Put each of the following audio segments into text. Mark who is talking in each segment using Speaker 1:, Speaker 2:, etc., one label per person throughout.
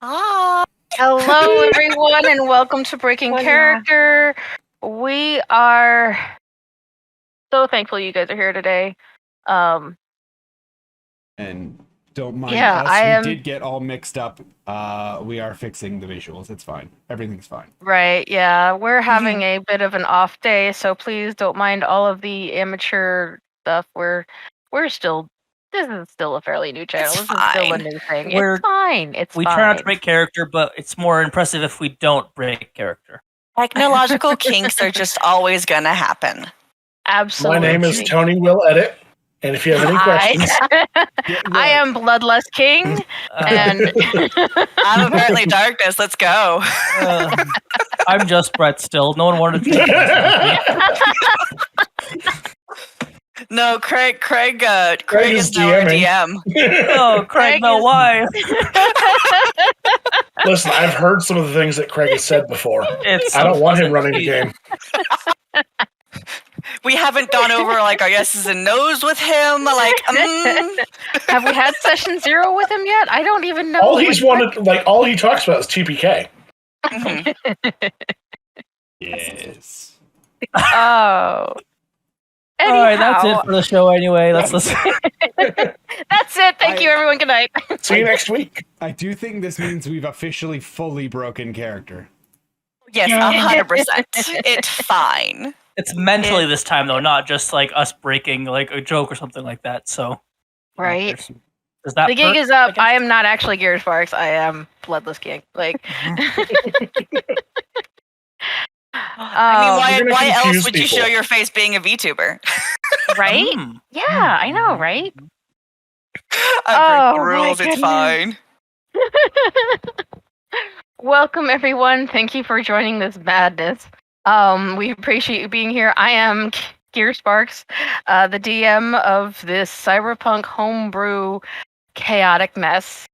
Speaker 1: Hi.
Speaker 2: Hello, everyone, and welcome to Breaking Character. We are so thankful you guys are here today.
Speaker 3: And don't mind us. We did get all mixed up. We are fixing the visuals. It's fine. Everything's fine.
Speaker 2: Right, yeah. We're having a bit of an off day, so please don't mind all of the amateur stuff. We're still... This is still a fairly new channel. This is still a new thing. It's fine.
Speaker 4: We try not to break character, but it's more impressive if we don't break character.
Speaker 1: Technological kinks are just always gonna happen.
Speaker 2: Absolutely.
Speaker 5: My name is Tony Will Edit, and if you have any questions,
Speaker 2: I am Bloodlust King, and
Speaker 1: I'm apparently Darkness. Let's go.
Speaker 4: I'm just Brett still. No one wanted to.
Speaker 1: No, Craig is now our DM.
Speaker 4: Oh, Craig, no, why?
Speaker 5: listen, I've heard some of the things that Craig has said before.
Speaker 4: It's
Speaker 5: I don't want him running the game.
Speaker 1: We haven't gone over like our yeses and nos with him. Like,
Speaker 2: have we had session 0 with him yet? I don't even know.
Speaker 5: All he's wanted, all he talks about is TPK.
Speaker 3: Yes.
Speaker 2: Oh. Anyhow.
Speaker 4: All right, that's it for the show anyway. Let's listen.
Speaker 2: That's it. Thank you, everyone. Good night.
Speaker 5: See you next week.
Speaker 3: I do think this means we've officially fully broken character.
Speaker 1: Yes, 100%. It's fine.
Speaker 4: It's mentally this time, though, not just like us breaking like a joke or something like that. So,
Speaker 2: right.
Speaker 4: Does that
Speaker 2: the gig is up. I am not actually Gear Sparks. I am Bloodless King. Like.
Speaker 1: I mean, why else would you show your face being a VTuber?
Speaker 2: Right? Yeah, I know, right?
Speaker 1: I break the rules, it's fine.
Speaker 2: Welcome, everyone. Thank you for joining this madness. We appreciate you being here. I am Gear Sparks, the DM of this cyberpunk homebrew chaotic mess.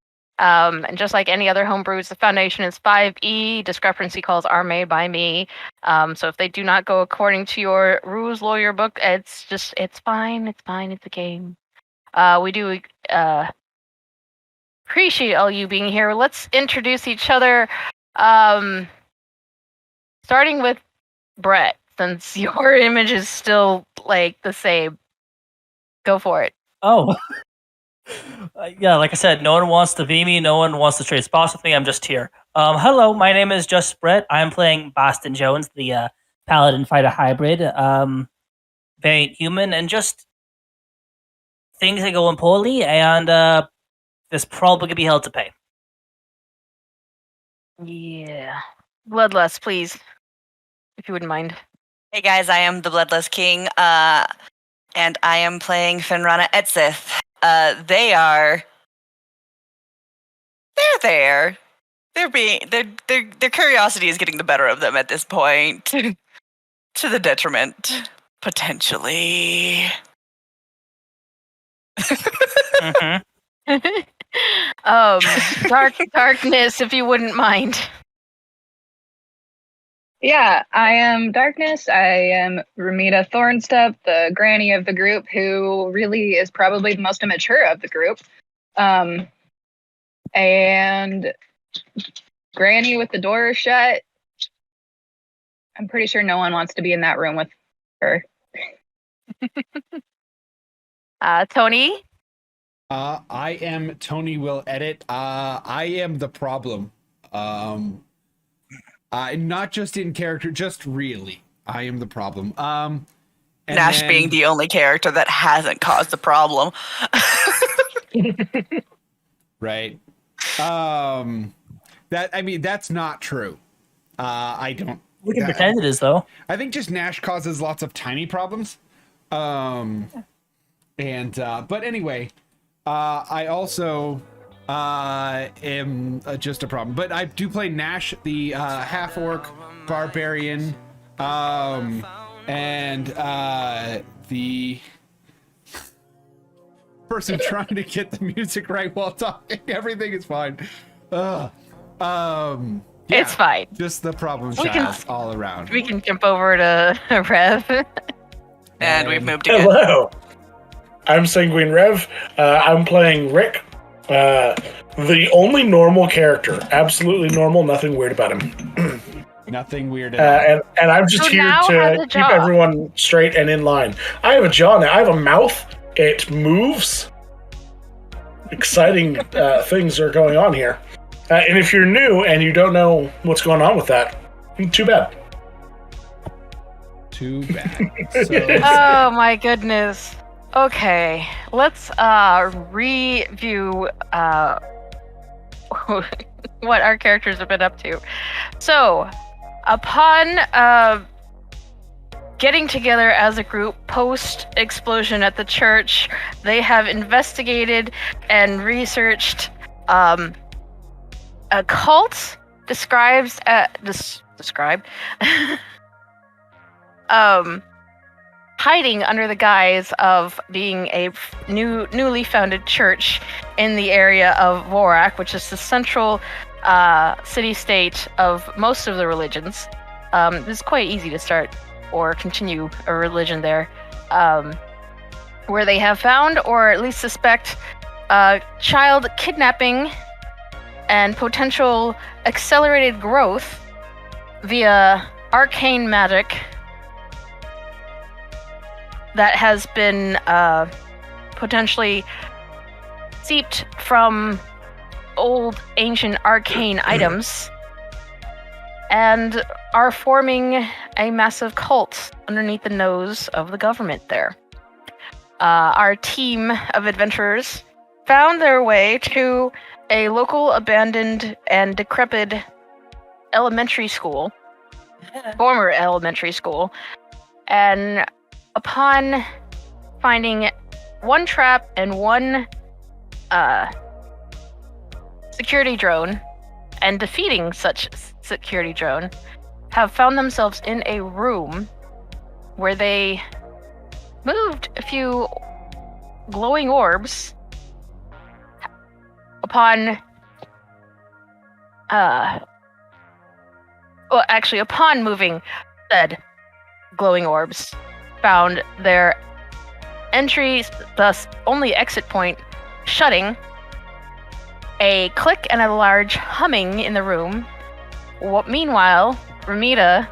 Speaker 2: And just like any other homebrews, the foundation is 5E. Discrepancy calls are made by me. So if they do not go according to your rules lawyer book, it's fine. It's fine. It's a game. We do appreciate all you being here. Let's introduce each other. Starting with Brett, since your image is still like the same. Go for it.
Speaker 4: Oh. Yeah, like I said, no one wants to be me. No one wants to trade spots with me. I'm just here. Hello, my name is Just Brett. I'm playing Boston Jones, the Paladin Fighter hybrid. Variant human, and just things are going poorly, and there's probably going to be hell to pay.
Speaker 2: Yeah. Bloodlust, please. If you wouldn't mind.
Speaker 1: Hey guys, I am the Bloodless King, and I am playing Finrana Etzith. They're there. Their curiosity is getting the better of them at this point, to the detriment, potentially.
Speaker 2: Darkness, if you wouldn't mind.
Speaker 6: Yeah, I am Darkness. I am Ramita Thornstep, the granny of the group, who really is probably the most immature of the group. And Granny with the door shut. I'm pretty sure no one wants to be in that room with her.
Speaker 2: Tony?
Speaker 3: I am Tony Will Edit. I am the problem. Not just in character, just really. I am the problem.
Speaker 1: Nash being the only character that hasn't caused the problem.
Speaker 3: Right. That's not true. I don't.
Speaker 4: We can pretend it is, though.
Speaker 3: I think just Nash causes lots of tiny problems. But anyway, I also am just a problem. But I do play Nash, the half-orc barbarian, and the person trying to get the music right while talking. Everything is fine.
Speaker 2: It's fine.
Speaker 3: Just the problem child all around.
Speaker 2: We can jump over to Rev.
Speaker 1: And we've moved again.
Speaker 5: Hello. I'm Sanguine Rev. I'm playing Rick, The only normal character, absolutely normal, nothing weird about him.
Speaker 3: Nothing weird at all.
Speaker 5: And I'm just
Speaker 2: So
Speaker 5: here
Speaker 2: now has
Speaker 5: to
Speaker 2: a
Speaker 5: keep
Speaker 2: jaw.
Speaker 5: everyone straight and in line. I have a jaw now. I have a mouth. It moves. Exciting things are going on here. And if you're new and you don't know what's going on with that, too bad.
Speaker 3: Too bad. So,
Speaker 2: Oh my goodness. Okay, let's review what our characters have been up to. So, upon getting together as a group post explosion at the church, they have investigated and researched a cult described hiding under the guise of being a newly founded church in the area of Vorak, which is the central city-state of most of the religions. It's quite easy to start or continue a religion there, where they have found or at least suspect child kidnapping and potential accelerated growth via arcane magic that has been potentially seeped from old ancient arcane items and are forming a massive cult underneath the nose of the government there. Our team of adventurers found their way to a local abandoned and decrepit elementary school, former elementary school, and upon finding one trap and one security drone and defeating such security drone, have found themselves in a room where they moved a few glowing orbs upon upon moving said glowing orbs, found their entry, thus only exit point, shutting, a click and a large humming in the room. Meanwhile, Ramita,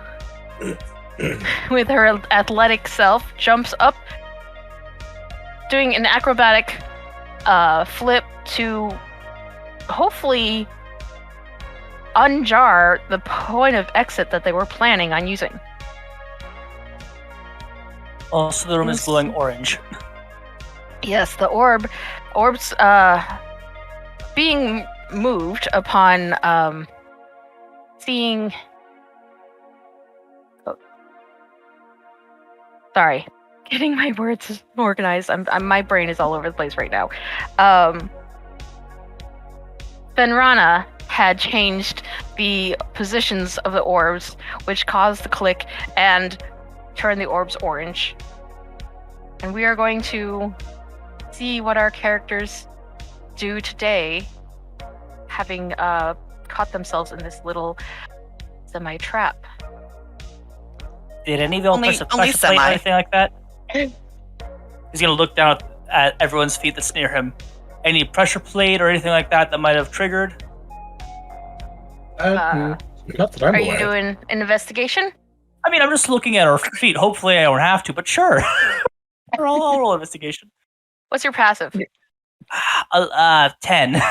Speaker 2: with her athletic self, jumps up, doing an acrobatic flip to hopefully unjar the point of exit that they were planning on using.
Speaker 4: Also, the room is glowing orange.
Speaker 2: Yes, the orbs being moved upon seeing. Sorry, getting my words organized. My brain is all over the place right now. Fenrana had changed the positions of the orbs, which caused the click and turn the orbs orange. And we are going to see what our characters do today, having caught themselves in this little semi-trap.
Speaker 4: Did any of y'all press a
Speaker 1: only
Speaker 4: pressure plate or
Speaker 1: semi.
Speaker 4: anything like that? He's gonna look down at everyone's feet that's near him. Any pressure plate or anything like that that might have triggered?
Speaker 5: Not that I'm
Speaker 2: Are
Speaker 5: aware
Speaker 2: you
Speaker 5: of.
Speaker 2: doing an investigation?
Speaker 4: I mean, I'm just looking at our feet. Hopefully I don't have to, but sure. I'll roll investigation.
Speaker 2: What's your passive?
Speaker 4: 10.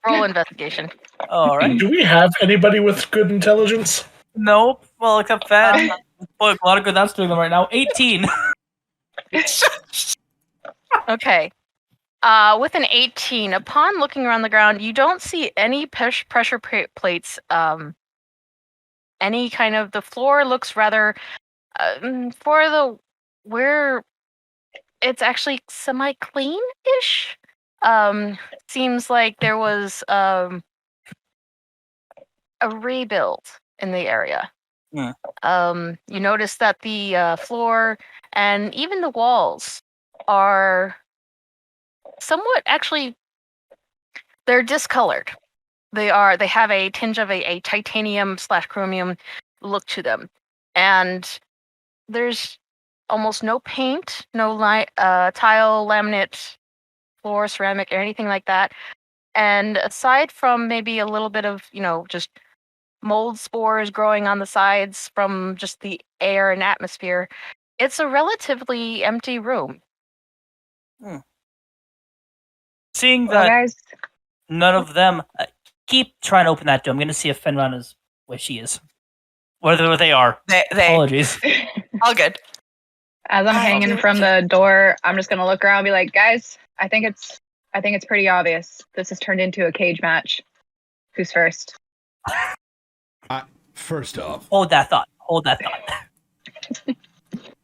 Speaker 2: Roll investigation.
Speaker 4: All right.
Speaker 5: Do we have anybody with good intelligence?
Speaker 4: Nope. Well, except Fed. Boy, a lot of good that's doing them right now. 18.
Speaker 2: Okay. With an 18, upon looking around the ground, you don't see any pressure plates. Any kind of, the floor looks rather where it's actually semi-clean-ish. Seems like there was a rebuild in the area.
Speaker 4: Hmm.
Speaker 2: You notice that the floor and even the walls are somewhat, actually, they're discolored. They have a tinge of a titanium/chromium look to them, and there's almost no paint, no tile, laminate, floor, ceramic, or anything like that. And aside from maybe a little bit of, just mold spores growing on the sides from just the air and atmosphere, it's a relatively empty room.
Speaker 4: Seeing
Speaker 6: Well,
Speaker 4: that
Speaker 6: guys,
Speaker 4: none of them keep trying to open that door. I'm going to see if Fenron is where she is. Whether they are.
Speaker 1: They
Speaker 4: Apologies.
Speaker 1: all good.
Speaker 6: as I'm hanging from the door, I'm just gonna look around and be like, guys, I think it's pretty obvious. This has turned into a cage match. Who's first?
Speaker 3: First off,
Speaker 4: Hold that thought.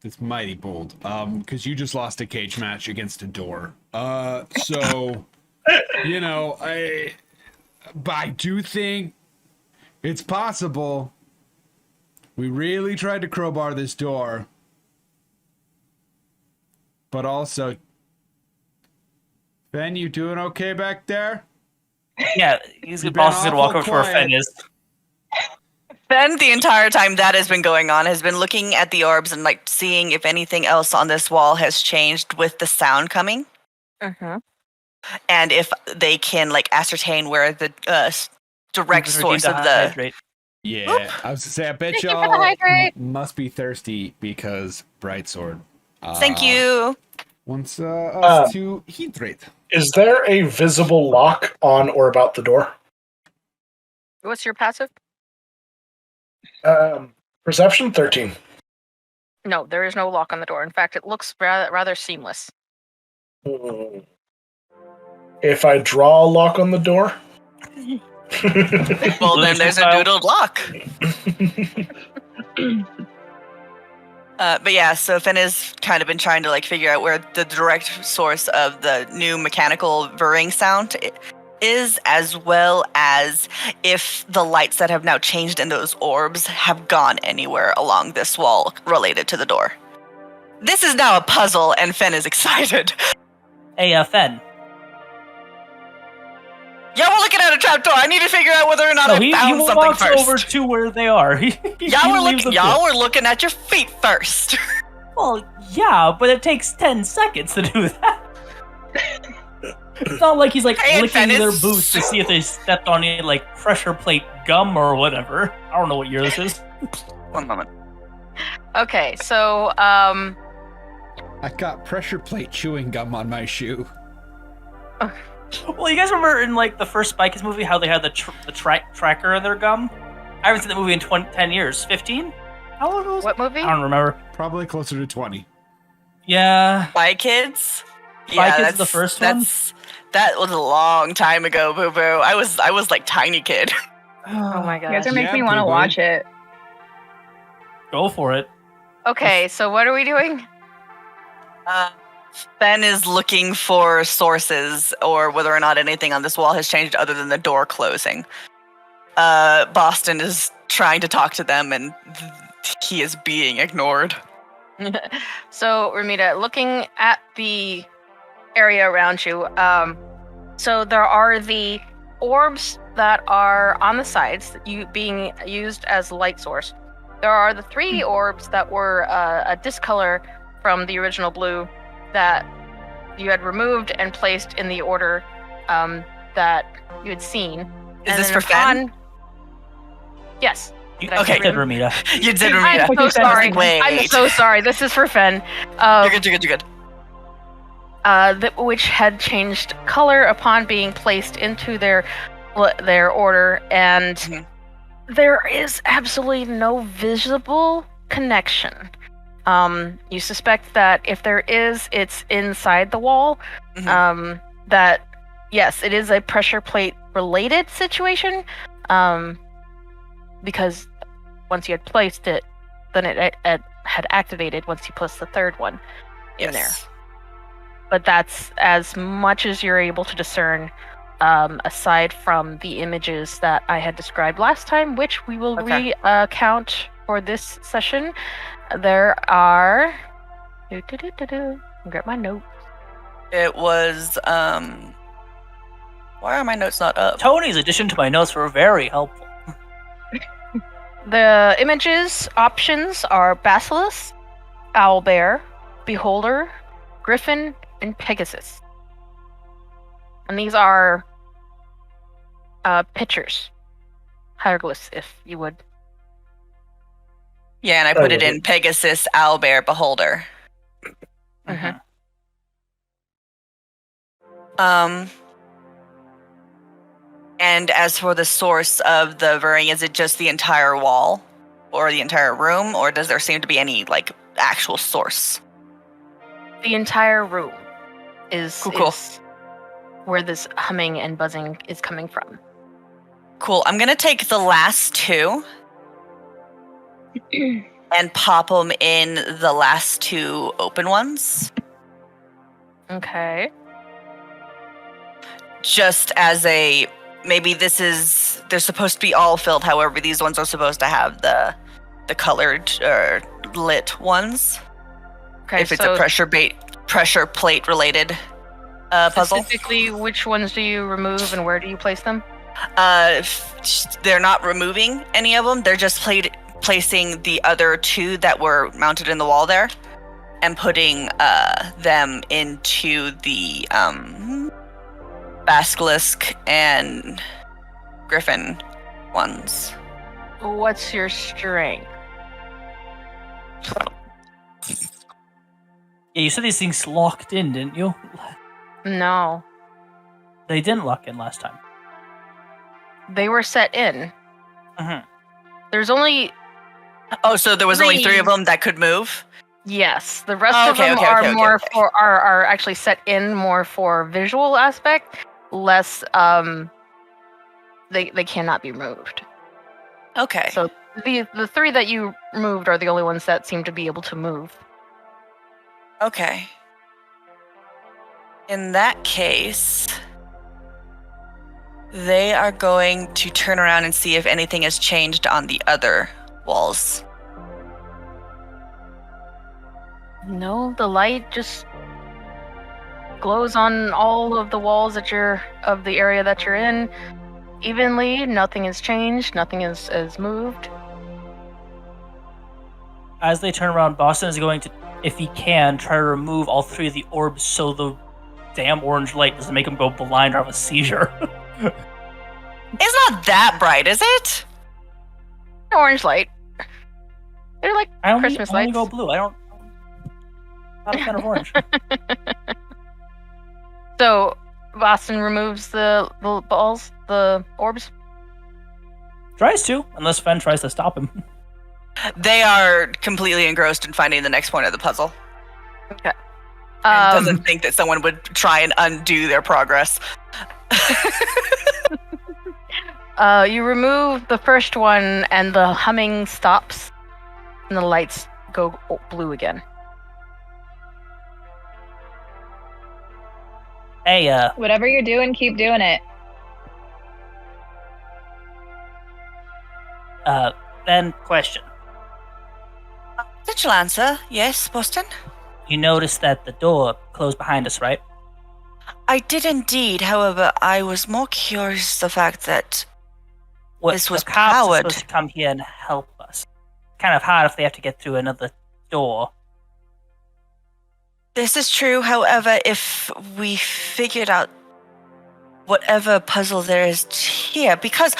Speaker 3: it's mighty bold. Because you just lost a cage match against a door. So, but I do think it's possible. We really tried to crowbar this door. But also, Ben, you doing okay back there?
Speaker 4: Yeah, he's
Speaker 3: You've
Speaker 4: the boss is
Speaker 3: been
Speaker 4: going to walk
Speaker 3: awful
Speaker 4: over to where Fen
Speaker 3: quiet.
Speaker 4: is.
Speaker 1: Ben, the entire time that has been going on, has been looking at the orbs and like seeing if anything else on this wall has changed with the sound coming, and if they can like ascertain where the direct source of the.
Speaker 4: Hydrate.
Speaker 3: Yeah, I was gonna say, I bet
Speaker 2: Thank you for the
Speaker 3: y'all
Speaker 2: hydrate.
Speaker 3: must be thirsty because Bright Sword.
Speaker 1: Thank you.
Speaker 3: Wants us to hydrate.
Speaker 5: Is there a visible lock on or about the door?
Speaker 2: What's your passive?
Speaker 5: Perception 13.
Speaker 2: No, there is no lock on the door. In fact, it looks rather seamless.
Speaker 5: If I draw a lock on the door?
Speaker 1: Well, then there's a doodled lock. But yeah, so Finn has kind of been trying to like figure out where the direct source of the new mechanical whirring sound is, as well as if the lights that have now changed in those orbs have gone anywhere along this wall related to the door. This is now a puzzle, and Finn is excited.
Speaker 4: Hey, Fen.
Speaker 1: Yeah, we're looking at a trapdoor. I need to figure out whether or not I
Speaker 4: He
Speaker 1: found something
Speaker 4: walks
Speaker 1: first.
Speaker 4: over to where they are.
Speaker 1: Y'all were looking at your feet first.
Speaker 4: Well, yeah, but it takes 10 seconds to do that. It's not like he's like
Speaker 1: Hey,
Speaker 4: licking their
Speaker 1: Dennis.
Speaker 4: boots to see if they stepped on any like pressure plate gum or whatever. I don't know what year this is.
Speaker 1: One moment.
Speaker 2: Okay, so
Speaker 3: I got pressure plate chewing gum on my shoe.
Speaker 4: Well, you guys remember in like the first Spy Kids movie how they had the tracker in their gum? I haven't seen that movie in 10 years. 15? How long was it?
Speaker 2: what movie?
Speaker 4: I don't remember.
Speaker 3: Probably closer to 20.
Speaker 4: Yeah.
Speaker 1: Spy Kids?
Speaker 4: Spy Kids, the first one?
Speaker 1: That was a long time ago, Boo Boo. I was like tiny kid.
Speaker 2: Oh my
Speaker 6: You guys
Speaker 2: gosh.
Speaker 6: are making me
Speaker 3: Yeah,
Speaker 6: want to
Speaker 3: boo-boo.
Speaker 6: watch it.
Speaker 4: Go for it.
Speaker 2: Okay, so what are we doing?
Speaker 1: Ben is looking for sources or whether or not anything on this wall has changed other than the door closing. Boston is trying to talk to them and he is being ignored.
Speaker 2: So, Ramita, looking at the area around you, so there are the orbs that are on the sides, being used as light source. There are the 3 orbs that were a discolor from the original blue that you had removed and placed in the order that you had seen.
Speaker 1: Is
Speaker 2: And
Speaker 1: this
Speaker 2: then
Speaker 1: for Fen?
Speaker 2: upon- Yes.
Speaker 4: You
Speaker 1: Okay.
Speaker 4: said Ramita.
Speaker 1: You did
Speaker 2: I'm
Speaker 1: Ramita.
Speaker 2: so sorry.
Speaker 1: Wait.
Speaker 2: I'm so sorry. This is for Fen.
Speaker 1: You're good.
Speaker 2: Which had changed color upon being placed into their order, and
Speaker 1: Mhm.
Speaker 2: there is absolutely no visible connection. You suspect that if there is, it's inside the wall.
Speaker 1: Mhm.
Speaker 2: That yes, it is a pressure plate related situation. Because once you had placed it, then it had activated once you placed the 3rd one in there. But that's as much as you're able to discern, aside from the images that I had described last time, which we will recount for this session. There are... Grab my notes.
Speaker 1: It was why are my notes not up?
Speaker 4: Tony's addition to my notes were very helpful.
Speaker 2: The images options are Basilisk, Owlbear, Beholder, Griffin, and Pegasus. And these are pictures, hieroglyphs, if you would.
Speaker 1: Yeah, and I put it in Pegasus, Owlbear, Beholder.
Speaker 2: Mhm.
Speaker 1: And as for the source of the Vering, is it just the entire wall or the entire room, or does there seem to be any like actual source?
Speaker 2: The entire room is,
Speaker 1: Cool.
Speaker 2: is where this humming and buzzing is coming from.
Speaker 1: Cool. I'm gonna take the last two and pop them in the last two open ones.
Speaker 2: Okay.
Speaker 1: Just as a maybe they're supposed to be all filled. However, these ones are supposed to have the colored or lit ones.
Speaker 2: Okay.
Speaker 1: If it's a pressure plate related puzzle.
Speaker 2: Specifically, which ones do you remove and where do you place them?
Speaker 1: They're not removing any of them. They're just placing the other two that were mounted in the wall there, and putting them into the basilisk and griffin ones.
Speaker 2: What's your strength?
Speaker 4: Yeah, you said these things locked in, didn't you?
Speaker 2: No.
Speaker 4: They didn't lock in last time.
Speaker 2: They were set in.
Speaker 4: Mhm.
Speaker 2: There's only...
Speaker 1: Oh, so there was only 3 of them that could move?
Speaker 2: Yes. The rest of them are actually set in more for visual aspect, less they cannot be moved.
Speaker 1: Okay.
Speaker 2: So the 3 that you moved are the only ones that seem to be able to move.
Speaker 1: Okay. In that case, they are going to turn around and see if anything has changed on the other walls.
Speaker 2: No, the light just glows on all of the walls of the area that you're in evenly. Nothing has changed. Nothing is moved.
Speaker 4: As they turn around, Boston is going to, if he can, try to remove all 3 of the orbs so the damn orange light doesn't make him go blind or have a seizure.
Speaker 1: It's not that bright, is it?
Speaker 2: Orange light. They're like Christmas
Speaker 4: I only
Speaker 2: lights.
Speaker 4: go blue. I'm not a fan of orange.
Speaker 2: So Boston removes the balls, the orbs.
Speaker 4: Tries to, unless Fen tries to stop him.
Speaker 1: They are completely engrossed in finding the next point of the puzzle.
Speaker 2: Okay.
Speaker 1: And doesn't think that someone would try and undo their progress.
Speaker 2: You remove the first one, and the humming stops, and the lights go blue again.
Speaker 4: Hey,
Speaker 6: Whatever you're doing, keep doing it.
Speaker 4: then question.
Speaker 1: Did you answer? Yes, Boston?
Speaker 4: You noticed that the door closed behind us, right?
Speaker 1: I did indeed. However, I was more curious the fact that this was
Speaker 4: the cops are
Speaker 1: powered.
Speaker 4: supposed to come here and help us. Kind of hard if they have to get through another door.
Speaker 1: This is true. However, if we figured out whatever puzzle there is here, because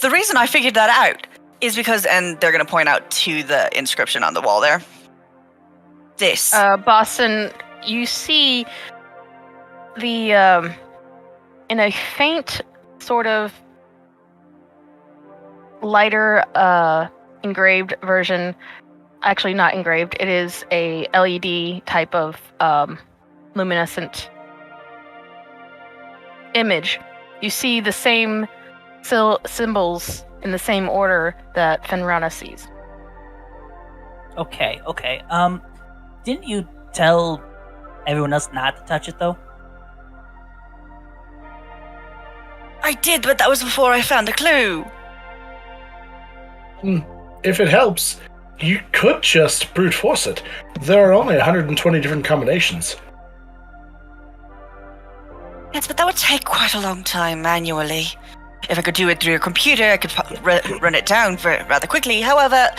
Speaker 1: the reason I figured that out is because, and they're going to point out to the inscription on the wall there. This.
Speaker 2: Boston, you see the in a faint sort of lighter engraved version. Actually, not engraved. It is a LED type of luminescent image. You see the same symbols in the same order that Fenrana sees.
Speaker 4: Okay. Didn't you tell everyone else not to touch it, though?
Speaker 1: I did, but that was before I found the clue.
Speaker 5: If it helps, you could just brute force it. There are only 120 different combinations.
Speaker 1: Yes, but that would take quite a long time manually. If I could do it through a computer, I could run it down rather quickly. However...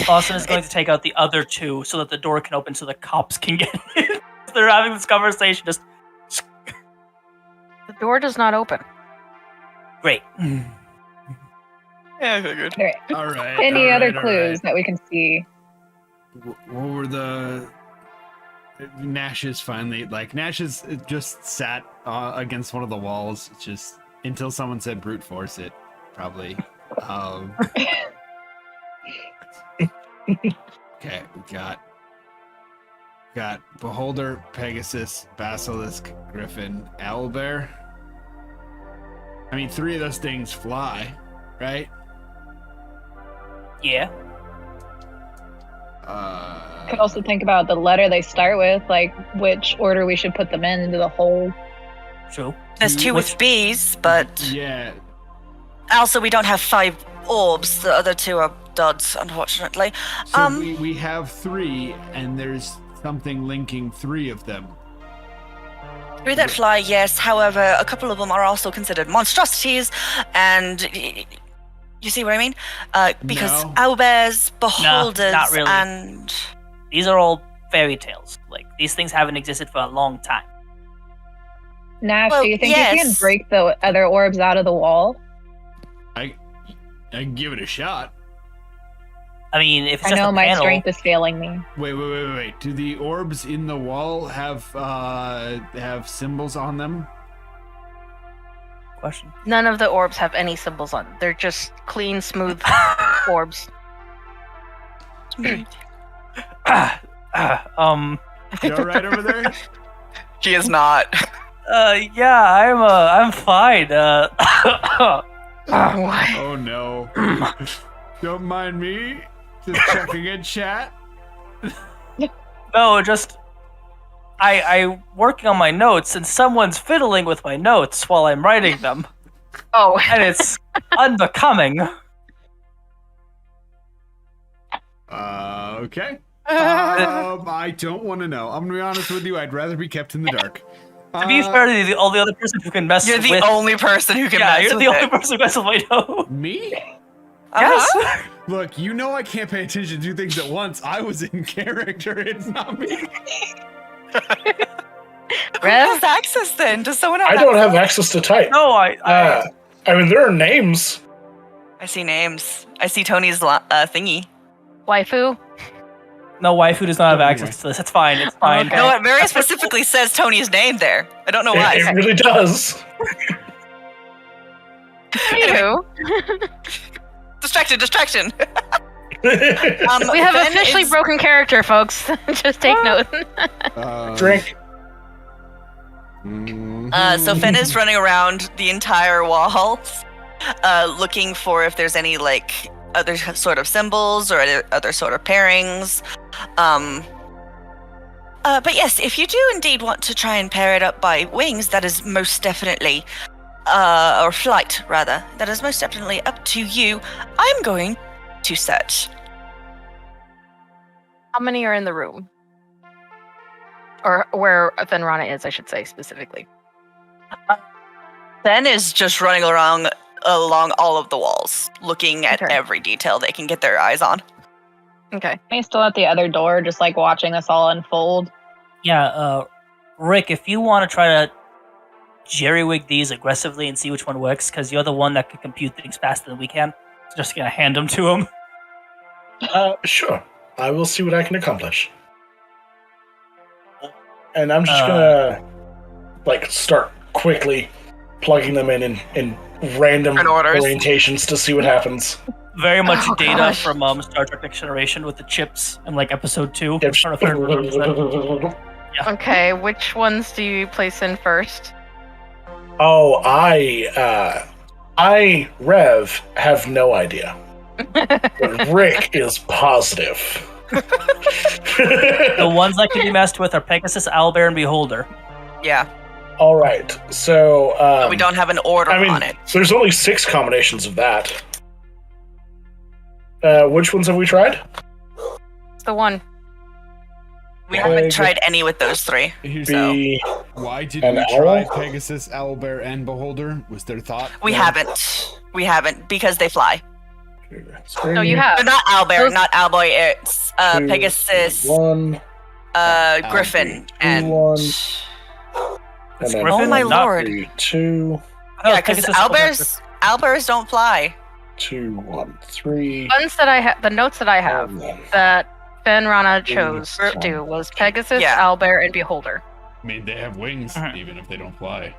Speaker 4: Austin is going to take out the other 2 so that the door can open so the cops can get in. They're having this conversation just...
Speaker 2: Door does not open.
Speaker 4: Great.
Speaker 1: Yeah, I figured.
Speaker 6: All right.
Speaker 3: All right.
Speaker 6: Any
Speaker 3: all
Speaker 6: other
Speaker 3: right, all
Speaker 6: clues
Speaker 3: right.
Speaker 6: that we can see?
Speaker 3: What were the Nash is finally like Nash is just sat against one of the walls just until someone said brute force it probably. Okay, we got Beholder, Pegasus, Basilisk, Griffin, Owlbear. I mean, 3 of those things fly, right?
Speaker 4: Yeah.
Speaker 6: Could also think about the letter they start with, like which order we should put them in into the hole.
Speaker 4: True.
Speaker 1: There's 2 with bees, but
Speaker 3: Yeah.
Speaker 1: also we don't have 5 orbs. The other 2 are duds, unfortunately.
Speaker 3: So we have 3, and there's something linking 3 of them.
Speaker 1: 3 that fly, yes. However, a couple of them are also considered monstrosities, and you see what I mean? Because
Speaker 3: No.
Speaker 1: owlbears, beholders,
Speaker 4: not really.
Speaker 1: and
Speaker 4: These are all fairy tales. Like, these things haven't existed for a long time.
Speaker 6: Nash,
Speaker 1: Well,
Speaker 6: do you think you can
Speaker 1: yes.
Speaker 6: break the other orbs out of the wall?
Speaker 3: I can give it a shot.
Speaker 4: I mean, if it's
Speaker 6: I
Speaker 4: just
Speaker 6: know
Speaker 4: a
Speaker 6: my
Speaker 4: panel,
Speaker 6: strength is failing me.
Speaker 3: Wait. Do the orbs in the wall have symbols on them?
Speaker 4: question.
Speaker 2: None of the orbs have any symbols on them. They're just clean, smooth orbs.
Speaker 3: You all right over there?
Speaker 1: she is not.
Speaker 4: Yeah, I'm fine.
Speaker 3: Oh no. Don't mind me. Just checking in chat.
Speaker 4: No, just I working on my notes, and someone's fiddling with my notes while I'm writing them,
Speaker 2: Oh,
Speaker 4: and it's unbecoming.
Speaker 3: Okay. I don't want to know. I'm gonna be honest with you. I'd rather be kept in the dark.
Speaker 4: To be fair to the only other person who can mess
Speaker 1: You're the
Speaker 4: with.
Speaker 1: only person who can
Speaker 4: Yeah,
Speaker 1: mess
Speaker 4: you're
Speaker 1: with
Speaker 4: the only
Speaker 1: it.
Speaker 4: person who messes with my notes.
Speaker 3: Me?
Speaker 1: Uh-huh.
Speaker 3: Look, you know I can't pay attention to 2 things at once. I was in character. It's not me.
Speaker 1: Who has access then? Does someone have
Speaker 5: I don't have access to type.
Speaker 4: No, I
Speaker 5: I mean, there are names.
Speaker 1: I see names. I see Tony's thingy.
Speaker 2: waifu.
Speaker 4: no waifu does not have
Speaker 3: Don't
Speaker 4: access to this. It's fine. It's fine.
Speaker 2: Okay.
Speaker 1: No, it very specifically says Tony's name there. I don't know why.
Speaker 5: It really does.
Speaker 2: Anywho,
Speaker 1: Distraction.
Speaker 2: we have
Speaker 1: Ben
Speaker 2: officially
Speaker 1: is-
Speaker 2: broken character, folks. Just take note.
Speaker 5: Drink.
Speaker 1: So Finn is running around the entire walls, looking for if there's any like other sort of symbols or other sort of pairings. But yes, if you do indeed want to try and pair it up by wings, that is most definitely, or flight rather, that is most definitely up to you. I'm going to search.
Speaker 2: How many are in the room? Or where Fenrana is, I should say specifically.
Speaker 1: Finn is just running around along all of the walls, looking at
Speaker 2: Okay.
Speaker 1: every detail they can get their eyes on.
Speaker 2: Okay.
Speaker 6: He's still at the other door, just like watching this all unfold.
Speaker 4: Yeah, Rick, if you want to try to jerry-wig these aggressively and see which one works, because you're the one that can compute things faster than we can, just gonna hand them to him.
Speaker 5: Sure. I will see what I can accomplish. And I'm just gonna, like, start quickly plugging them in random
Speaker 1: In orders.
Speaker 5: orientations to see what happens.
Speaker 4: Very much
Speaker 2: Oh,
Speaker 4: data
Speaker 2: gosh.
Speaker 4: from Star Trek Next Generation with the chips in like episode 2.
Speaker 5: Yep.
Speaker 4: Or third one, what was that?
Speaker 2: Okay, which ones do you place in first?
Speaker 5: Oh, I, Rev, have no idea. But Rick is positive.
Speaker 4: The ones that can be messed with are Pegasus, Owlbear, and Beholder.
Speaker 1: Yeah,
Speaker 5: All right, so
Speaker 1: but we don't have an order
Speaker 5: I mean,
Speaker 1: on it.
Speaker 5: there's only 6 combinations of that. Which ones have we tried?
Speaker 2: It's the one.
Speaker 1: We
Speaker 5: Peg,
Speaker 1: haven't tried any with those 3.
Speaker 3: Here's
Speaker 5: B.
Speaker 3: why did
Speaker 5: An
Speaker 3: we try
Speaker 5: owl?
Speaker 3: Pegasus, Owlbear, and Beholder? Was their thought?
Speaker 1: We haven't because they fly.
Speaker 2: No, you have.
Speaker 1: They're not owlbear,
Speaker 2: Those-
Speaker 1: not owlboy. It's
Speaker 5: Two,
Speaker 1: Pegasus,
Speaker 5: 1.
Speaker 1: Griffin,
Speaker 3: Owlbear.
Speaker 1: and
Speaker 5: 1. And
Speaker 4: It's
Speaker 5: then
Speaker 4: Griffin,
Speaker 1: Oh my
Speaker 4: not-
Speaker 1: lord.
Speaker 5: 3, 2,
Speaker 1: Yeah, because owlbears don't fly.
Speaker 5: 2, 1, 3.
Speaker 2: The notes that I have
Speaker 5: and then-
Speaker 2: that Fenrana chose to do was Pegasus,
Speaker 1: Yeah.
Speaker 2: Owlbear, and Beholder.
Speaker 3: I mean, they have wings, even if they don't fly.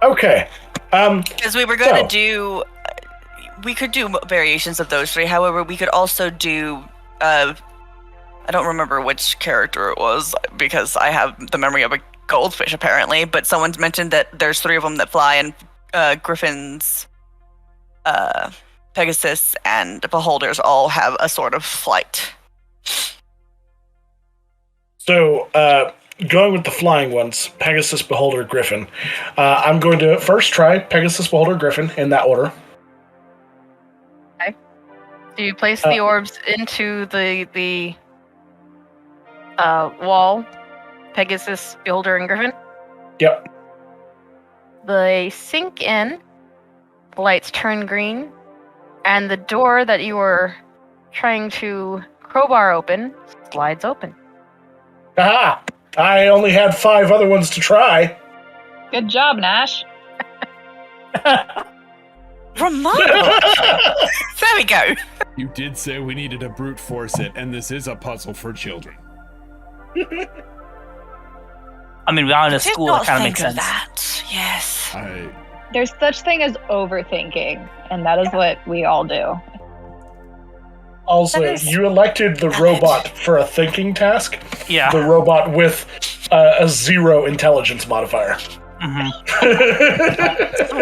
Speaker 5: Okay.
Speaker 1: Because we were going
Speaker 5: So-
Speaker 1: to do, we could do variations of those three. However, we could also do, I don't remember which character it was because I have the memory of a goldfish apparently. But someone's mentioned that there's 3 of them that fly, and Griffins, Pegasus, and Beholders all have a sort of flight.
Speaker 5: So, going with the flying ones, Pegasus, Beholder, Griffin. I'm going to first try Pegasus, Beholder, Griffin in that order.
Speaker 2: Do you place the orbs into the wall? Pegasus, Beholder, and Griffin?
Speaker 5: Yep.
Speaker 2: They sink in, the lights turn green, and the door that you were trying to crowbar open slides open.
Speaker 5: Aha! I only had 5 other ones to try.
Speaker 6: Good job, Nash.
Speaker 1: Remarkable. There we go.
Speaker 3: You did say we needed to brute force it, and this is a puzzle for children.
Speaker 4: I mean, we're out in a
Speaker 1: Did
Speaker 4: school.
Speaker 1: not
Speaker 4: That kind of
Speaker 1: think
Speaker 4: makes
Speaker 1: of
Speaker 4: sense.
Speaker 1: that. Yes.
Speaker 6: There's such thing as overthinking, and that is what we all do.
Speaker 5: Also,
Speaker 1: That is
Speaker 5: you elected the
Speaker 1: valid.
Speaker 5: robot for a thinking task.
Speaker 4: Yeah.
Speaker 5: The robot with a 0 intelligence modifier.
Speaker 4: Mhm.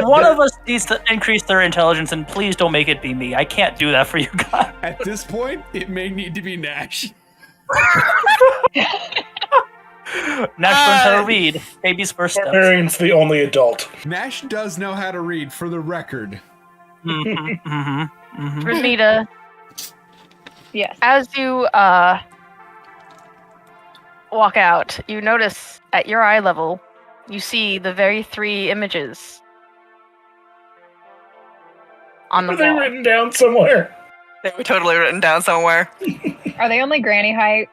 Speaker 4: One of us needs to increase their intelligence, and please don't make it be me. I can't do that for you guys.
Speaker 3: At this point, it may need to be Nash.
Speaker 4: Nash learns how to read. Baby's first steps.
Speaker 5: Barbarian's the only adult.
Speaker 3: Nash does know how to read, for the record.
Speaker 2: Rosita,
Speaker 6: Yes.
Speaker 2: as you walk out, you notice at your eye level, you see the very 3 images on the
Speaker 5: Are they
Speaker 2: wall.
Speaker 5: written down somewhere?
Speaker 1: They were totally written down somewhere.
Speaker 6: Are they only granny height?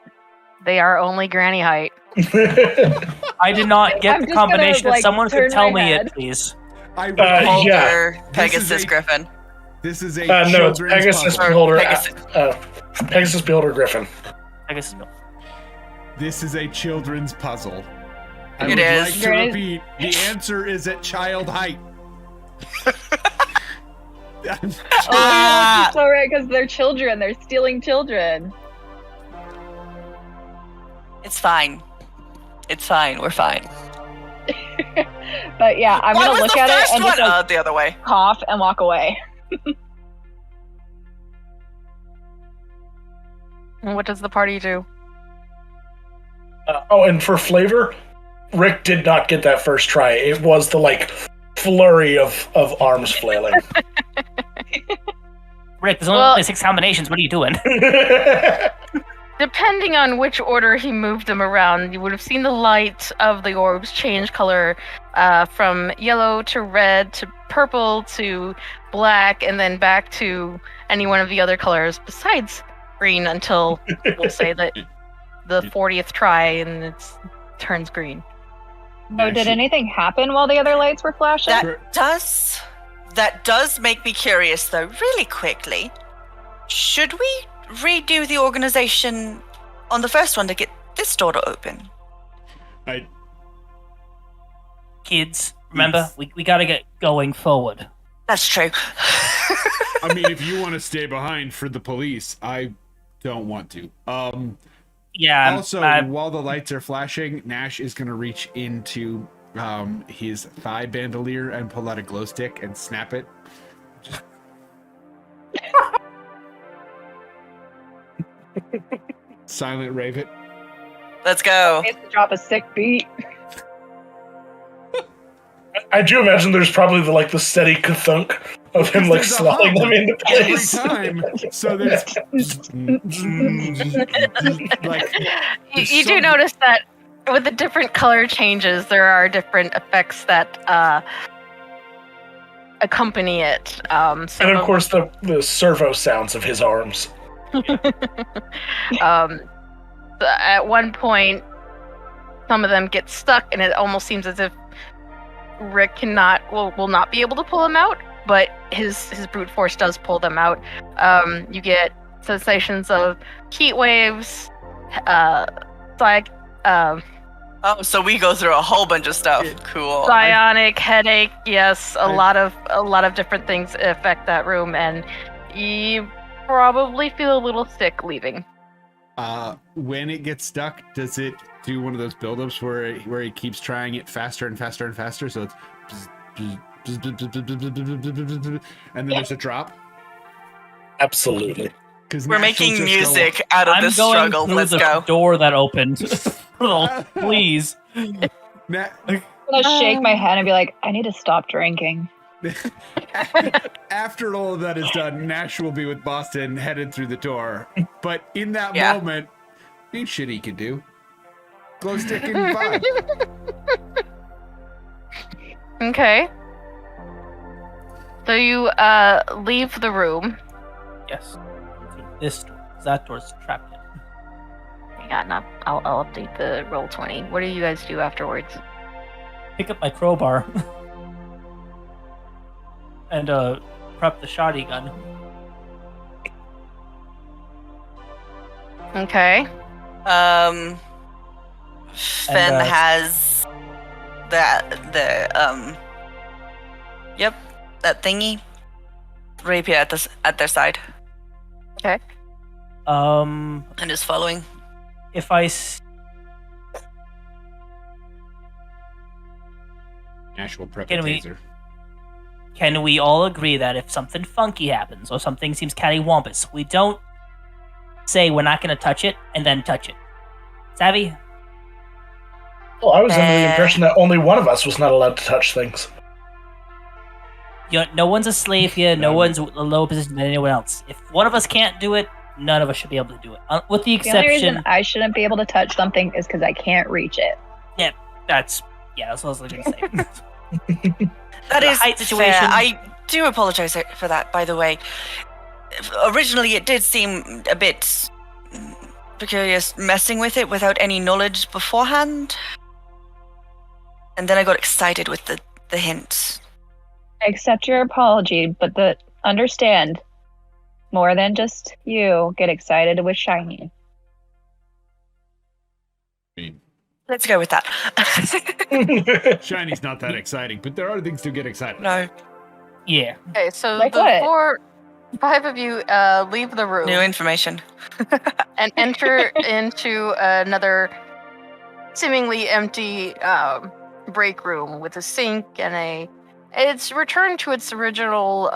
Speaker 2: They are only granny height.
Speaker 4: I did not get
Speaker 6: I'm
Speaker 4: the
Speaker 6: just gonna,
Speaker 4: combination. If
Speaker 6: like,
Speaker 4: someone could
Speaker 6: turn
Speaker 4: tell
Speaker 6: my
Speaker 4: me
Speaker 6: head.
Speaker 4: it, please.
Speaker 3: I
Speaker 5: yeah.
Speaker 1: Beholder,
Speaker 3: This
Speaker 1: Pegasus,
Speaker 3: is a-
Speaker 1: Griffin.
Speaker 3: This is a
Speaker 5: No,
Speaker 3: children's
Speaker 5: Pegasus,
Speaker 3: puzzle.
Speaker 5: Beholder,
Speaker 1: Pegasus.
Speaker 5: Pegasus, Beholder, Griffin.
Speaker 4: I guess.
Speaker 3: This is a children's puzzle. I
Speaker 1: It
Speaker 3: would
Speaker 1: is.
Speaker 3: like to
Speaker 6: There is-
Speaker 3: repeat, the answer is at child height.
Speaker 6: Oh, that's so right, because they're children. They're stealing children.
Speaker 1: It's fine. It's fine. We're fine.
Speaker 6: But yeah, I'm
Speaker 1: What
Speaker 6: gonna
Speaker 1: was
Speaker 6: look
Speaker 1: the
Speaker 6: at it
Speaker 1: first
Speaker 6: and just
Speaker 1: one?
Speaker 6: like,
Speaker 1: The other way.
Speaker 6: cough and walk away.
Speaker 2: And what does the party do?
Speaker 5: And for flavor, Rick did not get that first try. It was the flurry of arms flailing.
Speaker 4: Rick, there's only
Speaker 2: Well-
Speaker 4: 6 combinations. What are you doing?
Speaker 2: Depending on which order he moved them around, you would have seen the light of the orbs change color from yellow to red to purple to black, and then back to any one of the other colors besides green until we'll say that the 40th try and it turns green.
Speaker 6: Oh, did anything happen while the other lights were flashing?
Speaker 1: That does make me curious, though, really quickly. Should we redo the organization on the first one to get this door to open?
Speaker 4: Kids, remember, we gotta get going forward.
Speaker 1: That's true.
Speaker 3: I mean, if you want to stay behind for the police, I don't want to.
Speaker 4: Yeah.
Speaker 3: Also, while the lights are flashing, Nash is going to reach into his thigh bandolier and pull out a glow stick and snap it. Silent rave it.
Speaker 1: Let's go.
Speaker 6: Needs to drop a sick beat.
Speaker 5: I do imagine there's probably the steady ka-thunk of him
Speaker 3: There's a
Speaker 5: slotting
Speaker 3: hum
Speaker 5: them into
Speaker 3: every
Speaker 5: place.
Speaker 3: time. So there's like
Speaker 2: You do
Speaker 3: some-
Speaker 2: notice that with the different color changes, there are different effects that accompany it.
Speaker 5: And of course the servo sounds of his arms.
Speaker 2: At one point, some of them get stuck, and it almost seems as if Rick will not be able to pull them out, but his brute force does pull them out. You get sensations of heat waves,
Speaker 1: Oh, so we go through a whole bunch of stuff. Cool.
Speaker 2: psionic headache. Yes, a lot of different things affect that room, and you probably feel a little sick leaving.
Speaker 3: When it gets stuck, does it do one of those buildups where it keeps trying it faster and faster and faster? So it's and then there's a drop.
Speaker 5: Absolutely.
Speaker 3: Because
Speaker 1: We're making music out of
Speaker 4: I'm
Speaker 1: this
Speaker 4: going
Speaker 1: struggle.
Speaker 4: through
Speaker 1: Let's
Speaker 4: the
Speaker 1: go.
Speaker 4: door that opened. Oh, please.
Speaker 6: I'm gonna shake my head and be like, I need to stop drinking.
Speaker 3: After all of that is done, Nash will be with Boston headed through the door. But in that
Speaker 1: Yeah.
Speaker 3: moment, ain't shit he can do. Glow stick in 5.
Speaker 2: Okay. So you leave the room.
Speaker 4: Yes. This door. That door's trapped in.
Speaker 2: Yeah, no, I'll update the roll 20. What do you guys do afterwards?
Speaker 4: Pick up my crowbar. And prep the shoddy gun.
Speaker 2: Okay.
Speaker 1: Finn has that that thingy rapier at their side
Speaker 2: Okay.
Speaker 1: and is following.
Speaker 4: If I
Speaker 3: Nash will prep
Speaker 4: Can
Speaker 3: a
Speaker 4: we-
Speaker 3: taser.
Speaker 4: Can we all agree that if something funky happens or something seems cattywampus, we don't say we're not going to touch it and then touch it? Savvy?
Speaker 5: Well, I was under the impression that only one of us was not allowed to touch things.
Speaker 4: No one's a slave here. No one's a lower position than anyone else. If one of us can't do it, none of us should be able to do it. With the
Speaker 6: The only reason
Speaker 4: exception,
Speaker 6: I shouldn't be able to touch something is because I can't reach it.
Speaker 4: that's what I was going to say.
Speaker 1: That
Speaker 4: The
Speaker 1: is
Speaker 4: height
Speaker 1: fair.
Speaker 4: situation.
Speaker 1: I do apologize for that, by the way. Originally, it did seem a bit precarious messing with it without any knowledge beforehand. And then I got excited with the hint.
Speaker 6: I accept your apology, but understand, more than just you get excited with shiny.
Speaker 1: Let's go with that.
Speaker 3: Shiny's not that exciting, but there are things to get excited.
Speaker 1: No.
Speaker 4: Yeah.
Speaker 2: Okay, so
Speaker 6: Like
Speaker 2: the
Speaker 6: what?
Speaker 2: 5 of you leave the room
Speaker 1: New information.
Speaker 2: and enter into another seemingly empty break room with a sink and it's returned to its original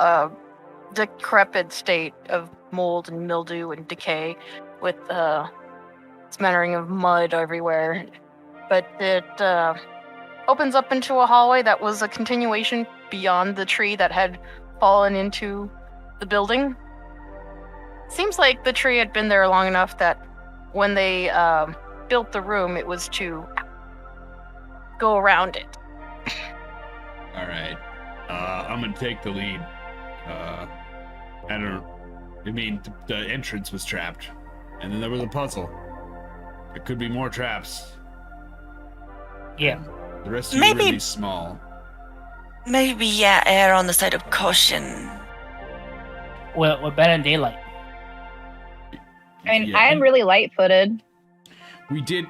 Speaker 2: decrepit state of mold and mildew and decay with smattering of mud everywhere. But it opens up into a hallway that was a continuation beyond the tree that had fallen into the building. Seems like the tree had been there long enough that when they built the room, it was to go around it.
Speaker 3: All right. I'm going to take the lead. The entrance was trapped. And then there was a puzzle. There could be more traps.
Speaker 4: Yeah.
Speaker 3: The rest are
Speaker 1: Maybe-
Speaker 3: really small.
Speaker 1: Maybe, yeah, err on the side of caution.
Speaker 4: We're better in daylight.
Speaker 6: I mean,
Speaker 3: Yeah.
Speaker 6: I am really light-footed.
Speaker 3: We did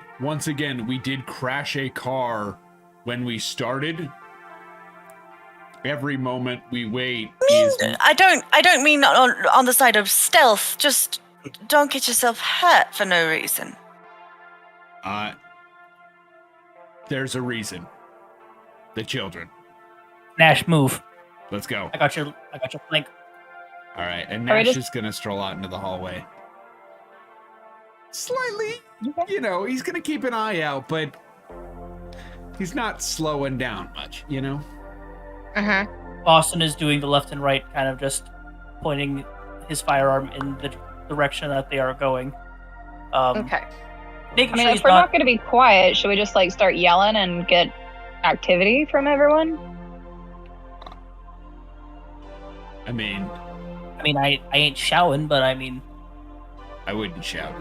Speaker 3: crash a car when we started. Every moment we wait is
Speaker 1: I don't mean on the side of stealth. Just don't get yourself hurt for no reason.
Speaker 3: there's a reason. The children.
Speaker 4: Nash, move.
Speaker 3: Let's go.
Speaker 4: I got your flank.
Speaker 3: All right, and
Speaker 6: Are we
Speaker 3: Nash
Speaker 6: just-
Speaker 3: is gonna stroll out into the hallway. Slightly,
Speaker 6: Okay.
Speaker 3: he's gonna keep an eye out, but he's not slowing down much,
Speaker 2: Mm-hmm.
Speaker 4: Boston is doing the left and right, kind of just pointing his firearm in the direction that they are going.
Speaker 2: Okay.
Speaker 4: Making
Speaker 6: I mean,
Speaker 4: sure
Speaker 6: if
Speaker 4: he's
Speaker 6: we're
Speaker 4: not.
Speaker 6: not going to be quiet, should we just start yelling and get activity from everyone?
Speaker 3: I mean,
Speaker 4: I ain't shouting, but I mean,
Speaker 3: I wouldn't shout.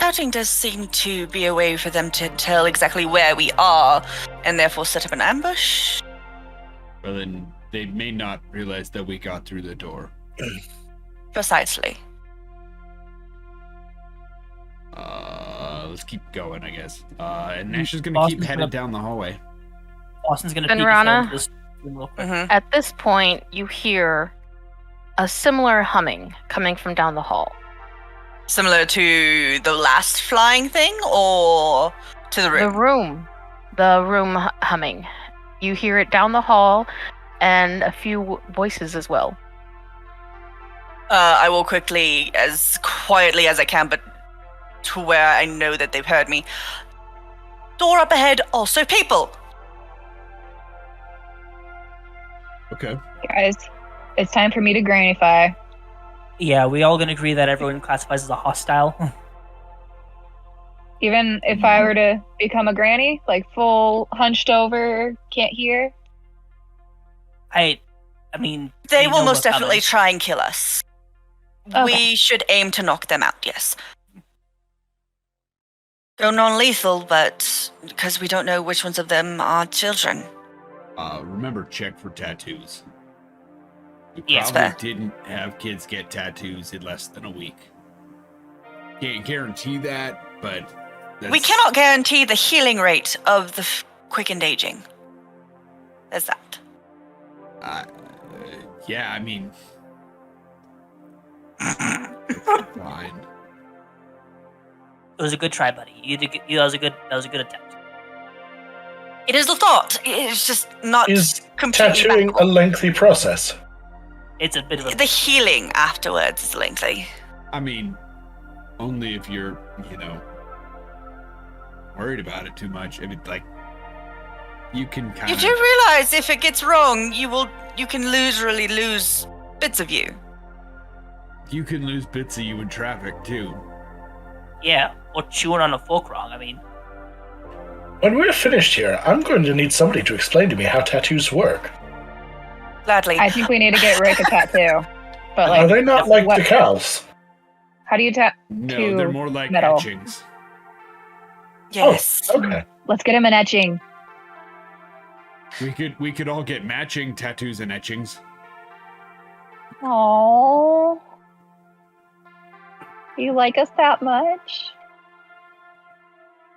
Speaker 1: shouting does seem to be a way for them to tell exactly where we are, and therefore set up an ambush.
Speaker 3: Well, then they may not realize that we got through the door.
Speaker 1: Precisely.
Speaker 3: Let's keep going, I guess. And Nash is gonna keep headed down the hallway.
Speaker 4: Austin's gonna
Speaker 2: And
Speaker 4: peek
Speaker 2: Rana?
Speaker 4: into this room real quick.
Speaker 1: Mm-hmm.
Speaker 2: At this point, you hear a similar humming coming from down the hall.
Speaker 1: Similar to the last flying thing, or to the room?
Speaker 2: The room humming. You hear it down the hall, and a few voices as well.
Speaker 1: I will quickly, as quietly as I can, but to where I know that they've heard me. Door up ahead, also people.
Speaker 3: Okay.
Speaker 6: Guys, it's time for me to granify.
Speaker 4: Yeah, we all gonna agree that everyone classifies as a hostile.
Speaker 6: Even if I were to become a granny, like full hunched over, can't hear.
Speaker 4: I mean,
Speaker 1: They
Speaker 4: we
Speaker 1: will
Speaker 4: know
Speaker 1: most
Speaker 4: what's
Speaker 1: definitely
Speaker 4: coming.
Speaker 1: try and kill us.
Speaker 6: Okay.
Speaker 1: We should aim to knock them out, yes. Go non-lethal, but because we don't know which ones of them are children.
Speaker 3: Remember, check for tattoos. We
Speaker 4: Yes,
Speaker 3: probably
Speaker 1: fair.
Speaker 3: didn't have kids get tattoos in less than a week. Can't guarantee that, but
Speaker 1: We cannot guarantee the healing rate of the quickened aging. There's that.
Speaker 3: Yeah, I mean, it's fine.
Speaker 4: It was a good try, buddy. That was a good attempt.
Speaker 1: It is the thought. It's just not
Speaker 5: Is
Speaker 1: completely
Speaker 5: tattooing a
Speaker 1: backable.
Speaker 5: lengthy process?
Speaker 4: It's a bit of a
Speaker 1: The healing afterwards is lengthy.
Speaker 3: I mean, only if you're, worried about it too much. I mean, like, you can kind
Speaker 1: You
Speaker 3: of.
Speaker 1: do realize if it gets wrong, you can literally lose bits of you.
Speaker 3: You can lose bits of you in traffic too.
Speaker 4: yeah, or chewing on a fork wrong. I mean,
Speaker 5: When we're finished here, I'm going to need somebody to explain to me how tattoos work.
Speaker 1: Gladly.
Speaker 6: I think we need to get Rick a tattoo. But
Speaker 5: Are
Speaker 6: like,
Speaker 5: they not like
Speaker 6: what-
Speaker 5: decals?
Speaker 6: how do you tap?
Speaker 3: No,
Speaker 6: To
Speaker 3: they're more like
Speaker 6: metal.
Speaker 3: etchings.
Speaker 1: Yes.
Speaker 5: Oh, okay.
Speaker 6: Let's get him an etching.
Speaker 3: We could all get matching tattoos and etchings.
Speaker 6: Oh, you like us that much?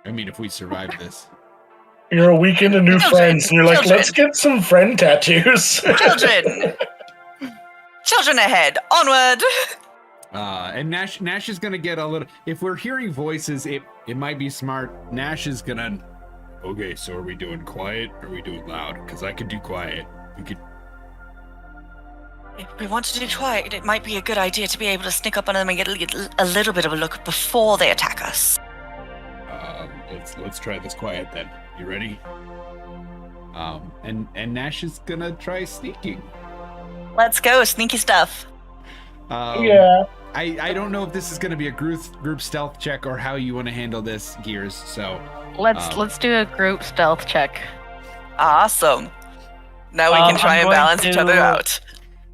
Speaker 3: I mean, if we survive this.
Speaker 5: You're a week into new
Speaker 1: Children,
Speaker 5: friends, and you're like,
Speaker 1: children.
Speaker 5: let's get some friend tattoos.
Speaker 1: Children. Children ahead. Onward.
Speaker 3: And Nash is gonna get a little. If we're hearing voices, it might be smart. Nash is gonna. Okay, so are we doing quiet or are we doing loud? Because I could do quiet. We could.
Speaker 1: If we want to do quiet, it might be a good idea to be able to sneak up on them and get a little bit of a look before they attack us.
Speaker 3: Let's try this quiet then. You ready? And Nash is gonna try sneaking.
Speaker 1: Let's go, sneaky stuff.
Speaker 5: Yeah.
Speaker 3: I don't know if this is gonna be a group stealth check or how you want to handle this, Gears. So
Speaker 2: Let's do a group stealth check.
Speaker 1: Awesome. Now we can try
Speaker 4: I'm
Speaker 1: and
Speaker 4: going
Speaker 1: balance each other
Speaker 4: to-
Speaker 1: out.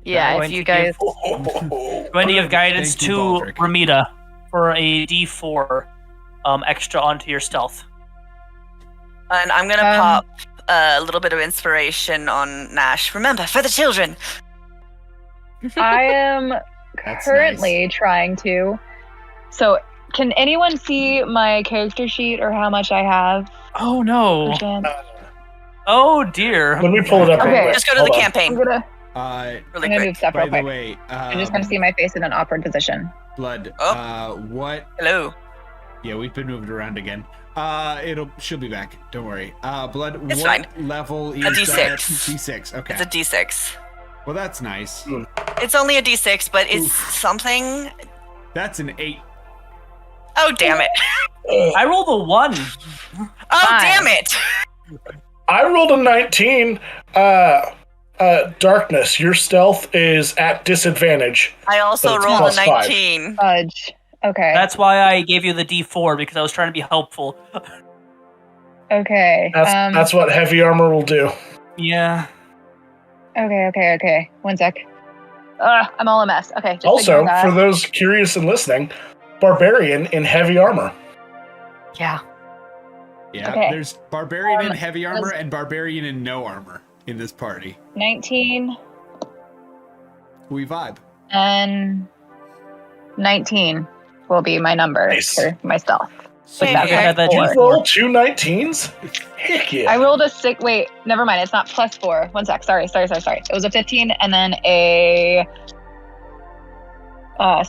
Speaker 2: Yeah,
Speaker 4: going
Speaker 2: if you
Speaker 4: to
Speaker 2: guys.
Speaker 4: going to give guidance
Speaker 3: Thank you,
Speaker 4: to
Speaker 3: Baldric.
Speaker 4: Ramita for a D4 extra onto your stealth.
Speaker 1: And I'm gonna pop a little bit of inspiration on Nash. Remember, for the children.
Speaker 6: I am
Speaker 3: That's
Speaker 6: currently trying to. So, can anyone see my character sheet or how much I have?
Speaker 4: Oh no!
Speaker 6: percent?
Speaker 4: Oh dear!
Speaker 5: Let me pull it up.
Speaker 6: Okay.
Speaker 5: real quick.
Speaker 1: Just go to
Speaker 5: Hold
Speaker 1: the
Speaker 5: on.
Speaker 6: I'm
Speaker 1: campaign
Speaker 6: gonna,
Speaker 1: really
Speaker 6: I'm gonna
Speaker 1: quick.
Speaker 6: move stuff
Speaker 3: by
Speaker 6: real
Speaker 3: the
Speaker 6: quick.
Speaker 3: way,
Speaker 6: I just want to see my face in an awkward position.
Speaker 3: Blood.
Speaker 1: Oh.
Speaker 3: What?
Speaker 1: Hello.
Speaker 3: Yeah, we've been moved around again. She'll be back. Don't worry. Blood.
Speaker 1: It's
Speaker 3: what
Speaker 1: fine.
Speaker 3: level is
Speaker 1: D6.
Speaker 3: that? D6. Okay.
Speaker 1: It's a D6.
Speaker 3: Well, that's nice.
Speaker 1: It's only a D6, but it's
Speaker 3: Oof.
Speaker 1: something.
Speaker 3: That's an 8.
Speaker 1: Oh, damn it.
Speaker 4: I rolled a 1.
Speaker 1: Oh,
Speaker 2: Fine.
Speaker 1: damn it.
Speaker 5: I rolled a 19. Darkness, your stealth is at disadvantage.
Speaker 1: I also
Speaker 5: But it's
Speaker 1: rolled a
Speaker 5: plus
Speaker 1: 19.
Speaker 6: Fudge. Okay.
Speaker 4: That's why I gave you the D4 because I was trying to be helpful.
Speaker 6: okay.
Speaker 5: That's what heavy armor will do.
Speaker 4: Yeah.
Speaker 6: Okay. 1 sec. I'm all a mess. Okay. Just
Speaker 5: Also,
Speaker 6: ignore that.
Speaker 5: for those curious and listening, barbarian in heavy armor.
Speaker 2: Yeah.
Speaker 3: Yeah,
Speaker 6: Okay.
Speaker 3: there's barbarian in heavy armor and barbarian in no armor in this party.
Speaker 6: 19
Speaker 3: We vibe.
Speaker 6: and 19 will be my number
Speaker 5: Nice.
Speaker 6: for my stealth.
Speaker 1: Hey,
Speaker 6: That's
Speaker 1: hey,
Speaker 6: my
Speaker 4: that
Speaker 6: four.
Speaker 4: D4.
Speaker 5: Roll 2 19s? Heck yeah.
Speaker 6: I rolled a 6. Wait, never mind. It's not +4. One sec. Sorry. It was a 15 and then a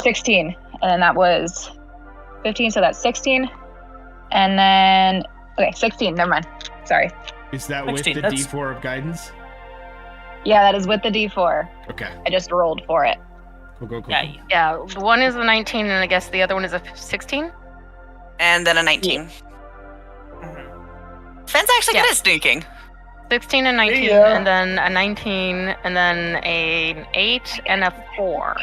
Speaker 6: 16. And then that was 15. So that's 16. And then, okay, 16. Never mind. Sorry.
Speaker 3: Is that with
Speaker 4: 16,
Speaker 3: the
Speaker 4: that's-
Speaker 3: D4 of guidance?
Speaker 6: Yeah, that is with the D4.
Speaker 3: Okay.
Speaker 6: I just rolled for it.
Speaker 3: Cool.
Speaker 4: Yeah,
Speaker 2: Yeah. One is a 19, and I guess the other one is a 16.
Speaker 1: And then a 19. Fenn's actually good at sneaking.
Speaker 2: 16 and 19,
Speaker 5: Yeah.
Speaker 2: and then a 19, and then an 8 and a 4.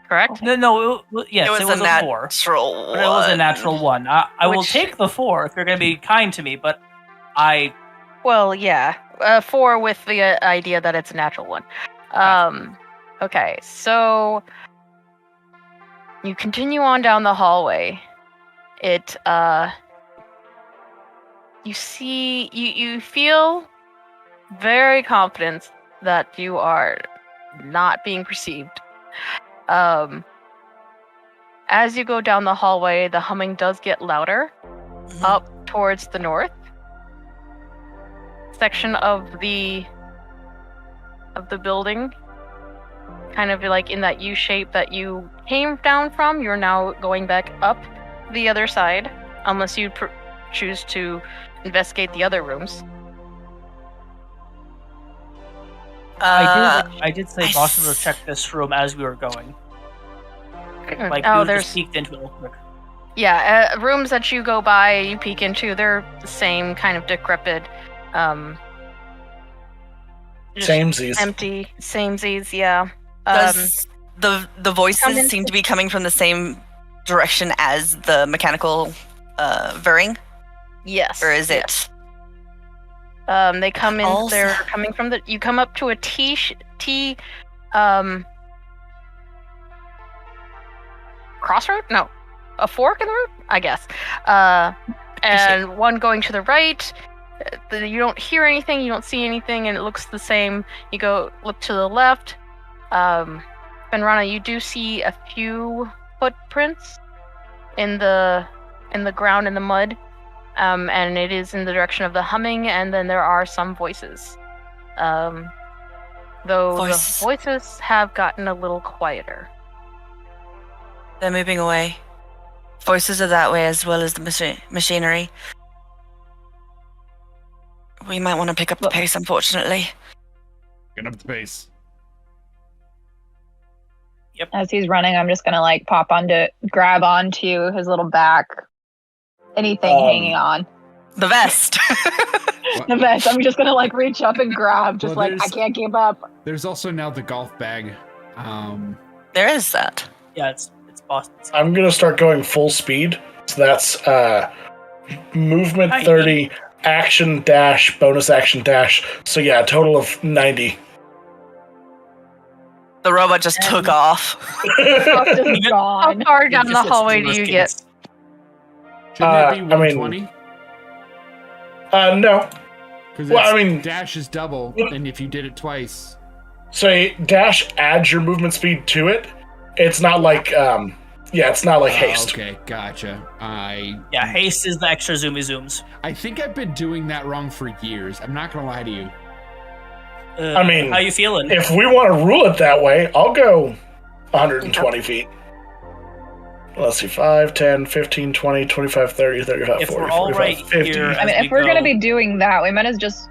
Speaker 2: Correct?
Speaker 4: No, yes,
Speaker 1: it was a
Speaker 4: a 4.
Speaker 1: natural
Speaker 4: But it was a
Speaker 1: one.
Speaker 4: natural 1. I will
Speaker 2: Which-
Speaker 4: take the 4 if you're going to be kind to me, but I...
Speaker 2: Well, yeah. 4 with the idea that it's a natural one. Okay, so you continue on down the hallway. It you feel very confident that you are not being perceived. As you go down the hallway, the humming does get louder up towards the north section of the building, kind of like in that U shape that you came down from. You're now going back up the other side, unless you choose to investigate the other rooms.
Speaker 4: I did say
Speaker 1: I
Speaker 4: Boston will
Speaker 1: s-
Speaker 4: check this room as we were going. Like,
Speaker 2: Oh,
Speaker 4: we
Speaker 2: there's
Speaker 4: just peeked into it real quick.
Speaker 2: yeah, rooms that you go by, you peek into. They're the same kind of decrepit, just
Speaker 5: Samesies.
Speaker 2: empty, samesies. Yeah.
Speaker 1: Does the
Speaker 2: come
Speaker 1: voices
Speaker 2: in-
Speaker 1: seem to be coming from the same direction as the mechanical whirring?
Speaker 2: Yes.
Speaker 1: Or is
Speaker 2: yes.
Speaker 1: it
Speaker 2: They come in.
Speaker 1: Also-
Speaker 2: They're coming from the. You come up to a T. Crossroad? No, a fork in the road, I guess. And one going to the right. You don't hear anything. You don't see anything, and it looks the same. You go look to the left. Benrana, you do see a few footprints in the ground in the mud. And it is in the direction of the humming, and then there are some voices. Though
Speaker 1: Voices.
Speaker 2: the voices have gotten a little quieter.
Speaker 1: they're moving away? Voices are that way as well as the machinery. We might want to pick up the pace, unfortunately.
Speaker 3: Get up the pace.
Speaker 6: As he's running, I'm just gonna like grab onto his little back. Anything hanging on.
Speaker 1: The vest.
Speaker 6: The vest. I'm just gonna like reach up and grab, just
Speaker 3: Well,
Speaker 6: like I
Speaker 3: there's-
Speaker 6: can't keep up.
Speaker 3: There's also now the golf bag.
Speaker 1: There is that.
Speaker 4: Yeah, it's Boston's.
Speaker 5: I'm gonna start going full speed. So that's movement
Speaker 4: Hi.
Speaker 5: 30, action dash, bonus action dash. So yeah, a total of 90.
Speaker 1: The robot just took off.
Speaker 6: Fuck, just
Speaker 2: How
Speaker 6: gone.
Speaker 2: far
Speaker 4: It
Speaker 2: down
Speaker 4: just
Speaker 2: the
Speaker 4: hits
Speaker 2: hallway do
Speaker 4: worst
Speaker 2: you
Speaker 4: case.
Speaker 2: get?
Speaker 3: Shouldn't that be
Speaker 5: I mean-
Speaker 3: 120?
Speaker 5: No.
Speaker 3: Because
Speaker 5: Well, I mean-
Speaker 3: dash is double, and if you did it twice,
Speaker 5: So dash adds your movement speed to it. It's not like it's not like haste.
Speaker 3: Okay, gotcha.
Speaker 4: Yeah, haste is the extra zoomy zooms.
Speaker 3: I think I've been doing that wrong for years. I'm not gonna lie to you.
Speaker 5: I mean,
Speaker 4: how you feeling?
Speaker 5: If we want to rule it that way, I'll go 120 feet. Let's see, 5, 10, 15, 20, 25, 30, 35,
Speaker 4: If
Speaker 5: 40,
Speaker 4: we're all
Speaker 5: 45,
Speaker 4: right
Speaker 5: 50.
Speaker 4: here-
Speaker 6: I mean,
Speaker 4: as
Speaker 6: if
Speaker 4: we
Speaker 6: we're gonna
Speaker 4: go-
Speaker 6: be doing that, we might as just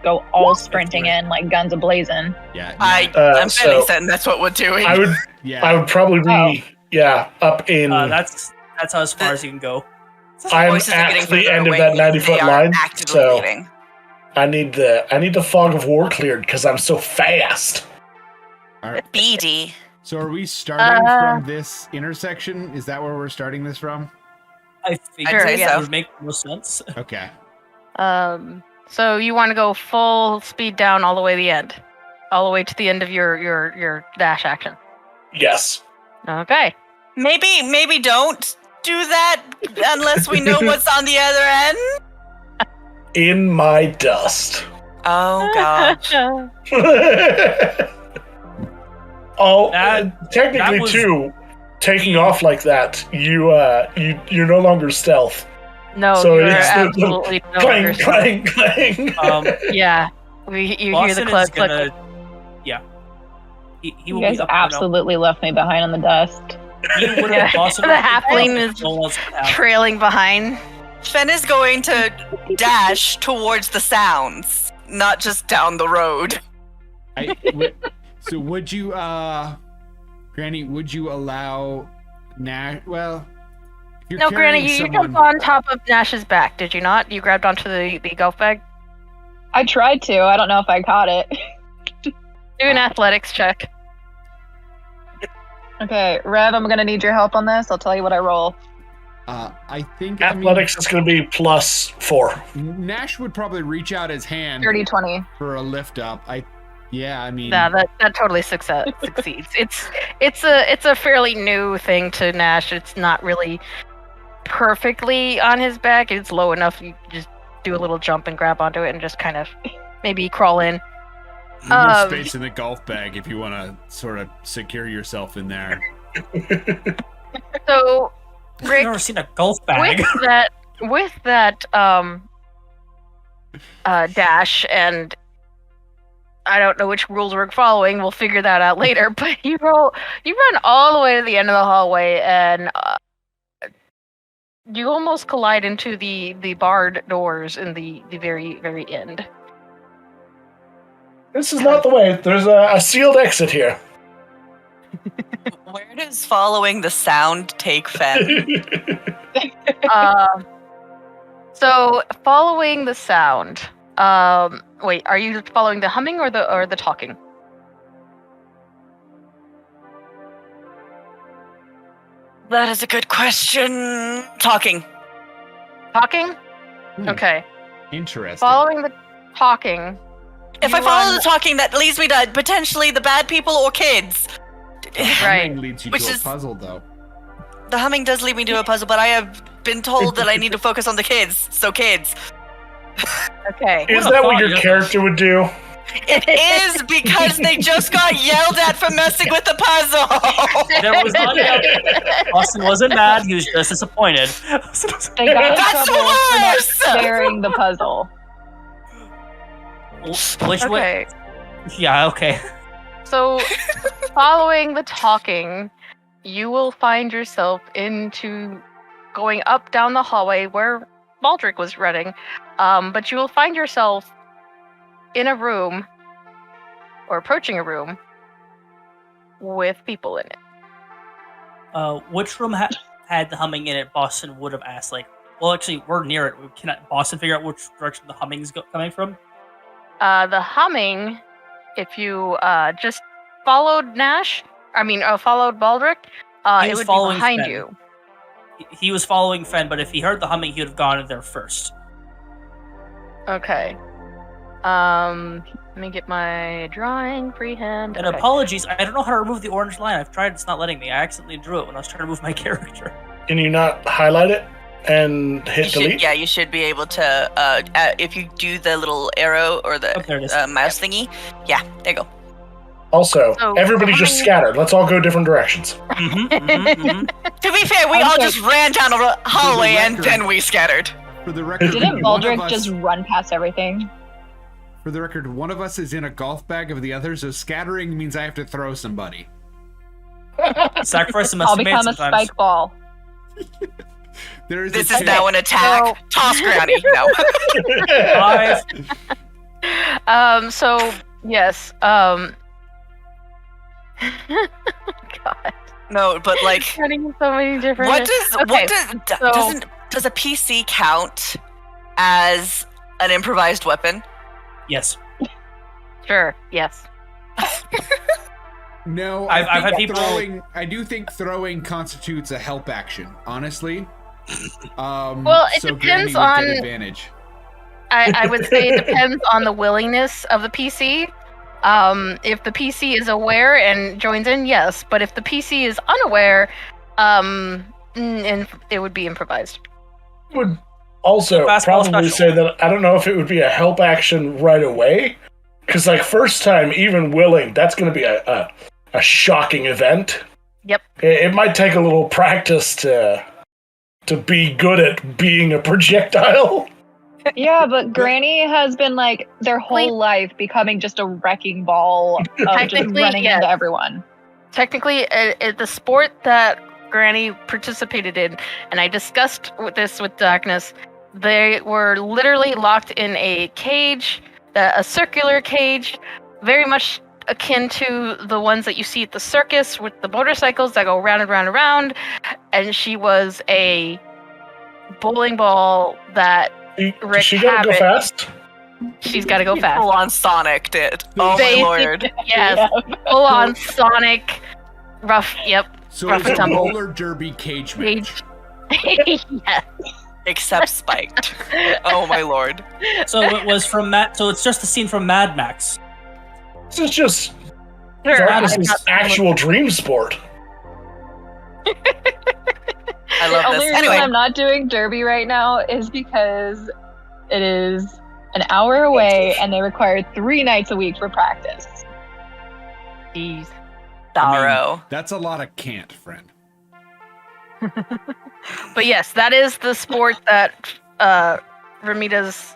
Speaker 6: go all sprinting in like guns a blazing.
Speaker 3: Yeah.
Speaker 1: I'm fairly
Speaker 5: so-
Speaker 1: certain that's what we're doing.
Speaker 5: I would
Speaker 3: Yeah.
Speaker 5: probably be up in.
Speaker 4: That's as far as you can go.
Speaker 5: I'm
Speaker 1: Voices are getting
Speaker 5: at the
Speaker 1: further
Speaker 5: end of
Speaker 1: away
Speaker 5: that
Speaker 1: because
Speaker 5: 90-foot
Speaker 1: they are
Speaker 5: line,
Speaker 1: actively
Speaker 5: so
Speaker 1: leaving.
Speaker 5: I need the fog of war cleared because I'm so fast.
Speaker 3: All right.
Speaker 1: BD.
Speaker 3: So are we starting from this intersection? Is that where we're starting this from?
Speaker 4: I
Speaker 1: I'd
Speaker 4: figured
Speaker 1: say
Speaker 4: that
Speaker 1: so.
Speaker 4: would make most sense.
Speaker 3: Okay.
Speaker 2: So you want to go full speed down all the way to the end, all the way to the end of your dash action.
Speaker 5: Yes.
Speaker 2: Okay.
Speaker 1: Maybe don't. do that unless we know what's on the other end?
Speaker 5: In my dust.
Speaker 1: Oh god.
Speaker 5: Technically,
Speaker 4: that was-
Speaker 5: too. Taking off like that, you're no longer stealth.
Speaker 2: No,
Speaker 5: So
Speaker 2: you're
Speaker 5: it's the
Speaker 2: absolutely no
Speaker 5: clang,
Speaker 2: longer
Speaker 5: clang, clang.
Speaker 2: Yeah, you hear the
Speaker 4: Boston
Speaker 2: cluck
Speaker 4: is gonna.
Speaker 2: cluck.
Speaker 4: Yeah. He
Speaker 6: You
Speaker 4: will
Speaker 6: guys
Speaker 4: be up.
Speaker 6: absolutely left me behind in the dust.
Speaker 4: He would
Speaker 2: Yeah.
Speaker 4: have Boston
Speaker 2: The
Speaker 4: would have
Speaker 2: halfling
Speaker 4: taken off
Speaker 2: is
Speaker 4: if no one else could have.
Speaker 2: Trailing behind.
Speaker 1: Fen is going to dash towards the sounds, not just down the road.
Speaker 3: So would you, Granny? Would you allow Nash? Well, if you're
Speaker 2: No, Granny,
Speaker 3: carrying
Speaker 2: you
Speaker 3: someone,
Speaker 2: jumped on top of Nash's back, did you not? You grabbed onto the golf bag?
Speaker 6: I tried to. I don't know if I caught it.
Speaker 2: Do an athletics check.
Speaker 6: Okay, Rev, I'm gonna need your help on this. I'll tell you what I roll.
Speaker 3: I think
Speaker 5: Athletics is going to be +4.
Speaker 3: Nash would probably reach out his hand
Speaker 6: 30-20.
Speaker 3: for a lift up. I mean,
Speaker 2: Nah, that totally succeeds. It's a fairly new thing to Nash. It's not really perfectly on his back. It's low enough you just do a little jump and grab onto it and just kind of maybe crawl in.
Speaker 3: there's space in the golf bag if you want to sort of secure yourself in there.
Speaker 2: So,
Speaker 4: I've
Speaker 2: Rick,
Speaker 4: never seen a golf bag.
Speaker 2: with that dash, and I don't know which rules we're following. We'll figure that out later. But you run all the way to the end of the hallway, and you almost collide into the barred doors in the very, very end.
Speaker 5: This is not the way. There's a sealed exit here.
Speaker 1: Where does following the sound take Fen?
Speaker 2: So following the sound. Wait, are you following the humming or the talking?
Speaker 1: That is a good question. Talking.
Speaker 2: Talking?
Speaker 3: Hmm.
Speaker 2: Okay.
Speaker 3: Interesting.
Speaker 2: Following the talking.
Speaker 1: If
Speaker 2: you
Speaker 1: I follow
Speaker 2: run-
Speaker 1: the talking, that leads me to potentially the bad people or kids.
Speaker 2: Right.
Speaker 3: Humming leads you
Speaker 1: Which
Speaker 3: to
Speaker 1: is-
Speaker 3: a puzzle, though.
Speaker 1: The humming does lead me to a puzzle, but I have been told that I need to focus on the kids. So kids.
Speaker 2: Okay.
Speaker 5: Is
Speaker 4: What a
Speaker 5: that what
Speaker 4: thought,
Speaker 5: your
Speaker 4: yeah.
Speaker 5: character would do?
Speaker 1: It is because they just got yelled at for messing with the puzzle.
Speaker 4: There was not Austin wasn't mad. He was just disappointed.
Speaker 6: They got in
Speaker 1: That's
Speaker 6: trouble for not
Speaker 1: worse!
Speaker 6: sharing the puzzle.
Speaker 4: Which way?
Speaker 2: Okay.
Speaker 4: Yeah. Okay.
Speaker 2: So, following the talking, you will find yourself into going up down the hallway where Baldric was running. But you will find yourself in a room, or approaching a room, with people in it.
Speaker 4: Which room had the humming in it? Boston would have asked. Like, well, actually, we're near it. Can Boston figure out which direction the humming's coming from?
Speaker 2: The humming, if you just followed followed Baldric,
Speaker 4: He
Speaker 2: it
Speaker 4: was
Speaker 2: would be
Speaker 4: following
Speaker 2: behind
Speaker 4: Fen.
Speaker 2: you.
Speaker 4: He was following Fen, but if he heard the humming, he would have gone in there first.
Speaker 2: Okay. Let me get my drawing freehand.
Speaker 4: And
Speaker 2: Okay.
Speaker 4: apologies, I don't know how to remove the orange line. I've tried, it's not letting me. I accidentally drew it when I was trying to move my character.
Speaker 5: Can you not highlight it and hit delete?
Speaker 1: You should be able to. If you do the little arrow or the
Speaker 4: Oh, there it is.
Speaker 1: mouse thingy. Yeah, there you go.
Speaker 5: Also,
Speaker 2: So,
Speaker 5: everybody just
Speaker 2: humming-
Speaker 5: scattered. Let's all go different directions.
Speaker 1: To be fair, we all
Speaker 6: Okay.
Speaker 1: just ran down a hallway and
Speaker 3: record.
Speaker 1: then we scattered.
Speaker 3: For the record,
Speaker 6: Didn't
Speaker 3: one of
Speaker 6: Baldric
Speaker 3: us-
Speaker 6: just run past everything?
Speaker 3: For the record, one of us is in a golf bag of the other, so scattering means I have to throw somebody.
Speaker 4: Sacrifice the
Speaker 6: I'll
Speaker 4: must be made
Speaker 6: become a
Speaker 4: sometimes.
Speaker 6: spike ball.
Speaker 3: There is
Speaker 1: This
Speaker 3: a
Speaker 1: is now an attack.
Speaker 2: So-
Speaker 1: Toss Granny. No.
Speaker 4: 5.
Speaker 2: So yes. God.
Speaker 1: No, but like,
Speaker 2: Running in so many different.
Speaker 1: does a PC count as an improvised weapon?
Speaker 4: Yes.
Speaker 2: Sure. Yes.
Speaker 3: No,
Speaker 4: I've
Speaker 3: I
Speaker 4: had
Speaker 3: think
Speaker 4: people-
Speaker 3: I do think throwing constitutes a help action. Honestly.
Speaker 2: Well, it
Speaker 3: so
Speaker 2: depends
Speaker 3: Granny would get
Speaker 2: on-
Speaker 3: advantage.
Speaker 2: I would say it depends on the willingness of the PC. If the PC is aware and joins in, yes. But if the PC is unaware, And it would be improvised.
Speaker 5: Would also
Speaker 4: Fastball
Speaker 5: probably
Speaker 4: special.
Speaker 5: say that I don't know if it would be a help action right away, because like first time, even willing, that's going to be a shocking event.
Speaker 2: Yep.
Speaker 5: It might take a little practice to be good at being a projectile.
Speaker 6: Yeah, but Granny has been like their whole life becoming just a wrecking ball of just
Speaker 2: Technically,
Speaker 6: running
Speaker 2: yes.
Speaker 6: into everyone.
Speaker 2: Technically, the sport that Granny participated in, and I discussed this with Darkness, they were literally locked in a cage, a circular cage, very much akin to the ones that you see at the circus with the motorcycles that go round and round and round. And she was a bowling ball that Rick
Speaker 5: She gotta go
Speaker 2: Habit-
Speaker 5: fast.
Speaker 2: she's got to go
Speaker 1: Full
Speaker 2: fast.
Speaker 1: on Sonic did. Oh my
Speaker 2: Basic-
Speaker 1: lord.
Speaker 2: Yes, full on Sonic, rough. Yep.
Speaker 3: So
Speaker 2: Rough
Speaker 3: it's a
Speaker 2: tumble.
Speaker 3: roller derby cage match.
Speaker 2: Yes.
Speaker 1: Except spiked. Oh my lord.
Speaker 4: So it was from So it's just a scene from Mad Max.
Speaker 5: This is just
Speaker 2: Sure,
Speaker 5: Darkness's actual dream sport.
Speaker 1: I love
Speaker 6: The only
Speaker 1: this.
Speaker 6: reason
Speaker 1: Anyway,
Speaker 6: I'm not doing Derby right now is because it is an hour away and they require 3 nights a week for practice.
Speaker 2: Jeez.
Speaker 1: sorrow.
Speaker 3: That's a lot of can't, friend.
Speaker 2: But yes, that is the sport that Ramita's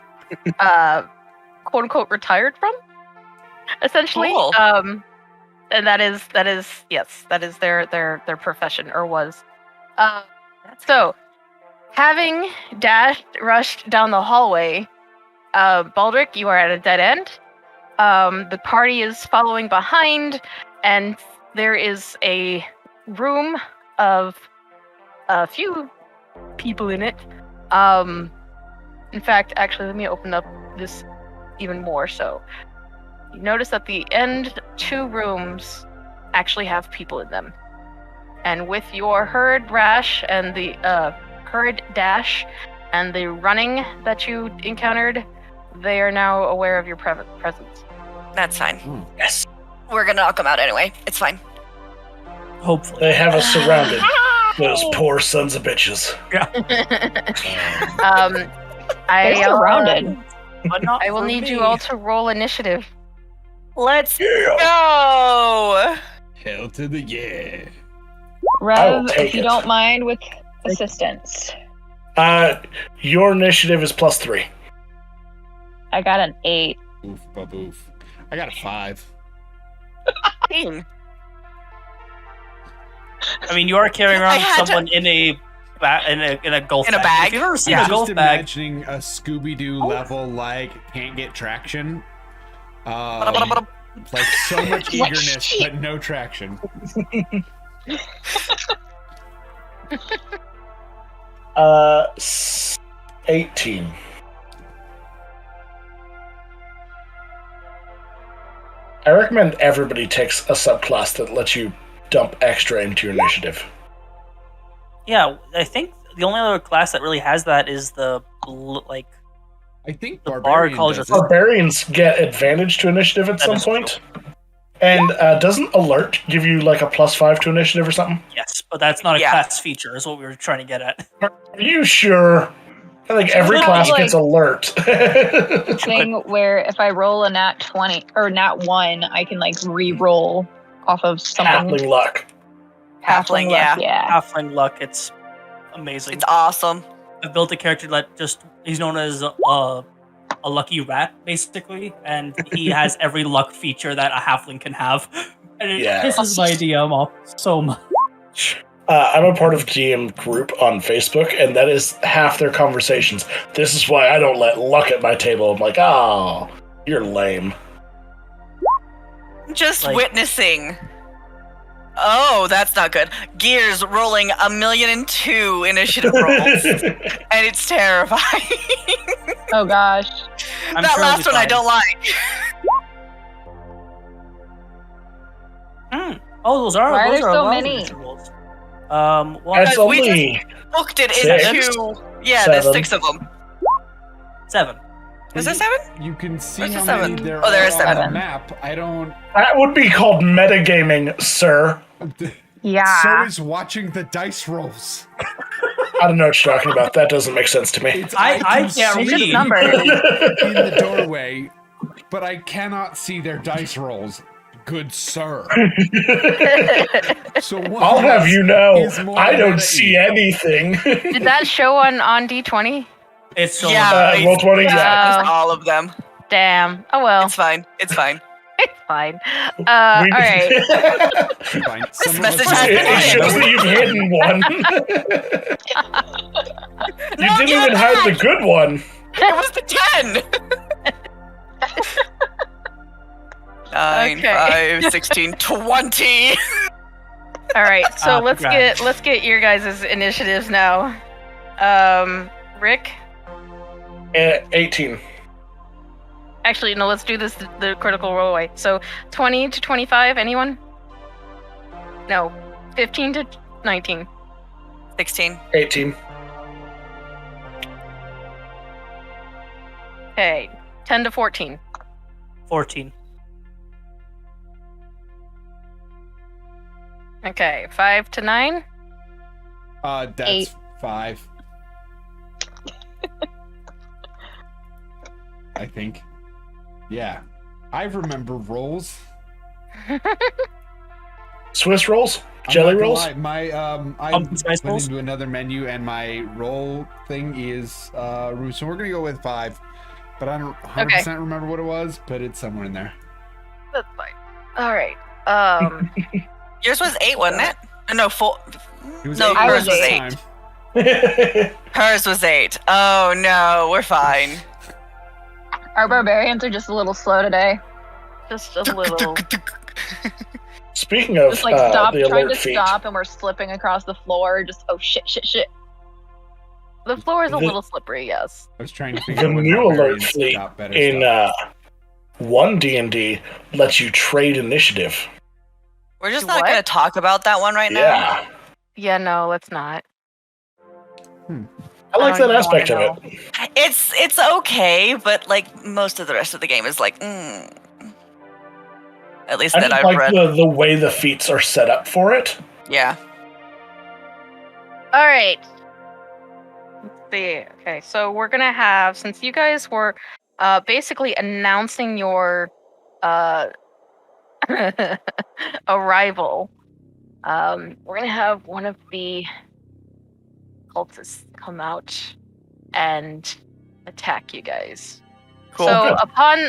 Speaker 2: quote unquote retired from, essentially.
Speaker 1: Cool.
Speaker 2: And that is yes, that is their profession, or was. So, having rushed down the hallway, Baldric, you are at a dead end. The party is following behind, and there is a room of a few people in it. In fact, actually, let me open up this even more. So, you notice that the end 2 rooms actually have people in them. And with your hurried rash and the hurried dash and the running that you encountered, they are now aware of your presence.
Speaker 1: That's fine.
Speaker 5: Yes.
Speaker 1: We're gonna knock them out anyway. It's fine.
Speaker 4: Hopefully.
Speaker 5: They have us surrounded. Those poor sons of bitches.
Speaker 6: They're surrounded.
Speaker 4: But not
Speaker 2: I will
Speaker 4: for
Speaker 2: need
Speaker 4: me.
Speaker 2: you all to roll initiative.
Speaker 1: Let's
Speaker 5: Yeah.
Speaker 1: go.
Speaker 3: Hell to the yeah.
Speaker 5: I will
Speaker 6: Rev,
Speaker 5: take
Speaker 6: if you
Speaker 5: it.
Speaker 6: don't mind with assistance.
Speaker 5: Your initiative is +3.
Speaker 6: I got an 8.
Speaker 3: Oof, baboof. I got a 5.
Speaker 1: Team.
Speaker 4: I mean, you are carrying
Speaker 1: I
Speaker 4: around
Speaker 1: had to-
Speaker 4: someone in a golf
Speaker 1: In a
Speaker 4: bag.
Speaker 1: bag?
Speaker 4: If you've ever seen
Speaker 1: Yeah.
Speaker 4: a golf
Speaker 3: Just
Speaker 4: bag,
Speaker 3: imagining a Scooby-Doo level, like, can't get traction.
Speaker 1: Ba-da-ba-da-ba-da.
Speaker 3: Like, so much eagerness, but no traction.
Speaker 5: 18. I recommend everybody takes a subclass that lets you dump extra into your initiative.
Speaker 4: yeah, I think the only other class that really has that is the like.
Speaker 3: I think
Speaker 4: The
Speaker 3: Barbarian
Speaker 4: Bard
Speaker 3: does
Speaker 4: calls
Speaker 3: it.
Speaker 5: Barbarians get advantage to initiative at
Speaker 4: That
Speaker 5: some
Speaker 4: is
Speaker 5: point. And doesn't alert give you like a +5 to initiative or something?
Speaker 4: Yes, but that's not a
Speaker 1: Yeah.
Speaker 4: class feature. Is what we were trying to get at.
Speaker 5: Are you sure? I think every
Speaker 6: Well,
Speaker 5: class
Speaker 6: like-
Speaker 5: gets alert.
Speaker 6: Thing where if I roll a nat 20 or nat 1, I can like re-roll off of something.
Speaker 5: Halfling luck.
Speaker 1: Halfling,
Speaker 6: luck, yeah.
Speaker 4: Halfling luck. It's amazing.
Speaker 1: It's awesome.
Speaker 4: I've built a character that he's known as a lucky rat, basically, and he has every luck feature that a halfling can have. And it
Speaker 5: Yeah.
Speaker 4: pisses my DM off so much.
Speaker 5: I'm a part of DM group on Facebook, and that is half their conversations. This is why I don't let luck at my table. I'm like, oh, you're lame.
Speaker 1: Just
Speaker 4: Like-
Speaker 1: witnessing. Oh, that's not good. Gears rolling 1,000,002 initiative rolls, and it's terrifying.
Speaker 6: Oh gosh.
Speaker 4: I'm
Speaker 1: that
Speaker 4: sure
Speaker 1: last
Speaker 4: it'll
Speaker 1: one
Speaker 4: be
Speaker 1: I don't like.
Speaker 4: fine. Oh, those are
Speaker 6: Why are
Speaker 4: those
Speaker 6: there
Speaker 4: are
Speaker 6: so
Speaker 4: a lot of
Speaker 6: many?
Speaker 4: initiative rolls. Well,
Speaker 5: That's
Speaker 1: we
Speaker 5: only
Speaker 1: Booked it
Speaker 5: Six?
Speaker 1: into. Yeah, there's
Speaker 5: 7.
Speaker 1: 6 of them.
Speaker 4: 7.
Speaker 1: Is there 7?
Speaker 3: You can see
Speaker 1: Where's the
Speaker 3: how many
Speaker 1: 7?
Speaker 3: there
Speaker 1: Oh, there
Speaker 3: are
Speaker 1: is
Speaker 3: on the
Speaker 1: 7.
Speaker 3: map. I don't.
Speaker 5: that would be called metagaming, sir.
Speaker 6: Yeah.
Speaker 3: So is watching the dice rolls.
Speaker 5: I don't know what you're talking about. That doesn't make sense to me.
Speaker 3: It's,
Speaker 4: I
Speaker 3: can
Speaker 4: can't
Speaker 3: see
Speaker 6: It's just
Speaker 4: read.
Speaker 6: numbers.
Speaker 3: in the doorway, but I cannot see their dice rolls. Good sir. So one
Speaker 5: I'll
Speaker 3: of
Speaker 5: have
Speaker 3: us
Speaker 5: you know,
Speaker 3: is more
Speaker 5: I don't
Speaker 3: meta-y.
Speaker 5: see anything.
Speaker 2: Did that show on D20?
Speaker 4: It's so
Speaker 1: Yeah.
Speaker 5: Roll 20, yeah.
Speaker 2: Yeah.
Speaker 1: All of them.
Speaker 2: Damn. Oh well.
Speaker 1: It's fine. It's fine.
Speaker 2: It's fine. All right.
Speaker 3: Fine.
Speaker 1: This
Speaker 3: Some of
Speaker 1: message
Speaker 3: us
Speaker 1: has
Speaker 3: are
Speaker 1: been
Speaker 5: It shows that you've hidden one. You didn't even hide the good one.
Speaker 1: It was the 10. 9,
Speaker 2: Okay.
Speaker 1: 5, 16, 20.
Speaker 2: All right. So
Speaker 4: congrats.
Speaker 2: let's get your guys' initiatives now. Rick.
Speaker 5: 18.
Speaker 2: Actually, no. Let's do this the critical roll away. So 20 to 25. Anyone? No. 15 to 19.
Speaker 1: 16.
Speaker 5: 18.
Speaker 2: Okay. 10 to 14.
Speaker 4: 14.
Speaker 2: Okay. 5 to 9.
Speaker 3: That's
Speaker 6: 8.
Speaker 3: 5. I think. Yeah. I remember rolls.
Speaker 5: Swiss rolls?
Speaker 3: I'm
Speaker 5: Jelly
Speaker 3: not gonna
Speaker 5: rolls?
Speaker 3: lie, my I
Speaker 4: Pumpkin spice
Speaker 3: went
Speaker 4: rolls?
Speaker 3: into another menu and my roll thing is so we're gonna go with 5. But I don't 100% remember what it was, but it's somewhere in there.
Speaker 2: That's fine. All right.
Speaker 1: Yours was 8, wasn't it? No, 4.
Speaker 3: It was
Speaker 1: No,
Speaker 3: 8
Speaker 6: hers was
Speaker 3: this
Speaker 1: 8.
Speaker 3: time.
Speaker 1: Hers was 8. Oh no, we're fine.
Speaker 6: Our barbarians are just a little slow today.
Speaker 2: Just a little.
Speaker 5: Speaking of
Speaker 6: Just like stop,
Speaker 5: the
Speaker 6: trying
Speaker 5: alert
Speaker 6: to
Speaker 5: feat,
Speaker 6: stop, and we're slipping across the floor. Just shit.
Speaker 2: The floor is a
Speaker 5: The-
Speaker 2: little slippery. Yes.
Speaker 3: I was trying to figure
Speaker 5: the
Speaker 3: out what
Speaker 5: new alert
Speaker 3: barbarians
Speaker 5: fleet
Speaker 3: got better
Speaker 5: in
Speaker 3: stuff.
Speaker 5: 1 D&D lets you trade initiative.
Speaker 1: We're just
Speaker 2: Do
Speaker 1: not
Speaker 2: what?
Speaker 1: going to talk about that one right now.
Speaker 5: Yeah.
Speaker 2: Yeah. No, let's not.
Speaker 5: I like
Speaker 2: don't
Speaker 5: that
Speaker 2: even
Speaker 5: aspect
Speaker 2: wanna
Speaker 5: of it.
Speaker 1: It's okay, but like most of the rest of the game is like, at least
Speaker 5: I
Speaker 1: that
Speaker 5: just
Speaker 1: I've
Speaker 5: like
Speaker 1: read.
Speaker 5: the way the feats are set up for it.
Speaker 1: Yeah.
Speaker 2: All right. Let's see. Okay, so we're gonna have, since you guys were basically announcing your arrival, we're gonna have one of the cultists come out and attack you guys.
Speaker 1: Cool.
Speaker 2: So
Speaker 5: Good.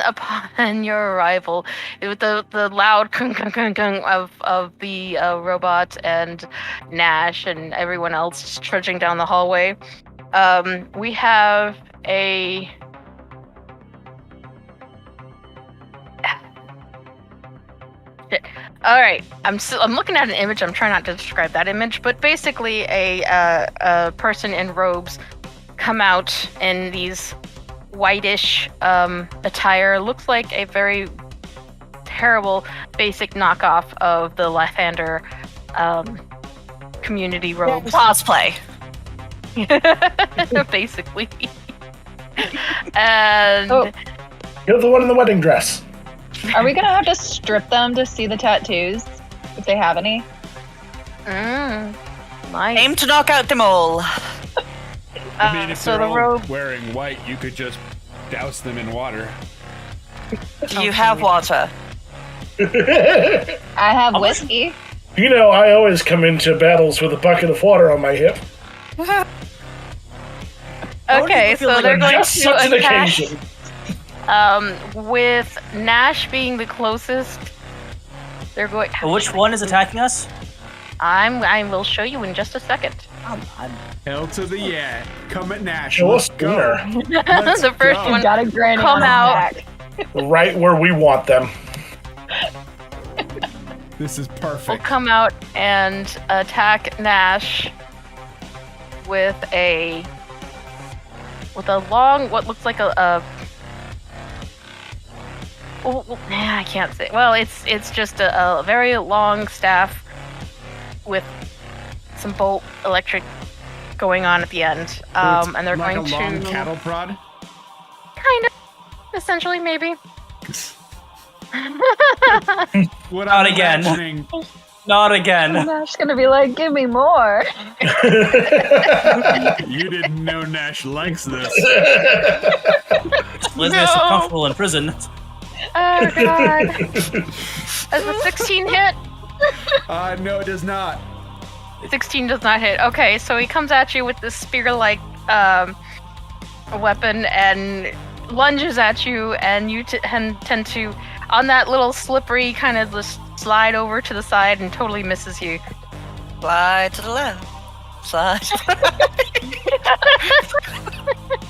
Speaker 2: upon your arrival, with the loud kung kung kung kung of the robot and Nash and everyone else trudging down the hallway, we have a shit. All right, I'm looking at an image. I'm trying not to describe that image, but basically a person in robes come out in these whitish attire. Looks like a very terrible basic knockoff of the left-hander community robes.
Speaker 1: Cosplay.
Speaker 2: Basically. And
Speaker 6: Oh.
Speaker 5: You're the one in the wedding dress.
Speaker 6: Are we gonna have to strip them to see the tattoos, if they have any?
Speaker 2: nice.
Speaker 1: Aim to knock out them all.
Speaker 3: I mean, if
Speaker 2: so
Speaker 3: they're
Speaker 2: the
Speaker 3: all
Speaker 2: robe.
Speaker 3: wearing white, you could just douse them in water.
Speaker 1: Do you have water?
Speaker 6: I have whiskey.
Speaker 5: You know, I always come into battles with a bucket of water on my hip.
Speaker 2: Okay, so they're going
Speaker 5: Just
Speaker 2: to
Speaker 5: such an
Speaker 2: attack.
Speaker 5: occasion.
Speaker 2: With Nash being the closest, they're going.
Speaker 4: Which one is attacking us?
Speaker 2: I will show you in just a second.
Speaker 3: Hell to the yeah. Come at Nash.
Speaker 5: Show
Speaker 3: Let's
Speaker 5: us
Speaker 3: go.
Speaker 5: sooner.
Speaker 3: Let's
Speaker 2: The first
Speaker 3: go.
Speaker 2: one
Speaker 6: Got a granny
Speaker 2: come
Speaker 6: on his
Speaker 2: out.
Speaker 6: back.
Speaker 5: Right where we want them.
Speaker 3: This is
Speaker 2: will
Speaker 3: perfect.
Speaker 2: come out and attack Nash with a long, what looks like I can't say. Well, it's just a very long staff with some bolt electric going on at the end.
Speaker 3: So it's
Speaker 2: And they're
Speaker 3: like
Speaker 2: going
Speaker 3: a long
Speaker 2: to
Speaker 3: cattle prod.
Speaker 2: kind of, essentially, maybe.
Speaker 3: What
Speaker 4: Not
Speaker 3: I'm
Speaker 4: again.
Speaker 3: imagining
Speaker 4: Not again.
Speaker 6: Nash gonna be like, give me more.
Speaker 3: You didn't know Nash likes this.
Speaker 4: Liz is so comfortable in prison.
Speaker 2: Oh god. Does the 16 hit?
Speaker 3: No, it does not.
Speaker 2: 16 does not hit. Okay, so he comes at you with this spear-like weapon and lunges at you, and you tend to, on that little slippery kind of just slide over to the side and totally misses you.
Speaker 1: Slide to the left. Slide.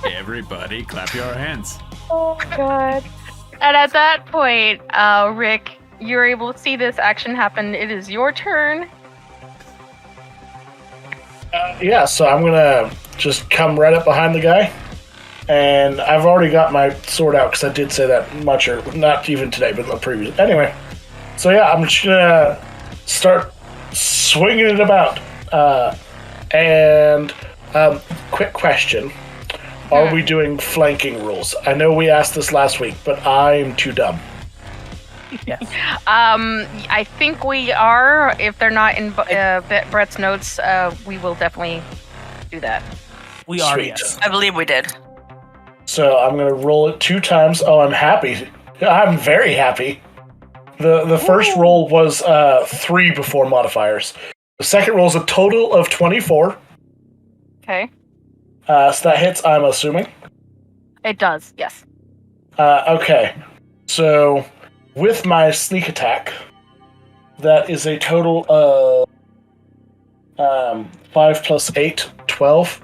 Speaker 3: Everybody, clap your hands.
Speaker 2: Oh god. And at that point, Rick, you're able to see this action happen. It is your turn.
Speaker 5: Yeah, so I'm gonna just come right up behind the guy, and I've already got my sword out because I did say that much, or not even today, but the previous. Anyway, so yeah, I'm just gonna start swinging it about. Quick question: are we doing flanking rules? I know we asked this last week, but I'm too dumb.
Speaker 4: Yes.
Speaker 2: I think we are. If they're not in Brett's notes, we will definitely do that.
Speaker 4: We are,
Speaker 5: Sweet.
Speaker 4: yes.
Speaker 1: I believe we did.
Speaker 5: So I'm gonna roll it 2 times. Oh, I'm happy. I'm very happy. The first roll was 3 before modifiers. The second roll is a total of 24.
Speaker 2: Okay.
Speaker 5: So that hits, I'm assuming.
Speaker 2: It does, yes.
Speaker 5: Okay. So with my sneak attack, that is a total of 5 plus 8, 12,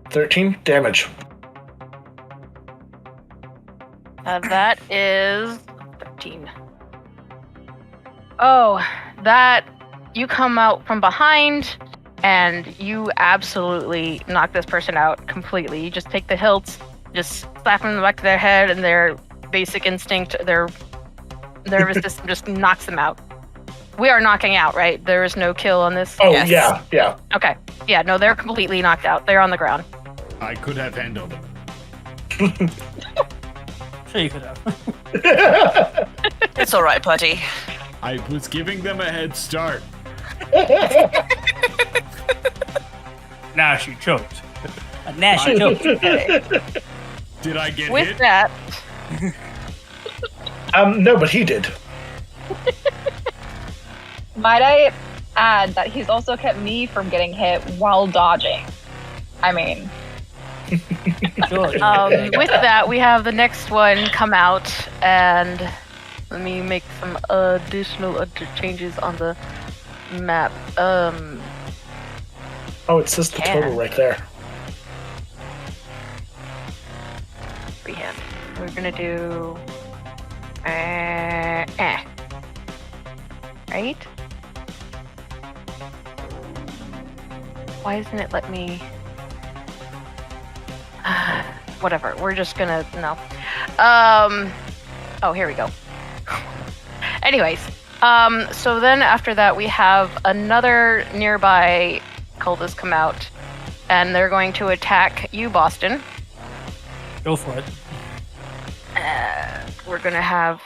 Speaker 5: 13 damage.
Speaker 2: That is 13. Oh, that you come out from behind and you absolutely knock this person out completely. You just take the hilts, just slap them in the back of their head, and their basic instinct, their nervous system just knocks them out. We are knocking out, right? There is no kill on this?
Speaker 5: Oh,
Speaker 1: Yes.
Speaker 5: yeah.
Speaker 2: Okay. Yeah, no, they're completely knocked out. They're on the ground.
Speaker 3: I could have handled it.
Speaker 4: Sure you could have.
Speaker 1: It's all right, buddy.
Speaker 3: I was giving them a head start.
Speaker 4: Nash, you choked. Nash, you choked.
Speaker 3: Did I get
Speaker 2: With
Speaker 3: hit?
Speaker 2: that,
Speaker 5: No, but he did.
Speaker 6: Might I add that he's also kept me from getting hit while dodging. I mean,
Speaker 4: Sure.
Speaker 2: with that, we have the next one come out, and let me make some additional changes on the map.
Speaker 5: Oh, it says the total right there.
Speaker 2: Freehand. We're gonna do right? Why isn't it let me? Whatever. We're just gonna no. Oh, here we go. Anyways, so then after that we have another nearby cultist come out, and they're going to attack you, Boston.
Speaker 4: Go for it.
Speaker 2: We're gonna have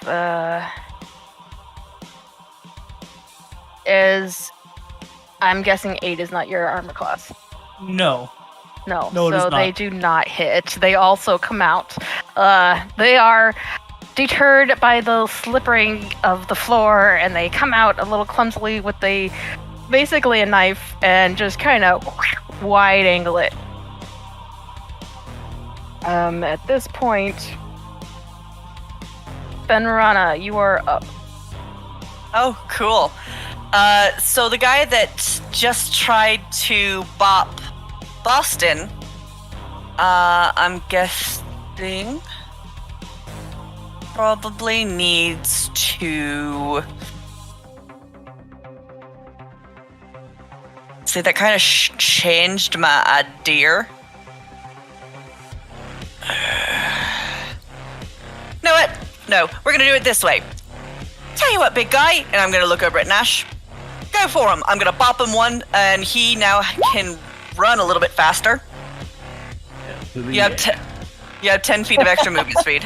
Speaker 2: is I'm guessing 8 is not your armor class.
Speaker 4: No.
Speaker 2: No,
Speaker 4: No, it is
Speaker 2: so
Speaker 4: not.
Speaker 2: they do not hit. They also come out. They are deterred by the slippering of the floor, and they come out a little clumsily with basically a knife and just kind of wide angle it. At this point, Benrana, you are up.
Speaker 1: Oh, cool. So the guy that just tried to bop Boston, I'm guessing, probably needs to... See, that kind of changed my idea. Know what? No, we're gonna do it this way. Tell you what, big guy, and I'm gonna look over at Nash. Go for him. I'm gonna bop him one, and he now can run a little bit faster. You have 10 feet of extra movement speed.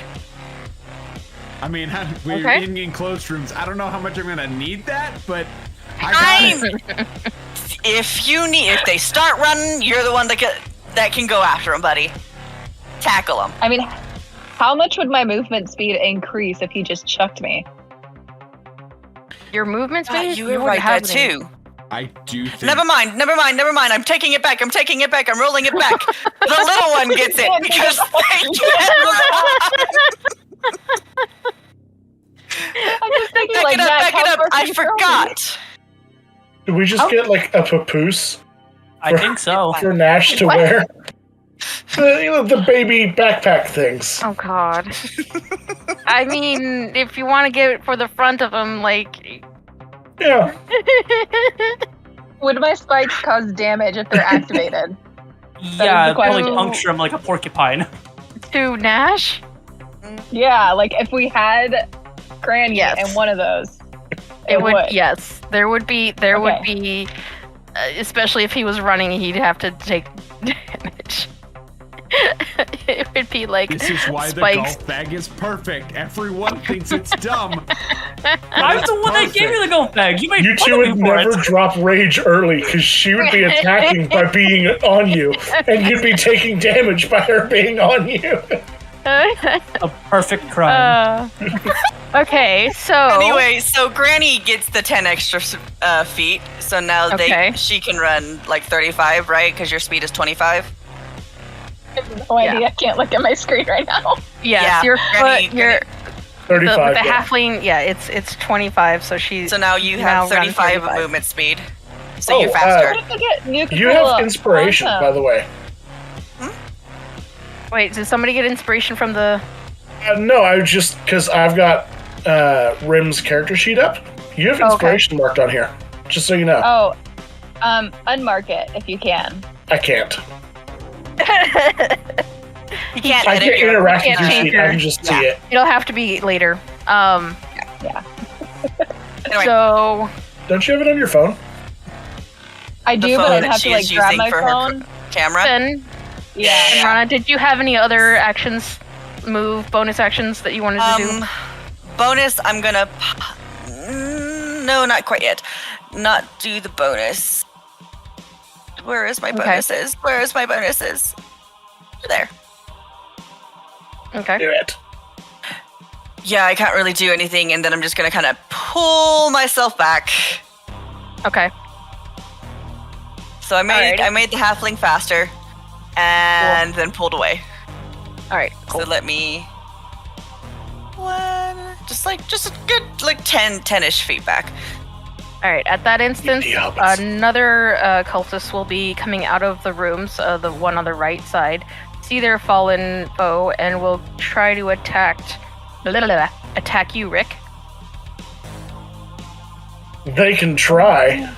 Speaker 3: I mean, we're
Speaker 2: Okay.
Speaker 3: in enclosed rooms. I don't know how much I'm gonna need that, but
Speaker 1: If they start running, you're the one that can go after them, buddy. Tackle them.
Speaker 6: I mean, how much would my movement speed increase if he just chucked me?
Speaker 2: Your movement speed?
Speaker 1: You were
Speaker 2: wouldn't
Speaker 1: right there
Speaker 2: have any.
Speaker 1: too.
Speaker 3: I do think.
Speaker 1: Never mind. I'm taking it back. I'm rolling it back. The little one gets it because they
Speaker 6: I'm just thinking
Speaker 1: back
Speaker 6: like
Speaker 1: it up,
Speaker 6: that.
Speaker 1: back it up. I forgot.
Speaker 5: Did we just get like a papoose
Speaker 4: I think so.
Speaker 5: for Nash to
Speaker 6: What?
Speaker 5: wear? The baby backpack things.
Speaker 2: Oh God. I mean, if you want to get it for the front of him, like.
Speaker 5: Yeah.
Speaker 6: Would my spikes cause damage if they're activated?
Speaker 4: Yeah,
Speaker 6: the question.
Speaker 4: probably puncture him like a porcupine.
Speaker 2: To Nash?
Speaker 6: Yeah, like if we had Granny
Speaker 2: Yes.
Speaker 6: and one of those,
Speaker 2: It would. Yes, there would be.
Speaker 6: Okay.
Speaker 2: Especially if he was running, he'd have to take damage. It would be like
Speaker 3: This is why
Speaker 2: spikes.
Speaker 3: the golf bag is perfect. Everyone thinks it's dumb.
Speaker 4: I'm the one that gave you the golf bag. You made
Speaker 5: You
Speaker 4: fun
Speaker 5: two
Speaker 4: of
Speaker 5: would
Speaker 4: me for
Speaker 5: never
Speaker 4: it.
Speaker 5: drop rage early because she would be attacking by being on you, and you'd be taking damage by her being on you.
Speaker 4: A perfect crime.
Speaker 2: Okay, so
Speaker 1: Anyway, so Granny gets the 10 extra feet. So now
Speaker 2: Okay.
Speaker 1: she can run like 35, right? Because your speed is 25.
Speaker 6: I have no idea. I can't look at my screen right now.
Speaker 2: yes,
Speaker 1: Yeah,
Speaker 2: your
Speaker 1: Granny-
Speaker 2: foot, your
Speaker 5: 35.
Speaker 2: the
Speaker 5: yeah.
Speaker 2: halfling. Yeah, it's 25. So she's
Speaker 1: So now you
Speaker 2: now
Speaker 1: have
Speaker 2: run
Speaker 1: 35 movement speed. So you're
Speaker 5: Oh,
Speaker 1: faster.
Speaker 6: What if I get Nuka
Speaker 5: You have
Speaker 6: Cola?
Speaker 5: inspiration,
Speaker 6: Awesome.
Speaker 5: by the way.
Speaker 2: Wait, did somebody get inspiration from the?
Speaker 5: No, I just because I've got Rim's character sheet up. You have
Speaker 2: Okay.
Speaker 5: inspiration marked on here, just so you know.
Speaker 6: Oh, unmark it if you can.
Speaker 5: I can't.
Speaker 1: You can't
Speaker 5: I
Speaker 1: edit
Speaker 5: can't
Speaker 1: your.
Speaker 5: interact
Speaker 2: can't
Speaker 5: with your
Speaker 2: change
Speaker 5: sheet. I
Speaker 2: your-
Speaker 5: can just see
Speaker 1: yeah.
Speaker 5: it.
Speaker 2: It'll have to be later.
Speaker 1: Anyway,
Speaker 2: So
Speaker 5: Don't you have it on your phone?
Speaker 6: I
Speaker 1: the
Speaker 6: do, but
Speaker 1: phone
Speaker 6: I'd
Speaker 1: that
Speaker 6: have
Speaker 1: she
Speaker 6: to like
Speaker 1: is
Speaker 6: grab
Speaker 1: using
Speaker 6: my
Speaker 1: for her
Speaker 6: phone.
Speaker 1: camera.
Speaker 2: then,
Speaker 6: Yeah.
Speaker 2: and Rana, did you have any other actions, bonus actions that you wanted to do?
Speaker 1: Bonus. I'm gonna. No, not quite yet. Not do the bonus. Where is my
Speaker 2: Okay.
Speaker 1: bonuses? Where is my bonuses? There.
Speaker 2: Okay.
Speaker 5: Do it.
Speaker 1: Yeah, I can't really do anything, and then I'm just gonna kind of pull myself back.
Speaker 2: Okay.
Speaker 1: So I made the halfling faster, and then pulled away.
Speaker 2: All right.
Speaker 1: So let me just a good 10-ish feet back.
Speaker 2: All right. At that instance,
Speaker 5: The hobbits.
Speaker 2: another cultist will be coming out of the rooms, the one on the right side. See their fallen foe, and will try to attack you, Rick.
Speaker 5: They can try.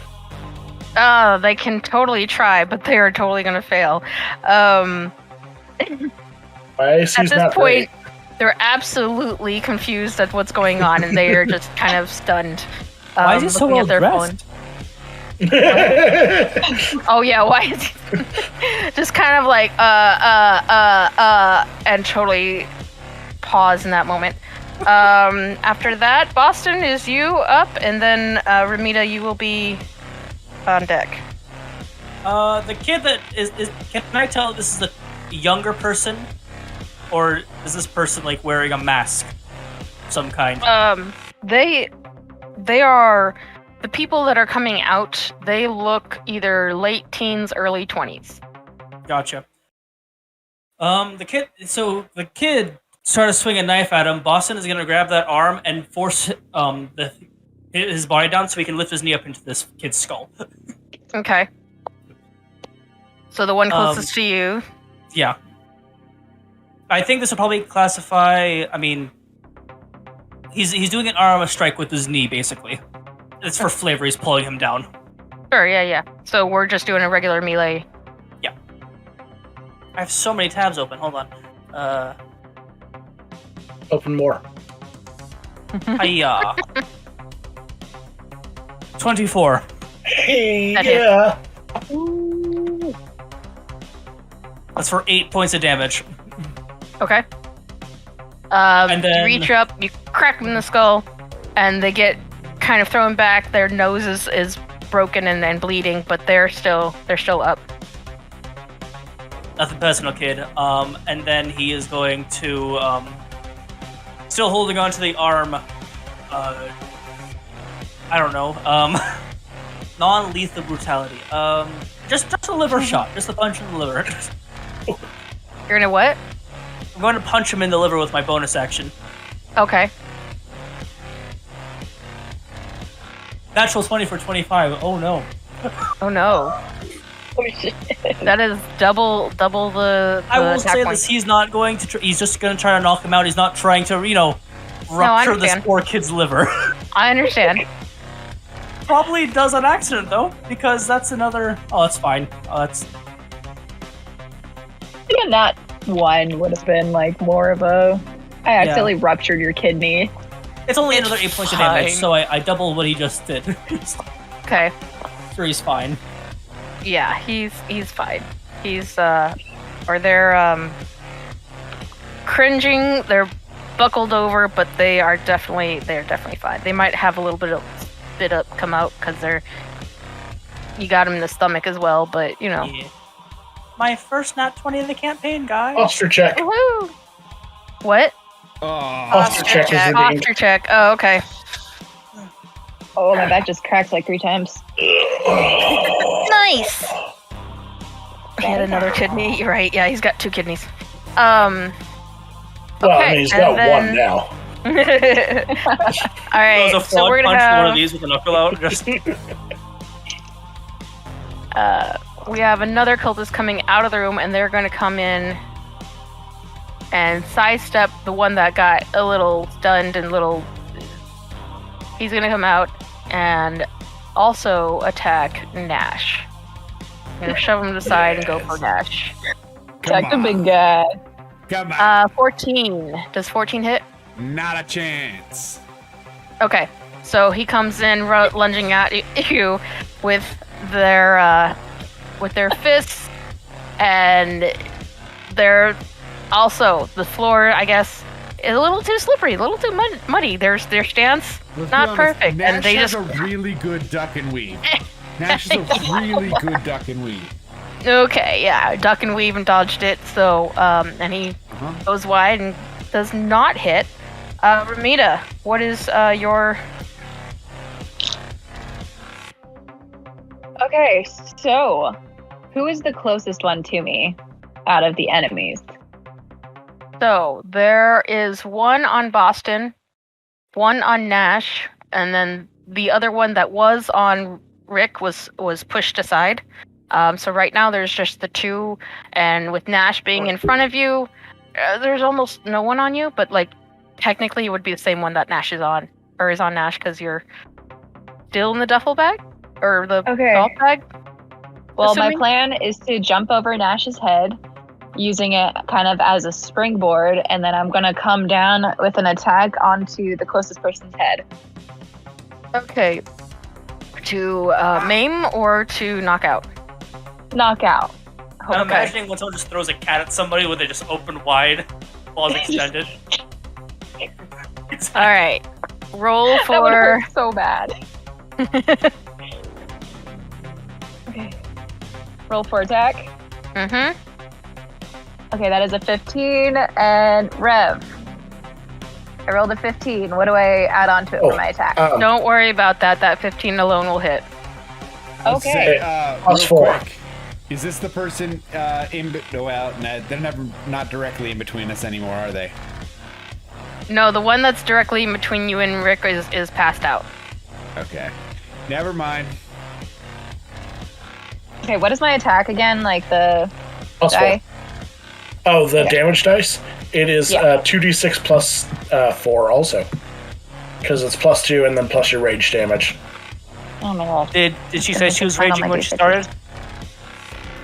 Speaker 2: They can totally try, but they are totally gonna fail.
Speaker 5: My AC's
Speaker 2: At this
Speaker 5: not
Speaker 2: point, they're absolutely confused at what's going on, and they are just kind of stunned.
Speaker 4: Why is he so
Speaker 2: looking
Speaker 4: well
Speaker 2: at their
Speaker 4: dressed?
Speaker 5: great.
Speaker 2: Oh yeah, why is he just kind of like and totally pause in that moment. After that, Boston is you up, and then Ramita, you will be on deck.
Speaker 4: The kid that is can I tell this is a younger person, or is this person like wearing a mask of some kind?
Speaker 2: They are the people that are coming out. They look either late teens, early 20s.
Speaker 4: Gotcha. The kid started to swing a knife at him. Boston is gonna grab that arm and force his body down so he can lift his knee up into this kid's skull.
Speaker 2: Okay. So the one closest to you.
Speaker 4: Yeah. I think this will probably classify. I mean, he's doing an arm strike with his knee, basically. It's for flavor. He's pulling him down.
Speaker 2: Sure, yeah. So we're just doing a regular melee.
Speaker 4: Yeah. I have so many tabs open. Hold on.
Speaker 5: Open more.
Speaker 4: Hiya. 24.
Speaker 5: Hey,
Speaker 2: That
Speaker 5: yeah.
Speaker 4: That's for 8 points of damage.
Speaker 2: Okay.
Speaker 4: And then-
Speaker 2: You reach up, you crack them in the skull, and they get kind of thrown back. Their nose is broken and bleeding, but they're still up.
Speaker 4: Nothing personal, kid. And then he is going to, still holding on to the arm. I don't know. Non-lethal brutality. Just a liver shot. Just a punch in the liver.
Speaker 2: You're gonna what?
Speaker 4: I'm going to punch him in the liver with my bonus action.
Speaker 2: Okay.
Speaker 4: Natural 20 for 25. Oh no.
Speaker 2: Oh no.
Speaker 6: Oh shit.
Speaker 2: That is double the
Speaker 4: I will
Speaker 2: attack
Speaker 4: say
Speaker 2: points.
Speaker 4: this: he's not going to. He's just going to try to knock him out. He's not trying to, rupture this
Speaker 2: understand.
Speaker 4: poor kid's liver.
Speaker 2: I understand.
Speaker 4: Probably does on accident though, because that's another. Oh, that's fine. That's.
Speaker 6: Yeah, that one would have been like more of a. I accidentally ruptured your kidney.
Speaker 4: It's only
Speaker 1: It's
Speaker 4: another 8 points of damage,
Speaker 1: fine.
Speaker 4: so I double what he just did.
Speaker 2: Okay.
Speaker 4: Sure, he's fine.
Speaker 2: Yeah, he's fine. He's or they're cringing. They're buckled over, but they're definitely fine. They might have a little bit of spit up come out because you got him in the stomach as well, but
Speaker 4: Yeah. My first nat 20 of the campaign, guys.
Speaker 5: Posture check.
Speaker 2: Woohoo! What?
Speaker 3: Oh,
Speaker 5: Posture check is
Speaker 1: check.
Speaker 5: redeemed.
Speaker 2: Posture check. Oh, okay.
Speaker 6: Oh, my back just cracked like 3 times.
Speaker 2: Nice. He had another kidney. You're right. Yeah, he's got 2 kidneys.
Speaker 5: Well, I
Speaker 2: Okay,
Speaker 5: mean, he's
Speaker 2: and
Speaker 5: got
Speaker 2: then-
Speaker 5: one now.
Speaker 2: All right.
Speaker 4: That was a
Speaker 2: So
Speaker 4: frog
Speaker 2: we're
Speaker 4: punch
Speaker 2: gonna
Speaker 4: for one of
Speaker 2: have.
Speaker 4: these with a knuckle out. Just
Speaker 2: We have another cultist coming out of the room, and they're going to come in and sidestep the one that got a little stunned and little. He's going to come out and also attack Nash. I'm going to shove him to the side and go for Nash.
Speaker 6: Attack the big guy.
Speaker 3: Come on.
Speaker 2: 14. Does 14 hit?
Speaker 3: Not a chance.
Speaker 2: Okay. So he comes in lunging at you with their fists, and they're also the floor, I guess, is a little too slippery, a little too muddy. Their stance
Speaker 3: Let's
Speaker 2: not
Speaker 3: be honest,
Speaker 2: perfect,
Speaker 3: Nash
Speaker 2: and they
Speaker 3: has
Speaker 2: just
Speaker 3: a really good duck and weave. Nash is a really good duck and weave.
Speaker 2: okay, yeah, duck and weave and dodged it. So and he goes wide and does not hit. Ramita, what is your?
Speaker 6: Okay, so who is the closest one to me out of the enemies?
Speaker 2: So there is one on Boston, one on Nash, and then the other one that was on Rick was pushed aside. So right now there's just the 2, and with Nash being in front of you, there's almost no one on you. But like technically, it would be the same one that Nash is on, or is on Nash, because you're still in the duffel bag or the
Speaker 6: Okay.
Speaker 2: golf bag.
Speaker 6: Well,
Speaker 2: Assuming-
Speaker 6: my plan is to jump over Nash's head, using it kind of as a springboard, and then I'm gonna come down with an attack onto the closest person's head.
Speaker 2: Okay. To maim or to knock out?
Speaker 6: Knockout.
Speaker 4: I'm
Speaker 2: Okay.
Speaker 4: imagining when someone just throws a cat at somebody where they just open wide, claws extended.
Speaker 2: All right. Roll
Speaker 6: That would
Speaker 2: for.
Speaker 6: hurt so bad. Okay. Roll for attack.
Speaker 2: Mm-hmm.
Speaker 6: Okay, that is a 15, and Rev. I rolled a 15. What do I add on to it for my attack?
Speaker 2: Don't worry about that. That 15 alone will hit.
Speaker 3: Let's
Speaker 6: Okay.
Speaker 3: say,
Speaker 5: Plus
Speaker 3: real
Speaker 5: 4.
Speaker 3: quick, is this the person well, they're never not directly in between us anymore, are they?
Speaker 2: No, the one that's directly in between you and Rick is passed out.
Speaker 3: Okay. Never mind.
Speaker 6: Okay, what is my attack again? Like the
Speaker 5: Plus
Speaker 6: die?
Speaker 5: 4. Oh, the
Speaker 6: Yeah.
Speaker 5: damage dice? It is
Speaker 6: Yeah.
Speaker 5: 2d6 plus 4 also. Because it's plus 2 and then plus your rage damage.
Speaker 6: Oh my god.
Speaker 4: Did she say she was
Speaker 6: Turn on
Speaker 4: raging
Speaker 6: my
Speaker 4: when she
Speaker 6: D6.
Speaker 4: started?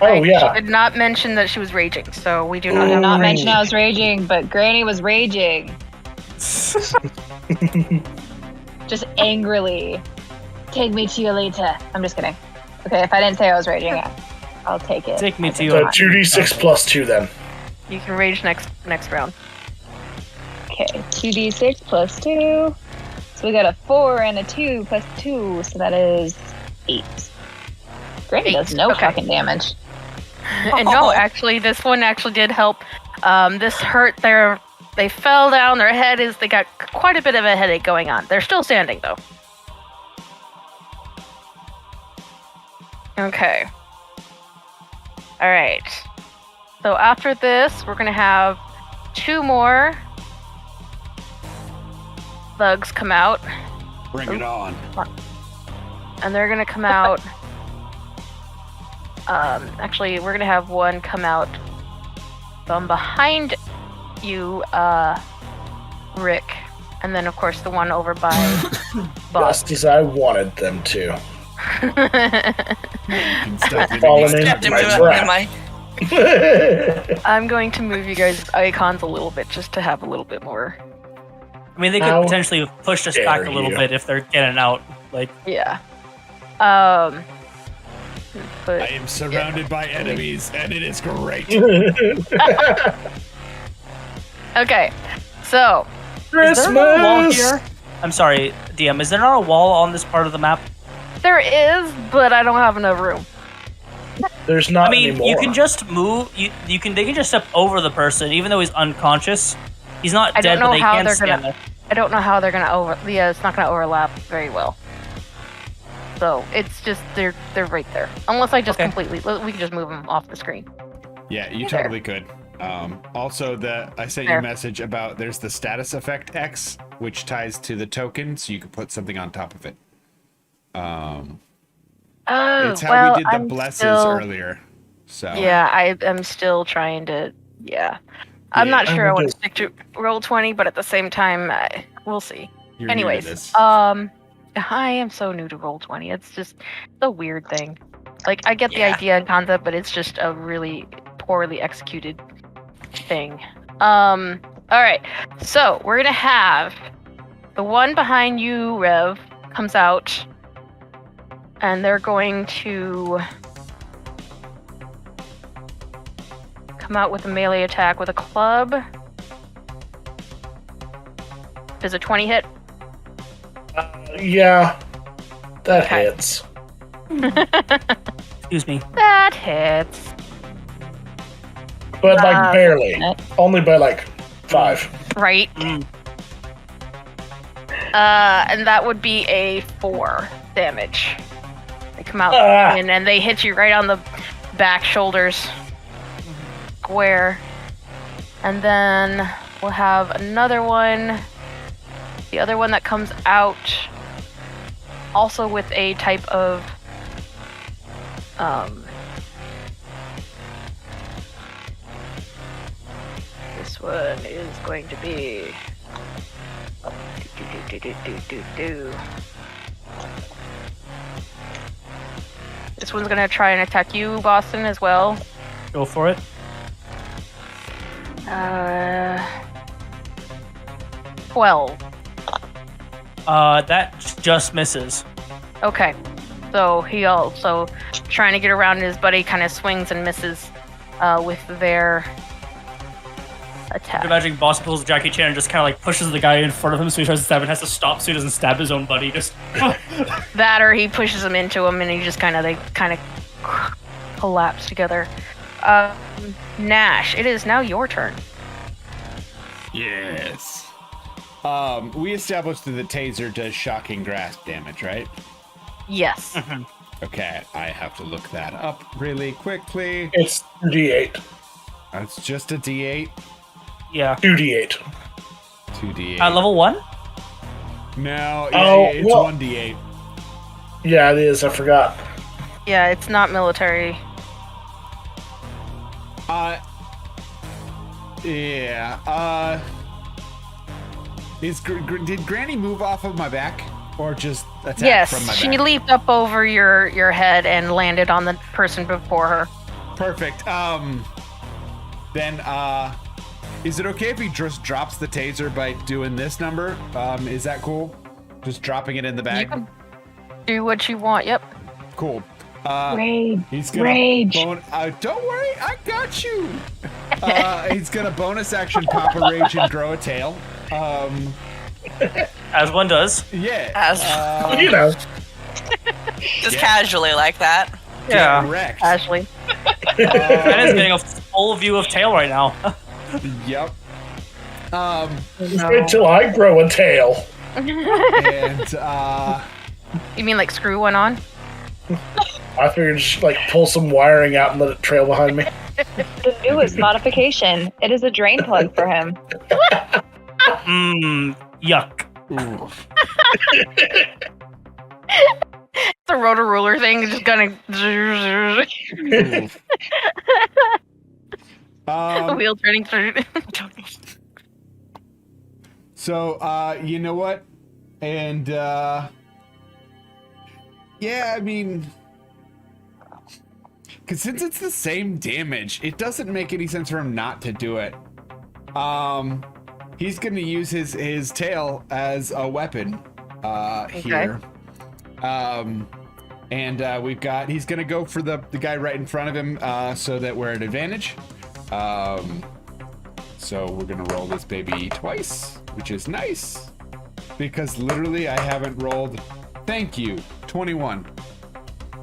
Speaker 5: Oh,
Speaker 2: I
Speaker 5: yeah.
Speaker 2: did not mention that she was raging, so we do not
Speaker 6: I
Speaker 2: have
Speaker 6: did not
Speaker 5: Ooh.
Speaker 6: mention I was raging, but Granny was raging. Just angrily. Take me to you later. I'm just kidding. Okay, if I didn't say I was raging, I'll take it.
Speaker 4: Take me to
Speaker 5: So
Speaker 4: you.
Speaker 5: 2d6 plus 2 then.
Speaker 2: You can rage next round.
Speaker 6: Okay, 2d6 plus 2. So we got a 4 and a 2 plus 2, so that is 8. Granny
Speaker 2: 8,
Speaker 6: does no
Speaker 2: okay.
Speaker 6: fucking damage.
Speaker 2: And no, actually, this one actually did help. This hurt they fell down, they got quite a bit of a headache going on. They're still standing, though. Okay. Alright. So after this, we're gonna have 2 more thugs come out.
Speaker 3: Bring it on.
Speaker 2: And they're gonna come out. Actually, we're gonna have one come out from behind you, Rick, and then of course the one over by Bob.
Speaker 5: Just as I wanted them to.
Speaker 3: Step
Speaker 5: Fallen in
Speaker 1: Stepped
Speaker 5: my
Speaker 1: into
Speaker 5: trap.
Speaker 1: my.
Speaker 2: I'm going to move you guys' icons a little bit just to have a little bit more.
Speaker 4: I mean, they could
Speaker 5: How
Speaker 4: potentially push us back a little
Speaker 5: you.
Speaker 4: bit if they're getting out. Like,
Speaker 2: Yeah.
Speaker 3: I
Speaker 2: But
Speaker 3: am surrounded by enemies, and it is great.
Speaker 2: okay, so
Speaker 4: is there not a wall
Speaker 5: Christmas!
Speaker 4: here? I'm sorry, DM. Is there not a wall on this part of the map?
Speaker 2: there is, but I don't have enough room.
Speaker 5: There's not
Speaker 4: I mean,
Speaker 5: anymore.
Speaker 4: you can just move. They can just step over the person, even though he's unconscious. He's not
Speaker 2: I
Speaker 4: dead,
Speaker 2: don't know
Speaker 4: but they
Speaker 2: how
Speaker 4: can't
Speaker 2: they're
Speaker 4: stand
Speaker 2: gonna.
Speaker 4: there.
Speaker 2: I don't know how they're gonna Yeah, it's not gonna overlap very well. So it's just they're right there. Unless I just
Speaker 4: Okay.
Speaker 2: we can just move them off the screen.
Speaker 3: Yeah, you
Speaker 2: There.
Speaker 3: totally could. Also, I sent you
Speaker 2: There.
Speaker 3: a message about there's the status effect X, which ties to the token, so you can put something on top of it.
Speaker 2: Oh,
Speaker 3: It's how
Speaker 2: well,
Speaker 3: we did the
Speaker 2: I'm
Speaker 3: blesses
Speaker 2: still,
Speaker 3: earlier. So
Speaker 2: Yeah, I'm still trying to. Yeah, I'm not
Speaker 5: Yeah,
Speaker 2: sure I
Speaker 5: we
Speaker 2: want
Speaker 5: do.
Speaker 2: to stick to Roll20, but at the same time, we'll see.
Speaker 3: you're new to
Speaker 2: Anyways,
Speaker 3: this.
Speaker 2: I am so new to Roll20. It's just a weird thing. Like, I get the
Speaker 1: Yeah.
Speaker 2: idea and concept, but it's just a really poorly executed thing. All right. So we're gonna have the one behind you, Rev, comes out, and they're going to come out with a melee attack with a club. Does a 20 hit?
Speaker 5: Yeah, that
Speaker 2: Okay.
Speaker 5: hits.
Speaker 4: Excuse me.
Speaker 2: That hits.
Speaker 5: But like barely.
Speaker 6: eh.
Speaker 5: Only by like 5.
Speaker 2: Right.
Speaker 4: Mm.
Speaker 2: And that would be a 4 damage. They come out
Speaker 5: Ah.
Speaker 2: and they hit you right on the back shoulders. Square. And then we'll have another one. The other one that comes out also with a type of this one is going to be This one's gonna try and attack you, Boston, as well.
Speaker 4: Go for it.
Speaker 2: 12.
Speaker 4: That just misses.
Speaker 2: Okay. So he also trying to get around his buddy, kind of swings and misses with their attack.
Speaker 4: Imagine Boss pulls Jackie Chan and just kind of like pushes the guy in front of him, so he tries to stab and has to stop so he doesn't stab his own buddy. Just
Speaker 2: That, or he pushes him into him, and he just they kind of collapse together. Nash, it is now your turn.
Speaker 3: Yes. We established that the taser does shocking grasp damage, right?
Speaker 2: Yes.
Speaker 3: Okay, I have to look that up really quickly.
Speaker 5: It's 2d8.
Speaker 3: It's just a D8.
Speaker 4: yeah.
Speaker 5: 2d8.
Speaker 3: 2D8.
Speaker 4: Level 1?
Speaker 3: No,
Speaker 5: Oh,
Speaker 3: it's
Speaker 5: well-
Speaker 3: 1D8.
Speaker 5: Yeah, it is. I forgot.
Speaker 2: Yeah, it's not military.
Speaker 3: Yeah. Did Granny move off of my back, or just attack from my
Speaker 2: Yes, she
Speaker 3: back?
Speaker 2: leaped up over your head and landed on the person before her.
Speaker 3: Perfect. Then is it okay if he just drops the taser by doing this number? Is that cool? Just dropping it in the
Speaker 2: You
Speaker 3: bag.
Speaker 2: can do what you want. Yep.
Speaker 3: Cool.
Speaker 6: Rage.
Speaker 3: He's gonna
Speaker 6: Rage.
Speaker 3: don't worry, I got you. He's gonna bonus action pop a rage and grow a tail.
Speaker 4: As one does.
Speaker 3: Yeah.
Speaker 1: As-
Speaker 5: You know.
Speaker 1: Just casually like that.
Speaker 4: Yeah.
Speaker 3: Wrecked.
Speaker 2: Ashley.
Speaker 4: Ben is getting a full view of tail right now.
Speaker 3: Yep.
Speaker 5: Just wait till I grow a tail.
Speaker 3: And
Speaker 2: You mean like screw one on?
Speaker 5: I figured just like pull some wiring out and let it trail behind me.
Speaker 6: The newest modification. It is a drain plug for him.
Speaker 4: Yuck.
Speaker 2: It's a rotor ruler thing, just gonna. The wheel turning through.
Speaker 3: So, you know what? And, yeah, I mean, because since it's the same damage, it doesn't make any sense for him not to do it. He's going to use his tail as a weapon, here. And we've got, he's going to go for the guy right in front of him, so that we're at advantage. So we're going to roll this baby twice, which is nice. Because literally I haven't rolled, thank you, 21.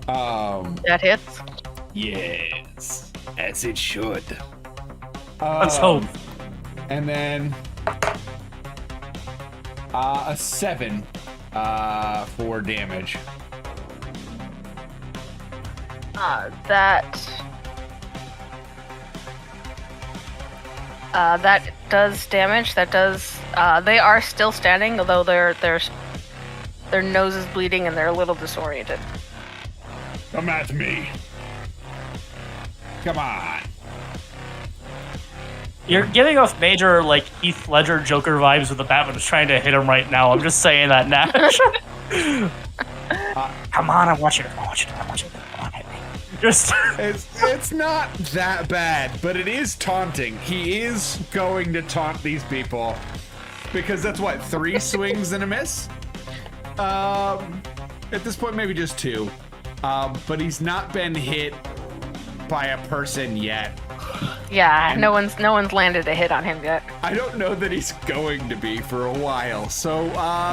Speaker 2: That hits.
Speaker 3: Yes, as it should.
Speaker 4: Let's hope.
Speaker 3: And then a 7 for damage.
Speaker 2: That does damage. That does. They are still standing, although their nose is bleeding and they're a little disoriented.
Speaker 3: Come at me. Come on.
Speaker 4: You're giving off major, like, Heath Ledger Joker vibes with the Batman is trying to hit him right now. I'm just saying that, Nash. Come on, I want you to come on, hit me. Just...
Speaker 3: It's not that bad, but it is taunting. He is going to taunt these people. Because that's what, 3 swings and a miss? At this point, maybe just 2. But he's not been hit by a person yet.
Speaker 2: Yeah, no one's landed a hit on him yet.
Speaker 3: I don't know that he's going to be for a while, so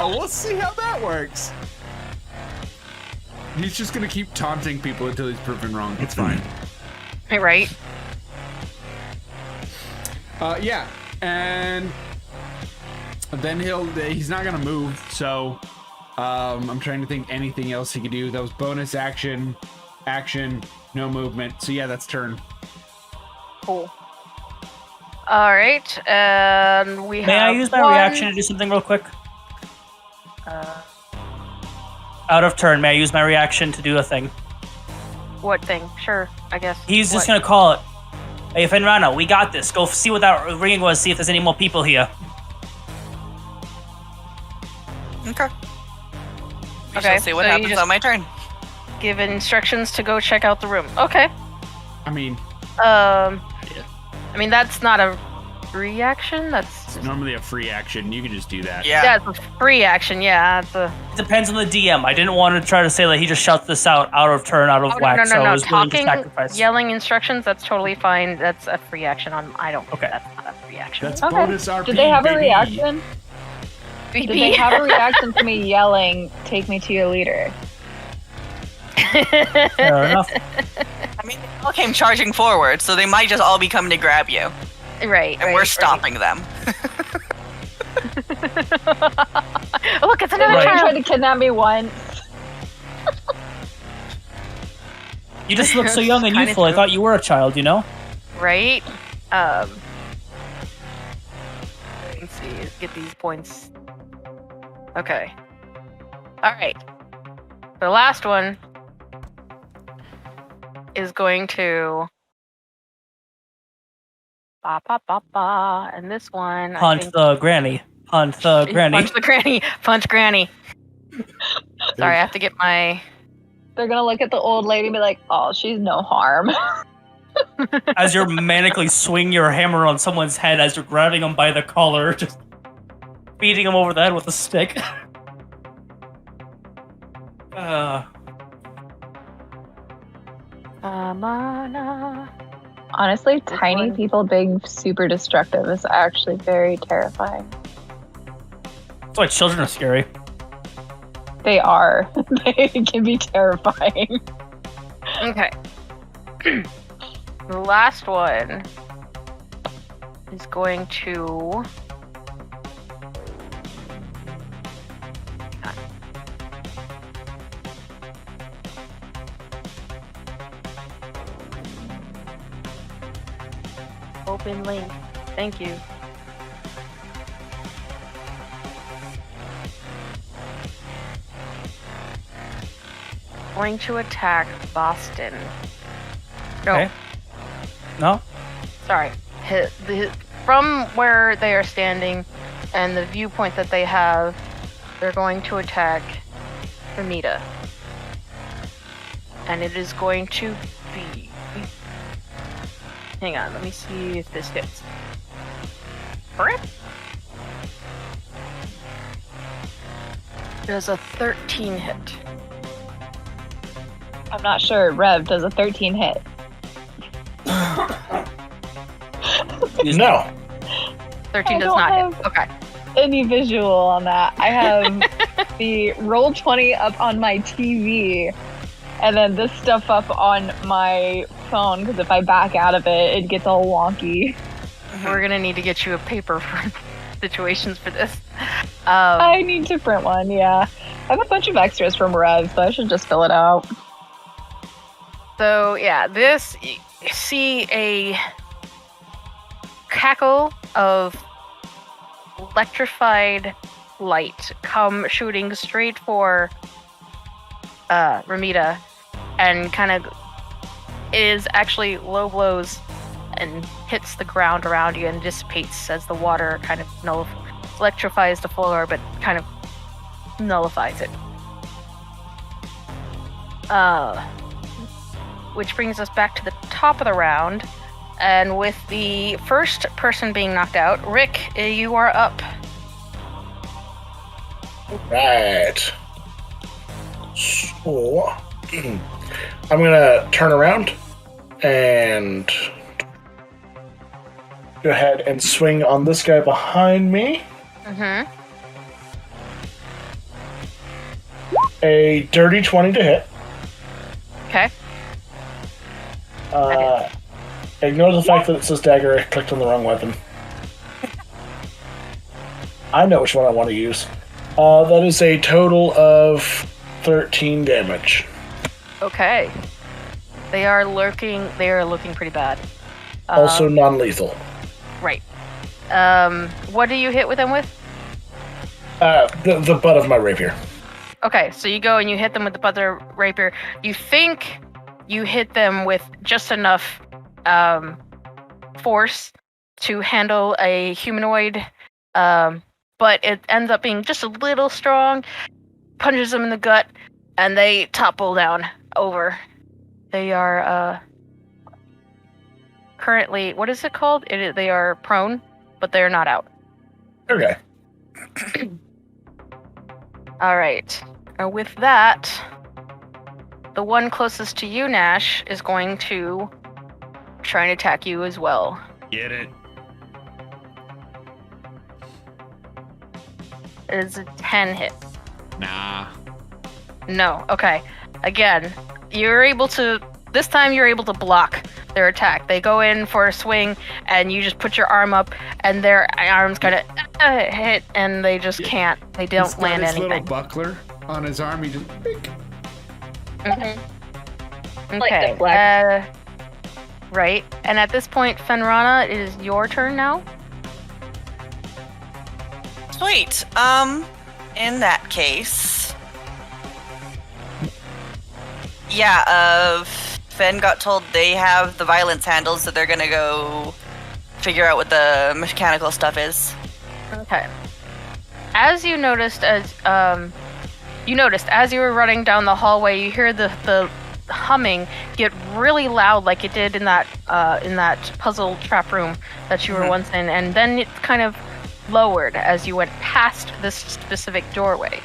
Speaker 3: we'll see how that works. He's just gonna keep taunting people until he's proven wrong. It's fine.
Speaker 2: Right?
Speaker 3: Yeah, and then he's not gonna move, so I'm trying to think anything else he could do. That was bonus action, no movement. So yeah, that's turn.
Speaker 2: Cool. All right, and we have.
Speaker 4: May I use my reaction to do something real quick? Out of turn, may I use my reaction to do a thing?
Speaker 2: What thing? Sure, I guess.
Speaker 4: He's just gonna call it. Hey, Fenrana, we got this. Go see what that ringing was, see if there's any more people here.
Speaker 1: Okay. We
Speaker 2: Okay,
Speaker 1: shall see what
Speaker 2: so you
Speaker 1: happens
Speaker 2: just-
Speaker 1: on my turn.
Speaker 2: Give instructions to go check out the room. Okay.
Speaker 3: I mean,
Speaker 2: I mean that's not a reaction. That's
Speaker 3: it's normally a free action. You can just do that.
Speaker 1: Yeah.
Speaker 2: yeah, it's a free action. Yeah, it's a.
Speaker 4: It depends on the DM. I didn't want to try to say that he just shouts this out of turn, out of
Speaker 2: Oh,
Speaker 4: whack, so I
Speaker 2: no.
Speaker 4: was willing to
Speaker 2: Talking,
Speaker 4: sacrifice.
Speaker 2: yelling instructions. That's totally fine. That's a free action. I don't.
Speaker 4: Okay.
Speaker 2: That's not a free action.
Speaker 3: That's
Speaker 6: Okay.
Speaker 3: bonus RP.
Speaker 6: Did they have a
Speaker 3: baby.
Speaker 6: reaction? Did they have a reaction to me yelling, "Take me to your leader"?
Speaker 4: Fair enough.
Speaker 1: I mean, they all came charging forward, so they might just all be coming to grab you,
Speaker 2: Right.
Speaker 1: and we're stopping them.
Speaker 2: Look, it's another
Speaker 6: They
Speaker 4: Right.
Speaker 6: tried
Speaker 2: child.
Speaker 6: to kidnap me once.
Speaker 4: You just look so young and
Speaker 2: Kinda
Speaker 4: youthful. I
Speaker 2: true.
Speaker 4: thought you were a child, you know?
Speaker 2: Right. Let's see. Let's get these points. Okay. All right. The last one is going to and this one I
Speaker 4: Hunt
Speaker 2: think-
Speaker 4: the granny. Hunt the granny.
Speaker 2: Punch the granny. Punch granny. Sorry, I have to get my.
Speaker 6: They're gonna look at the old lady and be like, "Oh, she's no harm."
Speaker 4: As you're manically swing your hammer on someone's head as you're grabbing them by the collar, just beating them over the head with a stick.
Speaker 6: Honestly,
Speaker 2: Which
Speaker 6: tiny
Speaker 2: one?
Speaker 6: people being super destructive is actually very terrifying.
Speaker 4: why children are scary.
Speaker 6: They are. They can be terrifying.
Speaker 2: Okay. The last one is going to. Open link. Thank you. Going to attack Boston. No,
Speaker 4: Okay. No?
Speaker 2: sorry. From where they are standing and the viewpoint that they have, they're going to attack Ramita. And it is going to be. Hang on, let me see if this hits. Rip. Does a 13 hit.
Speaker 6: I'm not sure. Rev, does a 13 hit?
Speaker 5: No.
Speaker 2: 13
Speaker 6: I
Speaker 2: does
Speaker 6: don't
Speaker 2: not
Speaker 6: have-
Speaker 2: hit. Okay.
Speaker 6: Any visual on that? I have the roll 20 up on my TV, and then this stuff up on my phone, because if I back out of it, it gets all wonky.
Speaker 2: We're gonna need to get you a paper for situations for this.
Speaker 6: I need to print one, yeah. I have a bunch of extras from Rev, so I should just fill it out.
Speaker 2: So yeah, this you see a cackle of electrified light come shooting straight for Ramita, and kind of is actually low blows and hits the ground around you and dissipates as the water kind of electrifies the floor, but kind of nullifies it. Which brings us back to the top of the round. And with the first person being knocked out, Rick, you are up.
Speaker 5: Right. So, I'm gonna turn around and go ahead and swing on this guy behind me.
Speaker 2: Mm-hmm.
Speaker 5: A dirty 20 to hit.
Speaker 2: Okay.
Speaker 5: Ignore the fact that it says dagger. I clicked on the wrong weapon. I know which one I want to use. That is a total of 13 damage.
Speaker 2: Okay. They are looking pretty bad.
Speaker 5: Also non-lethal.
Speaker 2: Right. What do you hit with them with?
Speaker 5: The butt of my rapier.
Speaker 2: Okay, so you go and you hit them with the butt of the rapier. You think you hit them with just enough force to handle a humanoid, but it ends up being just a little strong, punches them in the gut, and they topple down over. They are currently, what is it called? They are prone, but they're not out.
Speaker 5: Okay.
Speaker 2: All right. With that, the one closest to you, Nash, is going to try and attack you as well.
Speaker 3: Get it.
Speaker 2: It is a 10 hit.
Speaker 3: Nah.
Speaker 2: No. Okay. Again, this time you're able to block their attack. They go in for a swing, and you just put your arm up, and their arms kind of hit, and they just can't. They
Speaker 3: He's
Speaker 2: don't
Speaker 3: got
Speaker 2: land
Speaker 3: his
Speaker 2: anything.
Speaker 3: little buckler on his arm. He just.
Speaker 2: Mhm.
Speaker 6: Like
Speaker 2: Okay.
Speaker 6: deflect.
Speaker 2: Right. And at this point, Fenrana, it is your turn now.
Speaker 1: Sweet. In that case, yeah, Fen got told they have the violence handles, so they're gonna go figure out what the mechanical stuff is.
Speaker 2: Okay. As you noticed, as you were running down the hallway, you hear the humming get really loud, like it did in that puzzle trap room that you were once in, and then it kind of lowered as you went past this specific doorway.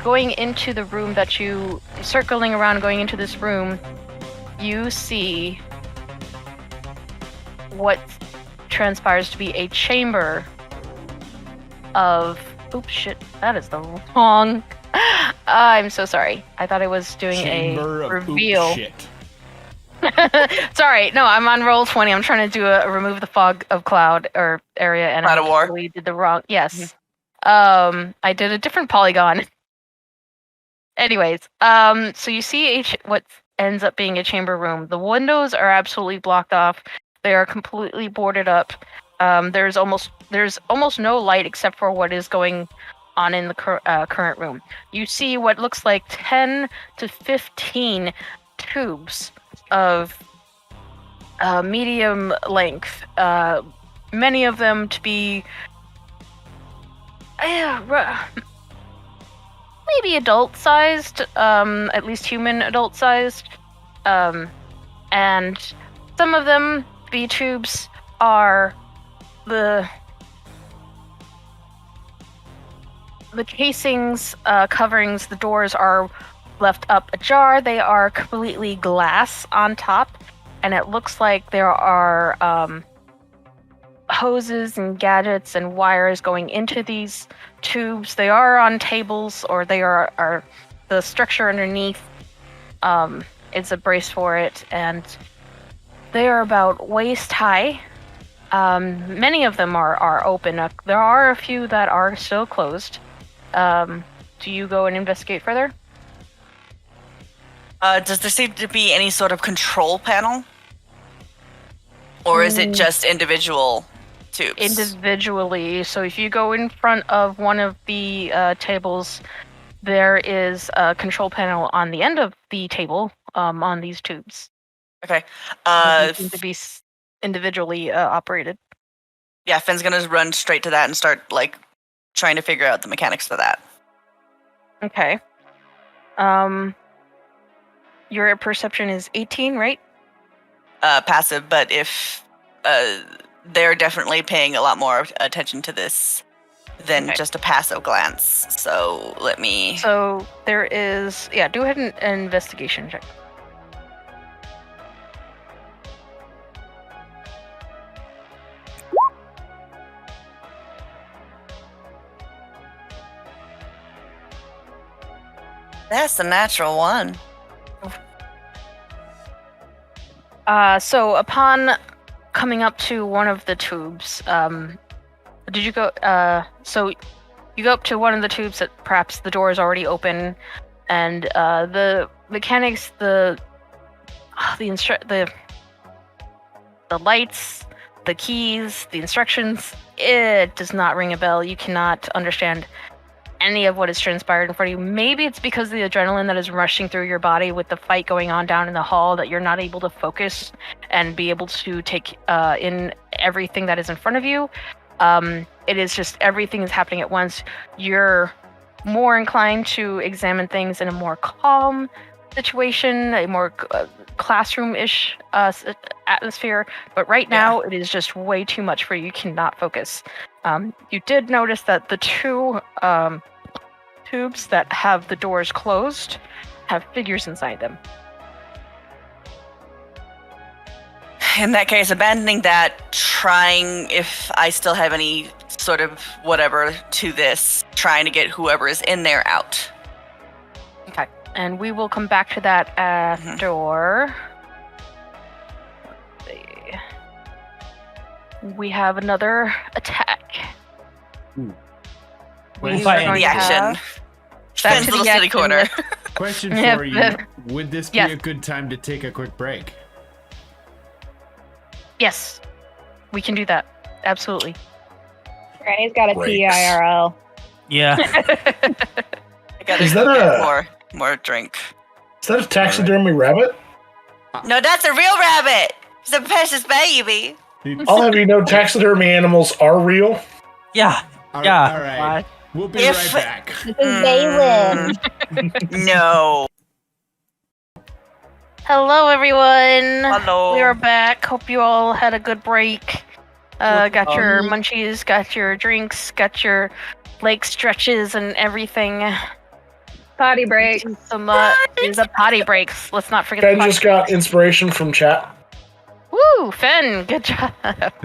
Speaker 2: Going into the room circling around, going into this room, you see what transpires to be a chamber of Oops, shit. That is the wrong. I'm so sorry. I thought I was doing
Speaker 3: Chamber
Speaker 2: a
Speaker 3: of
Speaker 2: reveal.
Speaker 3: Oop shit.
Speaker 2: Sorry, no, I'm on roll 20. I'm trying to do a remove the fog of cloud or area, and
Speaker 1: Cloud
Speaker 2: I
Speaker 1: of war.
Speaker 2: totally did the wrong. Yes. I did a different polygon. Anyways, so you see what ends up being a chamber room. The windows are absolutely blocked off. They are completely boarded up. There's almost no light except for what is going on in the current room. You see what looks like 10 to 15 tubes of medium length. Many of them to be maybe adult-sized, at least human adult-sized. And some of them, the tubes, are the casings, coverings, the doors are left up ajar. They are completely glass on top, and it looks like there are hoses and gadgets and wires going into these tubes. They are on tables, or they are the structure underneath is a brace for it, and they are about waist high. Many of them are open. There are a few that are still closed. Do you go and investigate further?
Speaker 1: Does there seem to be any sort of control panel? Or is it just individual tubes?
Speaker 2: Individually. So if you go in front of one of the tables, there is a control panel on the end of the table on these tubes.
Speaker 1: Okay.
Speaker 2: They seem to be individually operated.
Speaker 1: Yeah, Finn's gonna run straight to that and start trying to figure out the mechanics for that.
Speaker 2: Okay. Your perception is 18, right?
Speaker 1: Passive, but if they're definitely paying a lot more attention to this than just a passive glance. So let me.
Speaker 2: So there is, do ahead and an investigation check.
Speaker 1: That's a natural one.
Speaker 2: So upon coming up to one of the tubes, did you go? So you go up to one of the tubes that perhaps the door is already open, and the mechanics, the lights, the keys, the instructions, it does not ring a bell. You cannot understand any of what is transpired in front of you. Maybe it's because of the adrenaline that is rushing through your body with the fight going on down in the hall that you're not able to focus and be able to take in everything that is in front of you. It is just everything is happening at once. You're more inclined to examine things in a more calm situation, a more classroom-ish atmosphere, but right now it is just way too much for you. You cannot focus. You did notice that the two tubes that have the doors closed have figures inside them.
Speaker 1: In that case, abandoning that, trying, if I still have any sort of whatever to this, trying to get whoever is in there out.
Speaker 2: Okay, and we will come back to that after. Let's see. We have another attack.
Speaker 3: Wait,
Speaker 2: We are going
Speaker 1: The
Speaker 2: to
Speaker 1: action.
Speaker 2: have-
Speaker 1: Finn's
Speaker 2: to
Speaker 1: little
Speaker 2: the
Speaker 1: city
Speaker 2: action,
Speaker 1: corner.
Speaker 2: yes.
Speaker 3: Question
Speaker 2: Yeah,
Speaker 3: for you: would this be
Speaker 2: Yes.
Speaker 3: a good time to take a quick break?
Speaker 2: Yes, we can do that. Absolutely.
Speaker 6: Granny's got a
Speaker 5: Breaks.
Speaker 6: TIRL.
Speaker 4: Yeah.
Speaker 1: I gotta
Speaker 5: Is
Speaker 1: go
Speaker 5: that
Speaker 1: get
Speaker 5: a-
Speaker 1: more drink.
Speaker 5: Is that a taxidermy rabbit?
Speaker 1: No, that's a real rabbit. It's a precious baby.
Speaker 5: I'll have you know, taxidermy animals are real.
Speaker 4: Yeah.
Speaker 3: All
Speaker 4: Yeah.
Speaker 3: All right. We'll be
Speaker 1: If-
Speaker 3: right back.
Speaker 1: No.
Speaker 2: Hello, everyone.
Speaker 1: Hello.
Speaker 2: We are back. Hope you all had a good break. Got your munchies, got your drinks, got your leg stretches and everything.
Speaker 6: Potty break.
Speaker 2: Some is a potty breaks. Let's not forget.
Speaker 5: Ken
Speaker 2: the
Speaker 5: just
Speaker 2: potty
Speaker 5: got inspiration from chat.
Speaker 2: Woo, Fen, good job.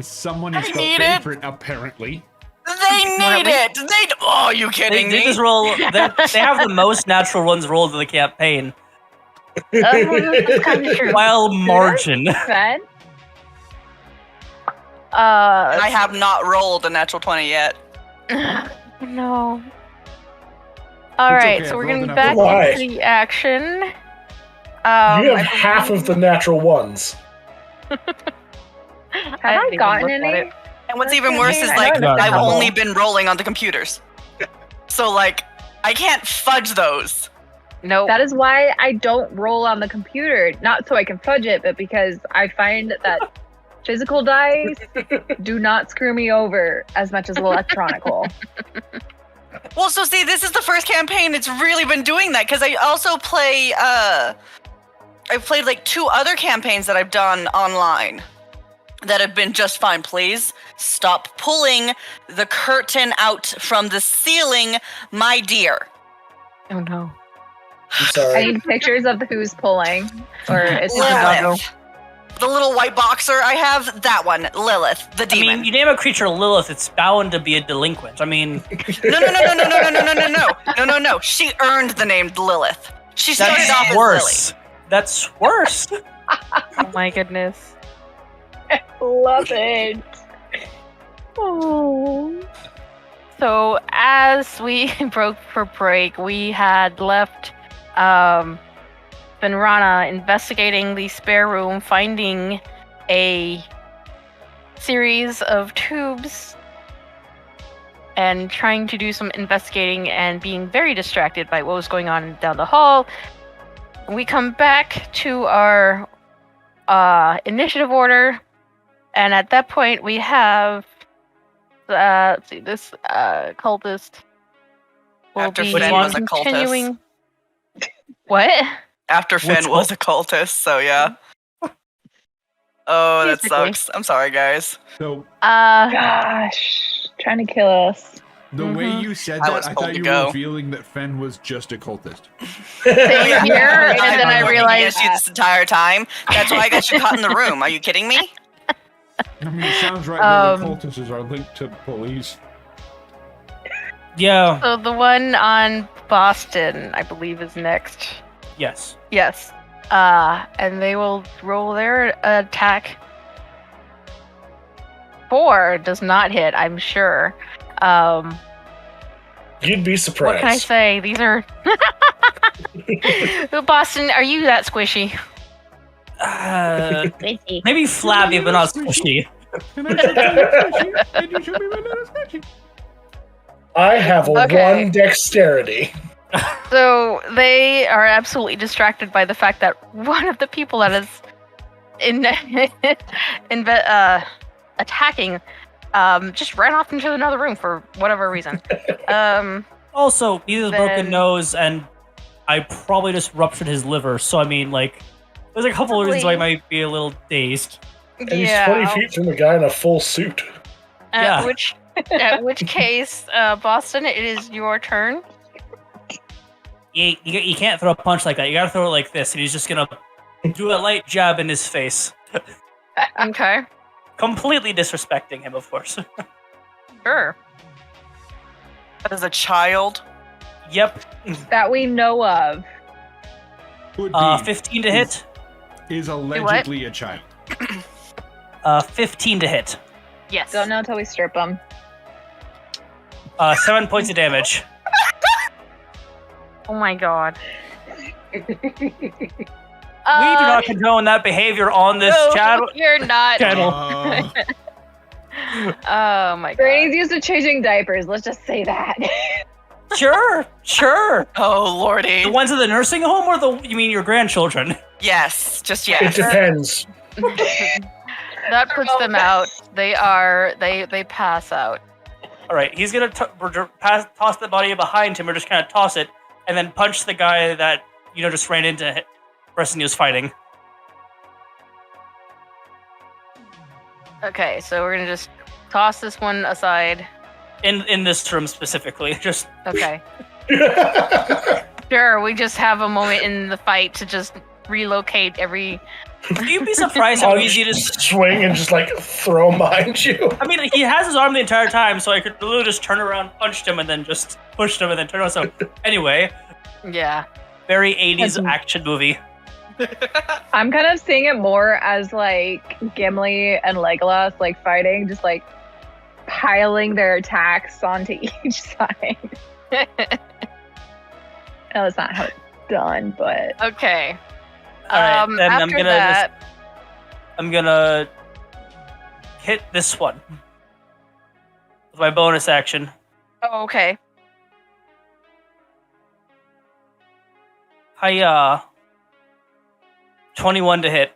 Speaker 3: Someone is
Speaker 1: I
Speaker 3: the
Speaker 1: need it.
Speaker 3: favorite, apparently.
Speaker 1: Thank They need it. Oh, are you kidding
Speaker 4: They
Speaker 1: me?
Speaker 4: just roll. They have the most natural ones rolled in the campaign.
Speaker 2: That's kind of true.
Speaker 4: While margin.
Speaker 6: Fed?
Speaker 1: And I have not rolled a natural 20 yet.
Speaker 2: No. All right,
Speaker 3: okay,
Speaker 2: so we're
Speaker 3: I've
Speaker 2: getting
Speaker 3: rolled
Speaker 2: back
Speaker 5: enough.
Speaker 2: into the action.
Speaker 5: You have
Speaker 2: I
Speaker 5: half of the natural ones.
Speaker 6: Have
Speaker 2: didn't
Speaker 6: I
Speaker 2: even
Speaker 6: gotten
Speaker 2: look at
Speaker 6: any?
Speaker 2: it.
Speaker 1: And what's even worse is
Speaker 6: I
Speaker 1: like
Speaker 6: know
Speaker 4: it's
Speaker 1: I've
Speaker 4: not
Speaker 1: only
Speaker 6: normal.
Speaker 1: been rolling on the computers. So like I can't fudge those.
Speaker 2: Nope.
Speaker 6: That is why I don't roll on the computer. Not so I can fudge it, but because I find that physical dice do not screw me over as much as electronical.
Speaker 1: Well, so see, this is the first campaign it's really been doing that because I also play. I've played like 2 other campaigns that I've done online that have been just fine. Please stop pulling the curtain out from the ceiling, my dear.
Speaker 2: Oh no.
Speaker 5: I'm
Speaker 6: I
Speaker 5: sorry.
Speaker 6: need pictures of who's pulling, or it's not
Speaker 1: Lilith, the little white boxer I have, that one, Lilith, the
Speaker 4: I
Speaker 1: demon.
Speaker 4: mean, you name a creature Lilith, it's bound to be a delinquent. I mean,
Speaker 1: No. She earned the name Lilith. She started off
Speaker 4: that's
Speaker 1: as
Speaker 4: worse. That's worse.
Speaker 2: Oh my goodness.
Speaker 6: love it. Oh.
Speaker 2: So as we broke for break, we had left Benrana investigating the spare room, finding a series of tubes and trying to do some investigating and being very distracted by what was going on down the hall. We come back to our initiative order, and at that point we have let's see, this cultist will
Speaker 1: After
Speaker 2: be
Speaker 1: Finn was a cultist.
Speaker 2: continuing. What?
Speaker 1: After Finn
Speaker 4: Which
Speaker 1: was a cultist, so yeah. Oh, that
Speaker 2: Basically.
Speaker 1: sucks. I'm sorry, guys.
Speaker 3: So
Speaker 6: Gosh, trying to kill us.
Speaker 3: the way you said
Speaker 1: I
Speaker 3: that,
Speaker 1: was
Speaker 3: I
Speaker 1: told
Speaker 3: thought
Speaker 1: to
Speaker 3: you
Speaker 1: go.
Speaker 3: were feeling that Fen was just a cultist.
Speaker 2: Same here, and then I
Speaker 1: been looking
Speaker 2: realized
Speaker 1: at you this entire time. That's why I got you caught in the room. Are you kidding me?
Speaker 3: I mean, it sounds right that the cultists are linked to police.
Speaker 4: Yeah.
Speaker 2: so the one on Boston, I believe, is next.
Speaker 4: Yes.
Speaker 2: Yes. And they will roll their attack. 4 does not hit, I'm sure.
Speaker 5: You'd be surprised.
Speaker 2: What can I say? These are. Boston, are you that squishy?
Speaker 4: Maybe flabby, but not squishy.
Speaker 3: Can I show you squishy? Can you show me my little squishy?
Speaker 5: I have a
Speaker 2: Okay.
Speaker 5: 1 dexterity.
Speaker 2: So they are absolutely distracted by the fact that one of the people that is attacking just ran off into another room for whatever reason.
Speaker 4: Also, he has a broken
Speaker 2: Then-
Speaker 4: nose, and I probably just ruptured his liver. So I mean, like, there's a couple of reasons why he might be a little dazed.
Speaker 5: And he's 20 feet from the guy in a full suit.
Speaker 2: At
Speaker 4: Yeah.
Speaker 2: which case, Boston, it is your turn.
Speaker 4: You can't throw a punch like that. You gotta throw it like this, and he's just gonna do a light jab in his face,
Speaker 2: Okay,
Speaker 4: completely disrespecting him, of course.
Speaker 2: sure.
Speaker 1: As a child,
Speaker 4: Yep.
Speaker 6: That we know of.
Speaker 3: Could be.
Speaker 4: 15 to hit.
Speaker 3: Is allegedly a child.
Speaker 4: 15 to hit.
Speaker 2: Yes.
Speaker 6: Don't know until we strip them.
Speaker 4: 7 points of damage.
Speaker 2: Oh my god.
Speaker 4: We do not condone that behavior on this
Speaker 2: no,
Speaker 4: channel.
Speaker 2: You're not.
Speaker 4: Channel.
Speaker 2: Oh my god.
Speaker 6: Brady's used to changing diapers. Let's just say that.
Speaker 4: Sure.
Speaker 1: oh lordy,
Speaker 4: The ones in the nursing home, or you mean your grandchildren?
Speaker 1: yes, just
Speaker 5: It
Speaker 1: yes.
Speaker 5: depends.
Speaker 2: That puts them out. They pass out.
Speaker 4: All right, he's gonna toss the body behind him, or just kind of toss it, and then punch the guy that just ran into the person he was fighting.
Speaker 2: Okay, so we're gonna just toss this one aside.
Speaker 4: In this room specifically, just
Speaker 2: Okay. Sure, we just have a moment in the fight to just relocate every.
Speaker 4: You'd be surprised how easy it is to
Speaker 5: swing and just like throw him behind you.
Speaker 4: I mean, he has his arm the entire time, so I could literally just turn around, punched him, and then just pushed him, and then turn around. So, anyway,
Speaker 2: Yeah.
Speaker 4: very 80s action movie.
Speaker 6: I'm kind of seeing it more as like Gimli and Legolas like fighting, just like piling their attacks onto each side. No, that's not how it's done, but
Speaker 2: Okay.
Speaker 4: All right, then
Speaker 2: After
Speaker 4: I'm gonna hit this one with my bonus action.
Speaker 2: Oh, okay.
Speaker 4: Hiya. 21 to hit.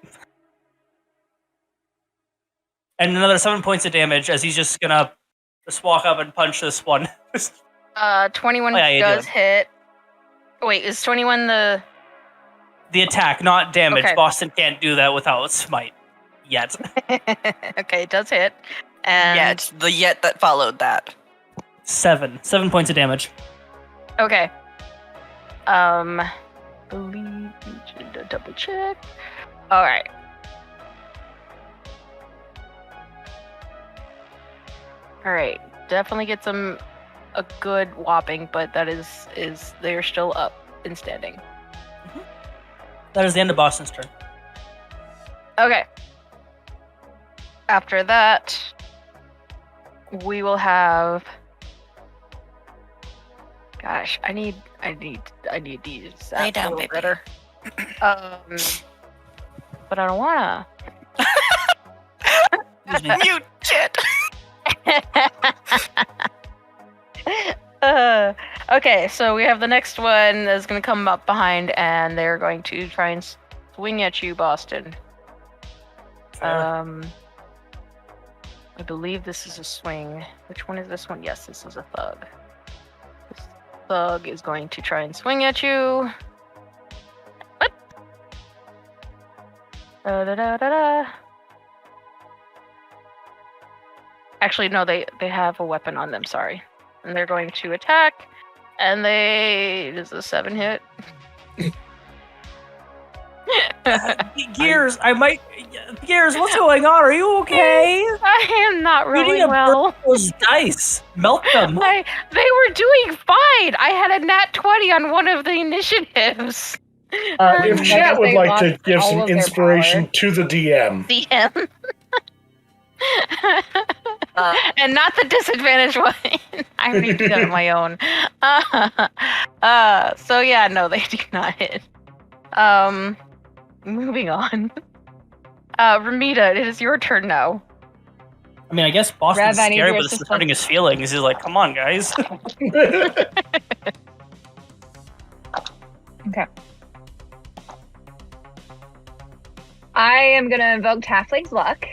Speaker 4: And another 7 points of damage as he's just gonna just walk up and punch this one.
Speaker 2: 21
Speaker 4: Oh, yeah, you
Speaker 2: does
Speaker 4: do.
Speaker 2: hit. Wait, is 21 the?
Speaker 4: The attack, not damage.
Speaker 2: Okay.
Speaker 4: Boston can't do that without smite. Yet.
Speaker 2: Okay, it does hit. And
Speaker 1: Yet, the yet that followed that.
Speaker 4: 7 points of damage.
Speaker 2: Okay. Believe double check. All right. All right. Definitely gets them a good whopping, but that is they're still up and standing.
Speaker 4: That is the end of Boston's turn.
Speaker 2: Okay. After that, we will have. Gosh, I need these.
Speaker 1: Lay down,
Speaker 2: a little
Speaker 1: baby.
Speaker 2: better. But I don't wanna.
Speaker 4: Excuse me.
Speaker 1: Mute shit.
Speaker 2: Okay, so we have the next one that's gonna come up behind, and they're going to try and swing at you, Boston.
Speaker 4: Fair.
Speaker 2: I believe this is a swing. Which one is this one? Yes, this is a thug. This thug is going to try and swing at you. What? Da-da-da-da-da. Actually, no, they have a weapon on them, sorry. And they're going to attack. And it is a 7 hit.
Speaker 4: Gears, Gears, what's going on? Are you okay?
Speaker 2: I am not
Speaker 4: You
Speaker 2: really
Speaker 4: need to
Speaker 2: well.
Speaker 4: burn those dice. Melt them.
Speaker 2: They were doing fine. I had a nat 20 on one of the initiatives.
Speaker 5: If
Speaker 6: I
Speaker 5: chat
Speaker 6: guess
Speaker 5: would
Speaker 6: they
Speaker 5: like to
Speaker 6: lost
Speaker 5: give
Speaker 6: all
Speaker 5: some
Speaker 6: of their
Speaker 5: inspiration
Speaker 6: power.
Speaker 5: to the DM.
Speaker 2: DM. And not the disadvantage one. I already did that on my own. So yeah, no, they do not hit. Moving on. Ramita, it is your turn now.
Speaker 4: I mean, I guess Boston's
Speaker 6: Rev, I need
Speaker 4: scary,
Speaker 6: your
Speaker 4: but this is
Speaker 6: assistance.
Speaker 4: hurting his feelings. He's like, come on, guys.
Speaker 6: okay. I am gonna invoke Halfling's Luck.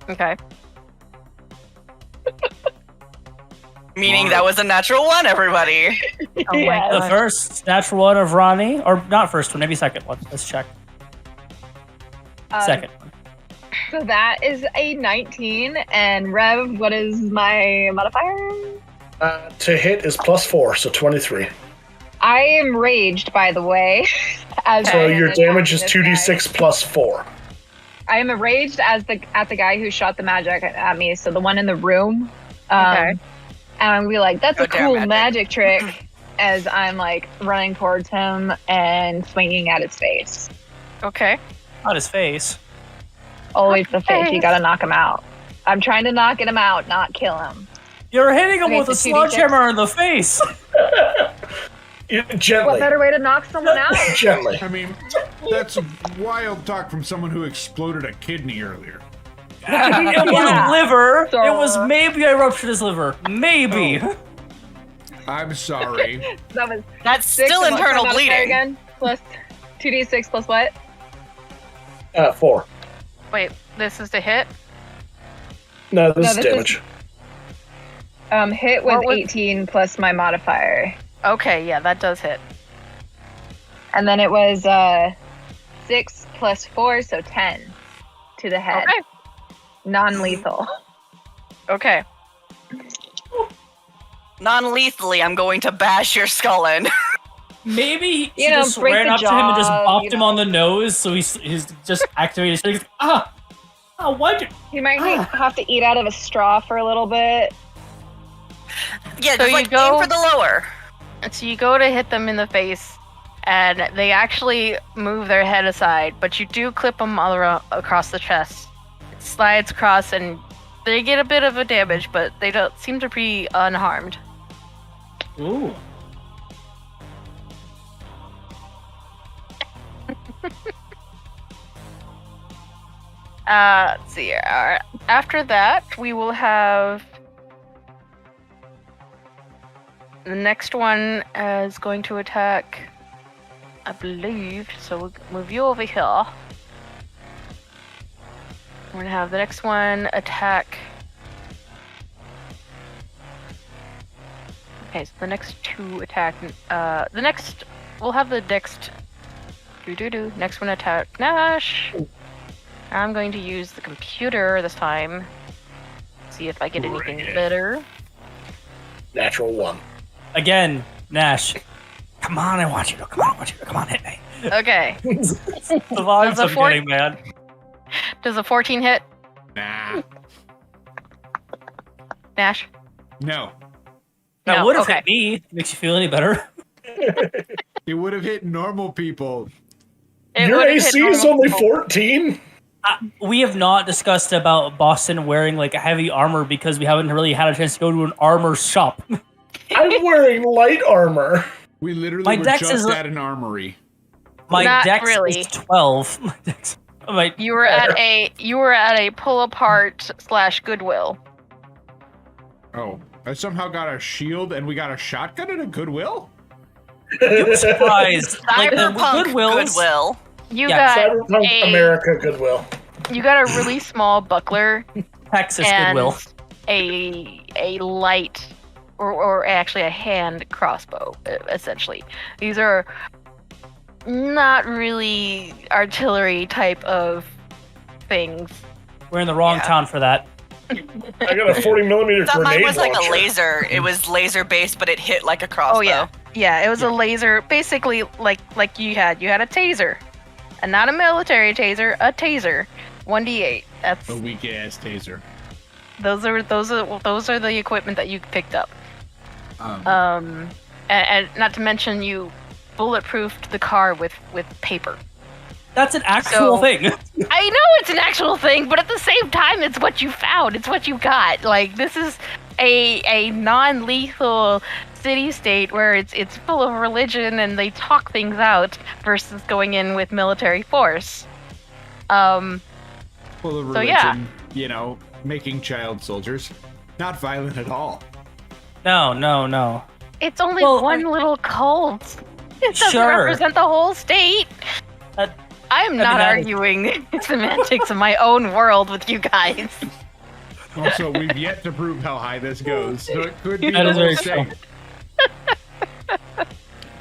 Speaker 2: Okay.
Speaker 1: Meaning that was a natural one, everybody.
Speaker 2: Oh my
Speaker 6: Yeah.
Speaker 4: The
Speaker 2: god.
Speaker 4: first natural one of Ronnie, or not first one, maybe second one. Let's check. Second one.
Speaker 6: So that is a 19. And Rev, what is my modifier?
Speaker 5: To hit is +4, so 23.
Speaker 6: I am raged, by the way. As
Speaker 5: So
Speaker 6: I am
Speaker 5: your damage is
Speaker 6: attacking this
Speaker 5: 2d6 +4.
Speaker 6: guy. I am enraged at the guy who shot the magic at me. So the one in the room.
Speaker 2: Okay.
Speaker 6: And I'm gonna be like, that's
Speaker 1: Oh,
Speaker 6: a
Speaker 1: damn
Speaker 6: cool
Speaker 1: magic.
Speaker 6: magic trick. As I'm like running towards him and swinging at his face.
Speaker 2: Okay.
Speaker 4: Not his face.
Speaker 6: Always the face. You
Speaker 2: Face.
Speaker 6: gotta knock him out. I'm trying to knock him out, not kill him.
Speaker 4: You're hitting him
Speaker 6: Okay,
Speaker 4: with a
Speaker 6: so 2d6.
Speaker 4: sledgehammer in the face.
Speaker 6: What
Speaker 5: Gently.
Speaker 6: better way to knock someone out?
Speaker 5: Gently.
Speaker 3: I mean, that's wild talk from someone who exploded a kidney earlier.
Speaker 4: It was
Speaker 6: Yeah.
Speaker 4: liver.
Speaker 6: So-
Speaker 4: It was maybe I ruptured his liver. Maybe.
Speaker 3: Oh. I'm sorry.
Speaker 6: That was
Speaker 1: That's
Speaker 6: 6.
Speaker 1: still
Speaker 6: and what's my
Speaker 1: internal
Speaker 6: modifier
Speaker 1: bleeding.
Speaker 6: Again? Plus 2d6 plus what?
Speaker 5: 4.
Speaker 2: Wait, this is to hit?
Speaker 5: No, this
Speaker 6: No,
Speaker 5: is
Speaker 6: this
Speaker 5: damage.
Speaker 6: Hit with
Speaker 2: What was-
Speaker 6: 18 plus my modifier.
Speaker 2: Okay, yeah, that does hit.
Speaker 6: And then it was 6 plus 4, so 10 to the head.
Speaker 2: Okay.
Speaker 6: Non-lethal.
Speaker 2: Okay.
Speaker 1: Non-lethally, I'm going to bash your skull in.
Speaker 4: Maybe he
Speaker 6: You know,
Speaker 4: just
Speaker 6: break
Speaker 4: ran
Speaker 6: the
Speaker 4: up to him and just
Speaker 6: jaw,
Speaker 4: bopped
Speaker 6: you
Speaker 4: him
Speaker 6: know.
Speaker 4: on the nose, so he's just activated. He's like, why'd you?
Speaker 6: You might have to eat out of a straw for a little bit.
Speaker 1: Yeah,
Speaker 2: So
Speaker 1: just
Speaker 2: you
Speaker 1: like
Speaker 2: go-
Speaker 1: aim for the lower.
Speaker 2: And so you go to hit them in the face, and they actually move their head aside, but you do clip them all around, across the chest. It slides across, and they get a bit of a damage, but they don't seem to be unharmed.
Speaker 4: Ooh.
Speaker 2: Let's see here. Alright. After that, we will have the next one is going to attack, I believe. So we'll move you over here. We're gonna have the next one attack. Okay, so the next two attack. We'll have the next. Next one attack Nash. I'm going to use the computer this time. See if I get anything
Speaker 5: Bring it.
Speaker 2: better.
Speaker 5: Natural 1.
Speaker 4: Again, Nash. Come on, I want you to. Come on, hit me.
Speaker 2: Okay.
Speaker 4: The vibes
Speaker 2: Does a
Speaker 4: I'm
Speaker 2: four-
Speaker 4: getting, man.
Speaker 2: Does a 14 hit,
Speaker 3: Nah.
Speaker 2: Nash?
Speaker 3: No.
Speaker 4: That
Speaker 2: No,
Speaker 4: would have
Speaker 2: okay.
Speaker 4: hit me. Makes you feel any better?
Speaker 3: It would have hit normal people.
Speaker 2: It
Speaker 5: Your
Speaker 2: would've hit
Speaker 5: AC is
Speaker 2: normal
Speaker 5: only
Speaker 2: people.
Speaker 5: 14?
Speaker 4: We have not discussed about Boston wearing like heavy armor because we haven't really had a chance to go to an armor shop.
Speaker 5: I'm wearing light armor.
Speaker 3: We literally
Speaker 4: My
Speaker 3: were
Speaker 4: dex
Speaker 3: just
Speaker 4: is-
Speaker 3: at an armory.
Speaker 4: My
Speaker 2: Not
Speaker 4: dex
Speaker 2: really.
Speaker 4: is 12. My dex.
Speaker 2: You were at a pull apart / Goodwill.
Speaker 3: Oh, I somehow got a shield and we got a shotgun at a Goodwill?
Speaker 4: I'm surprised. Like the
Speaker 1: Cyberpunk Goodwill.
Speaker 2: You
Speaker 4: Yeah,
Speaker 2: got
Speaker 5: Cyberpunk America Goodwill.
Speaker 2: you got a really small buckler
Speaker 4: Texas
Speaker 2: and
Speaker 4: Goodwill.
Speaker 2: a light or actually a hand crossbow, essentially. These are not really artillery type of things.
Speaker 4: We're in the wrong
Speaker 1: Yeah.
Speaker 4: town for that.
Speaker 5: I got a 40mm
Speaker 1: Thought
Speaker 5: grenade
Speaker 1: mine was like
Speaker 5: launcher.
Speaker 1: a laser. It was laser based, but it hit like a crossbow.
Speaker 2: Oh yeah. Yeah, it was a laser, basically like you had a taser. And not a military taser, a taser. 1d8. That's
Speaker 3: A weak ass taser.
Speaker 2: those are the equipment that you picked up.
Speaker 3: Um,
Speaker 2: And not to mention you bulletproofed the car with paper.
Speaker 4: That's an actual
Speaker 2: So-
Speaker 4: thing.
Speaker 2: I know it's an actual thing, but at the same time, it's what you found. It's what you got. Like, this is a non-lethal city-state where it's full of religion and they talk things out versus going in with military force.
Speaker 3: full of religion,
Speaker 2: So, yeah.
Speaker 3: you know, making child soldiers. Not violent at all.
Speaker 4: No.
Speaker 2: It's only
Speaker 4: Well,
Speaker 2: one little cult. It doesn't
Speaker 4: Sure.
Speaker 2: represent the whole state. I'm not
Speaker 4: that is-
Speaker 2: arguing semantics of my own world with you guys.
Speaker 3: Also, we've yet to prove how high this goes, so it could be
Speaker 4: That
Speaker 3: the
Speaker 4: is
Speaker 3: whole
Speaker 4: very
Speaker 3: thing.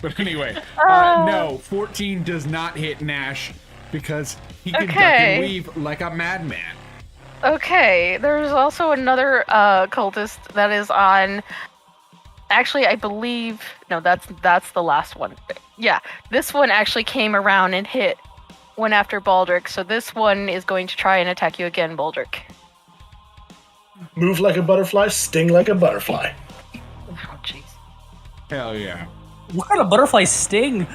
Speaker 3: But anyway, no, 14 does not hit Nash because he can duck
Speaker 2: Okay.
Speaker 3: and weave like a madman.
Speaker 2: Okay, there's also another cultist that is on. Actually, I believe no, that's the last one. Yeah, this one actually came around and went after Baldric. So this one is going to try and attack you again, Baldric.
Speaker 5: Move like a butterfly, sting like a butterfly.
Speaker 2: Oh, jeez.
Speaker 3: Hell yeah.
Speaker 4: What kind of butterfly sting?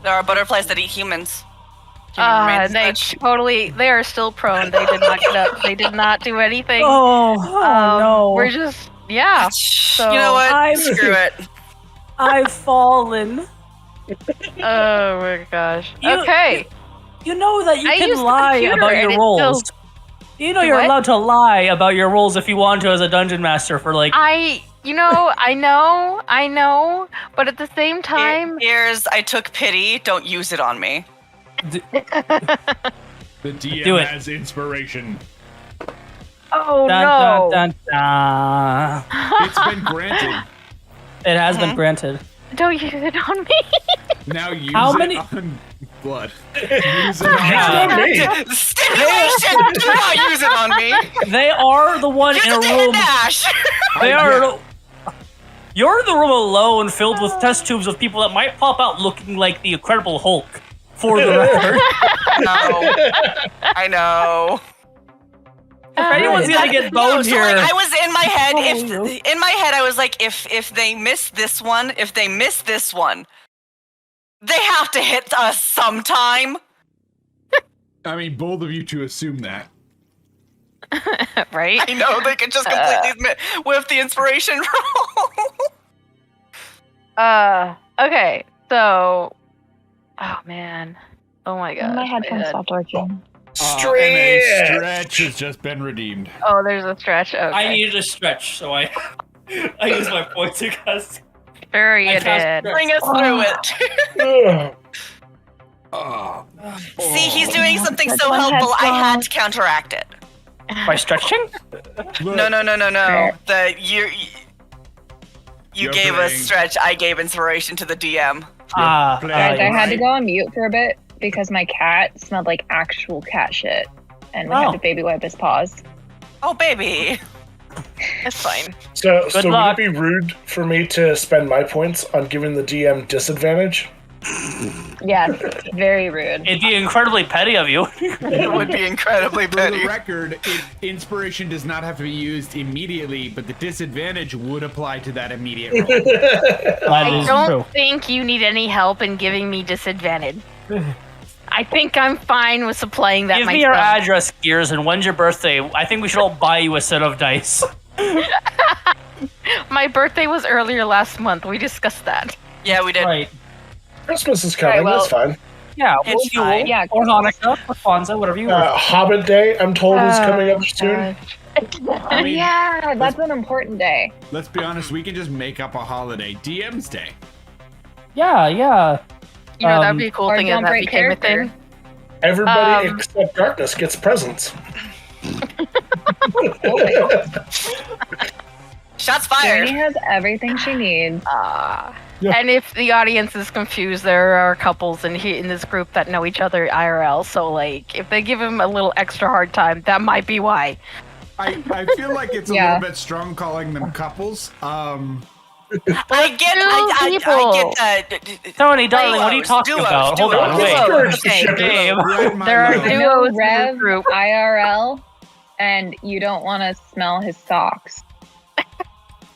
Speaker 1: There are butterflies that eat humans. Human remains
Speaker 2: They
Speaker 1: such.
Speaker 2: they are still prone. They did not get up. They did not do anything.
Speaker 4: Oh no.
Speaker 2: We're just, yeah.
Speaker 1: You know what?
Speaker 4: I'm-
Speaker 1: Screw it.
Speaker 4: I've fallen.
Speaker 2: Oh my gosh.
Speaker 4: You-
Speaker 2: Okay.
Speaker 4: You know that you
Speaker 2: I used
Speaker 4: can
Speaker 2: the
Speaker 4: lie
Speaker 2: computer
Speaker 4: about
Speaker 2: and
Speaker 4: your
Speaker 2: it
Speaker 4: rolls.
Speaker 2: still-
Speaker 4: You know
Speaker 2: Do
Speaker 4: you're
Speaker 2: what?
Speaker 4: allowed to lie about your rolls if you want to as a dungeon master for like
Speaker 2: I know, but at the same time,
Speaker 1: Here's, I took pity. Don't use it on me.
Speaker 3: The DM
Speaker 4: Do it.
Speaker 3: has inspiration.
Speaker 2: oh
Speaker 4: dun,
Speaker 2: no.
Speaker 4: dun, dun, dun.
Speaker 3: It's been granted.
Speaker 4: It has been granted.
Speaker 2: Don't use it on me.
Speaker 3: Now use
Speaker 4: How
Speaker 3: it
Speaker 4: many-
Speaker 3: on blood. Use it on
Speaker 4: Yeah.
Speaker 5: Not me.
Speaker 1: Stimulation! Do not use it on me!
Speaker 4: They are the one
Speaker 1: Use
Speaker 4: in a
Speaker 1: it to hit
Speaker 4: room.
Speaker 1: Nash!
Speaker 4: They are. You're in the room alone, filled with test tubes of people that might pop out looking like the Incredible Hulk. For the record,
Speaker 1: I know.
Speaker 4: if anyone's gonna get boned
Speaker 1: so,
Speaker 4: here,
Speaker 1: like, I was in my head.
Speaker 4: Oh,
Speaker 1: In my head, I was like, if they miss this one, they have to hit us sometime.
Speaker 3: I mean, bold of you to assume that.
Speaker 2: Right?
Speaker 1: I know they could just completely whiff the inspiration roll.
Speaker 2: Okay, so... Oh, man. Oh, my God.
Speaker 6: My headphones stopped working.
Speaker 3: And a
Speaker 5: Stretch!
Speaker 3: stretch has just been redeemed.
Speaker 2: Oh, there's a stretch. Okay.
Speaker 4: I needed a stretch, so I used my point to cast.
Speaker 2: Sure you
Speaker 4: I cast
Speaker 2: did.
Speaker 4: stretch.
Speaker 1: Bring us through it.
Speaker 5: Ugh.
Speaker 3: Oh.
Speaker 1: See, he's doing something so
Speaker 6: One
Speaker 1: helpful. I
Speaker 6: headphone.
Speaker 1: had to counteract it.
Speaker 4: By stretching?
Speaker 3: Look,
Speaker 1: No.
Speaker 6: Fair.
Speaker 1: You
Speaker 3: You're
Speaker 1: gave us
Speaker 3: playing-
Speaker 1: stretch. I gave inspiration to the DM.
Speaker 6: Guys, I
Speaker 3: Right.
Speaker 6: had to go on mute for a bit because my cat smelled like actual cat shit, and we had
Speaker 4: Oh.
Speaker 6: to baby wipe his paws.
Speaker 1: Oh, baby.
Speaker 2: It's fine.
Speaker 5: So
Speaker 4: Good
Speaker 5: would
Speaker 4: luck.
Speaker 5: it be rude for me to spend my points on giving the DM disadvantage?
Speaker 6: Yes, very rude.
Speaker 4: It'd be incredibly petty of you.
Speaker 1: It would be incredibly
Speaker 3: For
Speaker 1: petty.
Speaker 3: the record, inspiration does not have to be used immediately, but the disadvantage would apply to that immediate roll.
Speaker 4: That
Speaker 2: I
Speaker 4: is
Speaker 2: don't
Speaker 4: true.
Speaker 2: think you need any help in giving me disadvantage. I think I'm fine with supplying that
Speaker 4: Give me your
Speaker 2: myself.
Speaker 4: address, Gears, and when's your birthday? I think we should all buy you a set of dice.
Speaker 2: My birthday was earlier last month. We discussed that.
Speaker 1: Yeah, we did.
Speaker 4: Right.
Speaker 5: Christmas is coming,
Speaker 6: Alright, well-
Speaker 5: that's fine.
Speaker 4: Yeah,
Speaker 1: It's
Speaker 4: we'll
Speaker 1: fine.
Speaker 6: Yeah,
Speaker 4: or Hanukkah, or Kwanzaa, whatever you want.
Speaker 5: Hobbit Day, I'm told, is coming up soon.
Speaker 3: I mean,
Speaker 6: Yeah, that's an important day.
Speaker 3: let's be honest, we can just make up a holiday. DM's Day.
Speaker 4: Yeah.
Speaker 2: You know, that'd be a cool
Speaker 6: Or
Speaker 2: thing if
Speaker 6: don't
Speaker 2: that
Speaker 6: break
Speaker 2: became a
Speaker 6: character.
Speaker 2: thing.
Speaker 5: Everybody
Speaker 2: Um,
Speaker 5: except Darkness gets presents.
Speaker 1: Shots
Speaker 6: Journey
Speaker 1: fired.
Speaker 6: has everything she needs.
Speaker 5: Yeah.
Speaker 2: And if the audience is confused, there are couples in this group that know each other IRL. So, like, if they give him a little extra hard time, that might be why.
Speaker 3: I feel like it's a
Speaker 6: Yeah.
Speaker 3: little bit strong calling them couples.
Speaker 1: I get that.
Speaker 4: Tony, darling, what are you
Speaker 1: Duos,
Speaker 4: talking about? Hold on,
Speaker 1: duos.
Speaker 4: wait.
Speaker 5: Discourage the
Speaker 1: Okay.
Speaker 5: ship.
Speaker 4: Babe.
Speaker 3: Right, my
Speaker 2: There are
Speaker 3: love.
Speaker 2: duos
Speaker 6: No
Speaker 2: in this
Speaker 6: Rev
Speaker 2: group.
Speaker 6: IRL, and you don't want to smell his socks.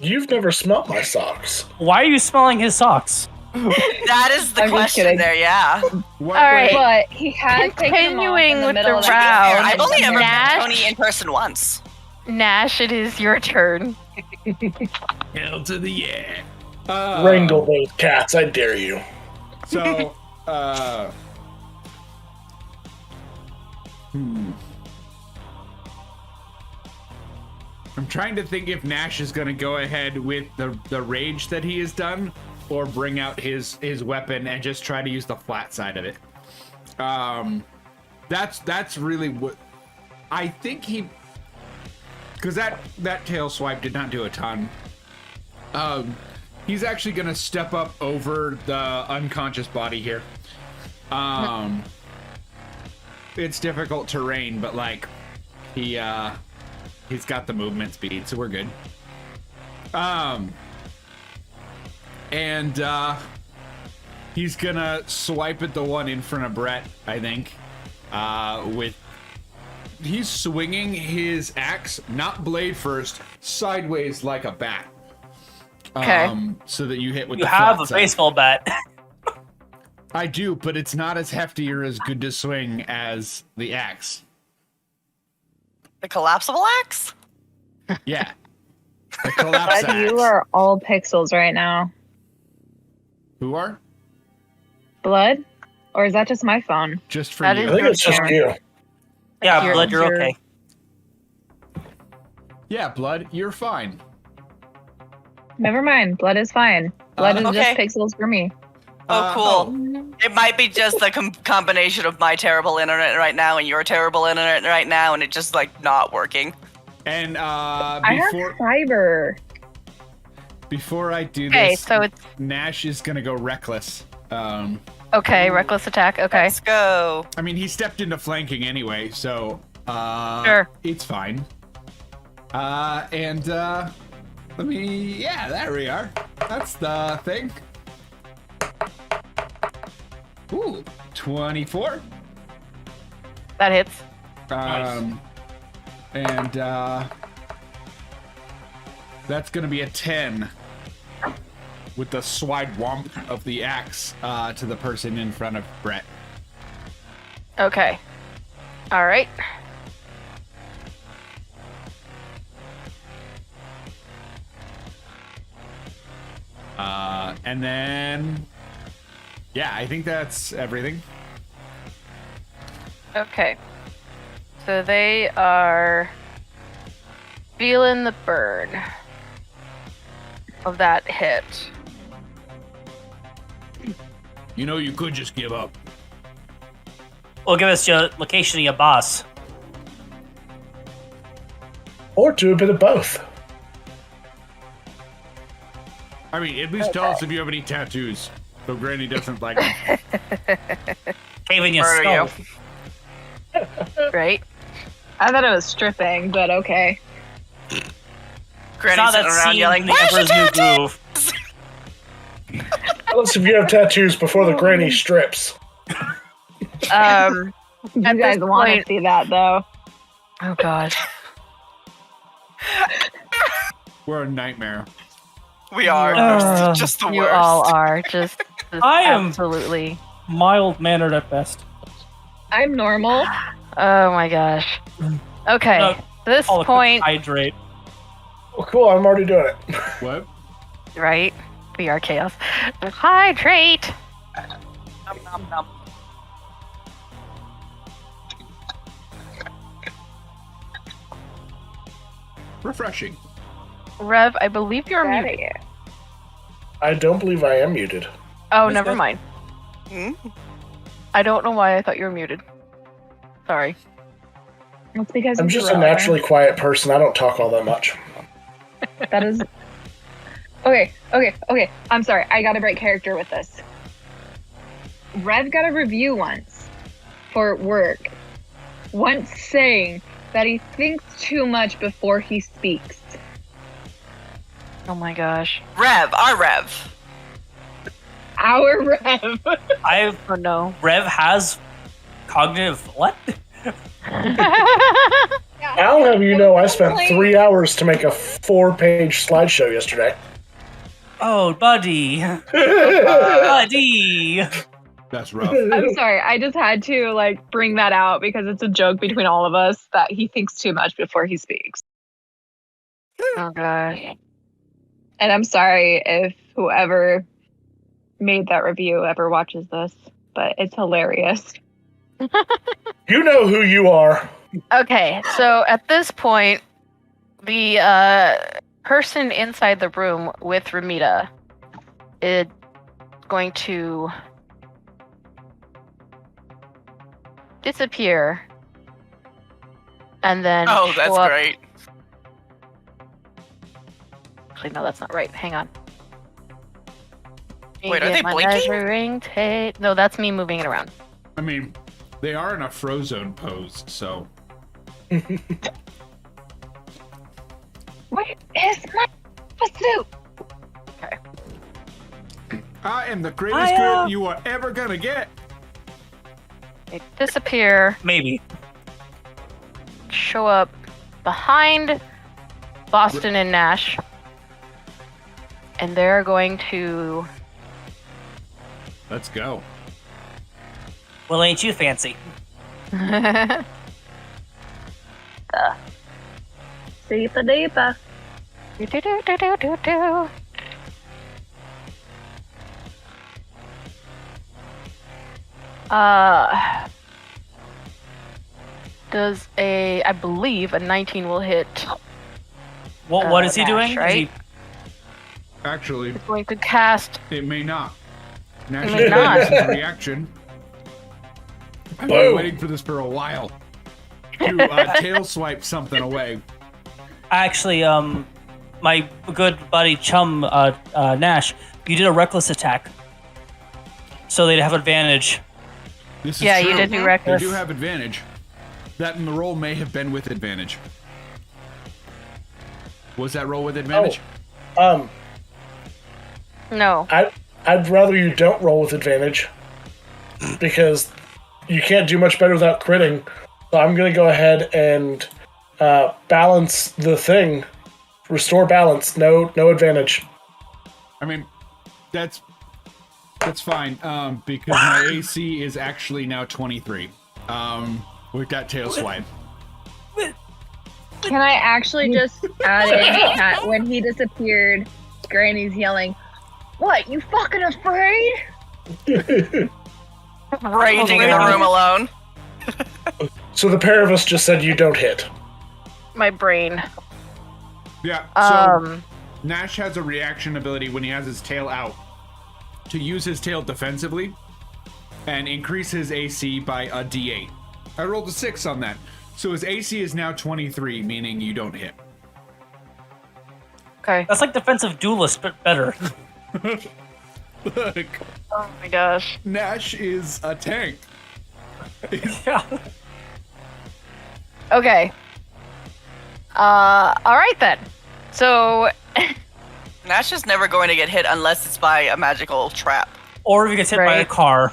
Speaker 5: You've never smelled my socks.
Speaker 4: Why are you smelling his socks?
Speaker 1: That is the
Speaker 6: I'm just
Speaker 1: question
Speaker 6: kidding.
Speaker 1: there, yeah.
Speaker 3: What,
Speaker 2: All right.
Speaker 6: But he had taken them off
Speaker 2: Continuing
Speaker 6: in the
Speaker 2: with
Speaker 6: middle
Speaker 2: the
Speaker 6: of
Speaker 2: round.
Speaker 1: I've only ever met
Speaker 2: Nash.
Speaker 1: Tony in person once.
Speaker 2: Nash, it is your turn.
Speaker 3: Hell to the yeah.
Speaker 5: Wrangle those cats, I dare you.
Speaker 3: So, I'm trying to think if Nash is going to go ahead with the rage that he has done, or bring out his weapon and just try to use the flat side of it. That's really what I think he, because that tail swipe did not do a ton. He's actually going to step up over the unconscious body here. It's difficult terrain, but like he's got the movement speed, so we're good. And he's gonna swipe at the one in front of Brett, I think. He's swinging his axe, not blade first, sideways like a bat.
Speaker 2: Okay.
Speaker 3: So that you hit with
Speaker 4: You
Speaker 3: the
Speaker 4: have
Speaker 3: flat
Speaker 4: a
Speaker 3: side.
Speaker 4: baseball bat.
Speaker 3: I do, but it's not as hefty or as good to swing as the axe.
Speaker 1: The collapsible axe?
Speaker 3: Yeah. The collapse
Speaker 6: But you
Speaker 3: axe.
Speaker 6: are all pixels right now.
Speaker 3: Who are?
Speaker 6: Blood? Or is that just my phone?
Speaker 3: Just for
Speaker 2: That
Speaker 3: you.
Speaker 5: I think it's just you.
Speaker 4: Yeah,
Speaker 2: You're-
Speaker 4: Blood, you're
Speaker 2: you're-
Speaker 4: okay.
Speaker 3: Yeah, Blood, you're fine.
Speaker 6: Never mind. Blood is fine. Blood is
Speaker 1: Okay.
Speaker 6: just pixels for me.
Speaker 1: Oh, cool. It might be just the combination of my terrible internet right now and your terrible internet right now, and it just like not working.
Speaker 3: And
Speaker 6: I
Speaker 3: before
Speaker 6: have fiber.
Speaker 3: before I do
Speaker 2: Okay,
Speaker 3: this,
Speaker 2: so it's
Speaker 3: Nash is gonna go reckless.
Speaker 2: okay. Reckless attack. Okay.
Speaker 1: Let's go.
Speaker 3: I mean, he stepped into flanking anyway, so
Speaker 2: Sure.
Speaker 3: it's fine. Yeah, there we are. That's the thing. Ooh, 24.
Speaker 2: That hits.
Speaker 3: And that's gonna be a 10 with the swide womp of the axe to the person in front of Brett.
Speaker 2: Okay. All right.
Speaker 3: And then, yeah, I think that's everything.
Speaker 2: Okay. So they are feeling the burn of that hit.
Speaker 3: You know, you could just give up.
Speaker 4: Well, give us your location of your boss.
Speaker 5: Or do a bit of both.
Speaker 3: I mean, at least tell us if you have any tattoos, so Granny doesn't like.
Speaker 4: Cave in your
Speaker 1: Murder
Speaker 4: skull.
Speaker 2: Right?
Speaker 6: I thought it was stripping, but okay.
Speaker 1: Granny's
Speaker 4: Saw that
Speaker 1: sitting around
Speaker 4: scene
Speaker 1: yelling,
Speaker 4: in the
Speaker 1: "Where's your
Speaker 4: Emperor's New
Speaker 1: tattoo?"
Speaker 4: Groove.
Speaker 5: Tell us if you have tattoos before the granny strips.
Speaker 6: You
Speaker 2: At
Speaker 6: guys
Speaker 2: this
Speaker 6: want to
Speaker 2: point-
Speaker 6: see that, though.
Speaker 2: Oh gosh.
Speaker 3: We're a nightmare.
Speaker 1: We are.
Speaker 4: Uh,
Speaker 1: They're just the
Speaker 2: You
Speaker 1: worst.
Speaker 2: all are just
Speaker 4: I am-
Speaker 2: absolutely.
Speaker 4: Mild mannered at best.
Speaker 6: I'm normal.
Speaker 2: Oh my gosh. Okay.
Speaker 4: No,
Speaker 2: At this
Speaker 4: All the
Speaker 2: point,
Speaker 4: hydrate.
Speaker 5: Oh, cool, I'm already doing it.
Speaker 3: What?
Speaker 2: right? We are chaos. Hydrate.
Speaker 4: Nom, nom, nom.
Speaker 3: Refreshing.
Speaker 2: Rev, I believe you're
Speaker 6: Get outta
Speaker 2: muted.
Speaker 6: here.
Speaker 5: I don't believe I am muted.
Speaker 2: Oh,
Speaker 4: What's
Speaker 2: never
Speaker 4: that?
Speaker 2: mind.
Speaker 1: Hmm?
Speaker 2: I don't know why I thought you were muted. Sorry.
Speaker 6: It's because
Speaker 5: I'm
Speaker 6: he's
Speaker 5: just a
Speaker 6: irrelevant.
Speaker 5: naturally quiet person. I don't talk all that much.
Speaker 6: That is. Okay. I'm sorry. I gotta break character with this. Rev got a review once for work, once saying that he thinks too much before he speaks.
Speaker 2: Oh my gosh.
Speaker 1: Rev, our Rev.
Speaker 6: Our Rev.
Speaker 4: I've
Speaker 2: Oh no.
Speaker 4: Rev has cognitive what?
Speaker 5: I'll have you know I spent 3 hours to make a 4-page slideshow yesterday.
Speaker 4: Oh, buddy, buddy.
Speaker 3: That's rough.
Speaker 6: I'm sorry. I just had to bring that out because it's a joke between all of us that he thinks too much before he speaks.
Speaker 2: Oh gosh.
Speaker 6: And I'm sorry if whoever made that review ever watches this, but it's hilarious.
Speaker 5: You know who you are.
Speaker 2: Okay, so at this point, the person inside the room with Ramita is going to disappear and then
Speaker 1: Oh, that's
Speaker 2: show up.
Speaker 1: great.
Speaker 2: Actually, no, that's not right. Hang on.
Speaker 1: Wait, are
Speaker 2: Get
Speaker 1: they
Speaker 2: my
Speaker 1: blinking?
Speaker 2: measuring tape. No, that's me moving it around.
Speaker 3: I mean, they are in a Frozone pose, so.
Speaker 6: Where is my pursuit?
Speaker 3: I am the greatest
Speaker 4: Hiya.
Speaker 3: good you are ever gonna get.
Speaker 2: They disappear,
Speaker 4: Maybe.
Speaker 2: show up behind Boston and Nash, and they're going to.
Speaker 3: Let's go.
Speaker 4: Well, ain't you fancy?
Speaker 6: Deepa deepa.
Speaker 2: Do-do-do-do-do-do. Does I believe a 19 will hit.
Speaker 4: What is he
Speaker 2: Nash,
Speaker 4: doing? Is
Speaker 2: right?
Speaker 4: he-
Speaker 3: Actually,
Speaker 2: He's going to cast.
Speaker 3: it may not.
Speaker 2: may
Speaker 3: National
Speaker 2: not.
Speaker 3: Defense's reaction. I've been
Speaker 5: Boom.
Speaker 3: waiting for this for a while. To tail swipe something away.
Speaker 4: Actually, my good buddy chum Nash, you did a reckless attack, so they'd have advantage.
Speaker 3: This is
Speaker 2: Yeah,
Speaker 3: true.
Speaker 2: you did do
Speaker 3: They
Speaker 2: reckless.
Speaker 3: do have advantage. That and the roll may have been with advantage. Was that roll with advantage?
Speaker 2: No.
Speaker 5: I'd rather you don't roll with advantage because you can't do much better without critting. So I'm gonna go ahead and balance the thing, restore balance. No advantage.
Speaker 3: I mean, that's fine. Because my AC is actually now 23. With that tail swipe.
Speaker 6: Can I actually just add in that when he disappeared, Granny's yelling, "What, you fucking afraid?"
Speaker 1: Raging in the room alone.
Speaker 5: So the pair of us just said you don't hit.
Speaker 2: My brain.
Speaker 3: Yeah. So Nash has a reaction ability when he has his tail out to use his tail defensively and increase his AC by a D8. I rolled a 6 on that. So his AC is now 23, meaning you don't hit.
Speaker 2: Okay.
Speaker 4: That's like defensive duelist, but better.
Speaker 3: Look,
Speaker 2: Oh my gosh.
Speaker 3: Nash is a tank.
Speaker 4: Yeah.
Speaker 2: Okay. Alright then. So,
Speaker 1: Nash is never going to get hit unless it's by a magical trap.
Speaker 4: Or if he gets hit by a
Speaker 2: Right.
Speaker 4: car.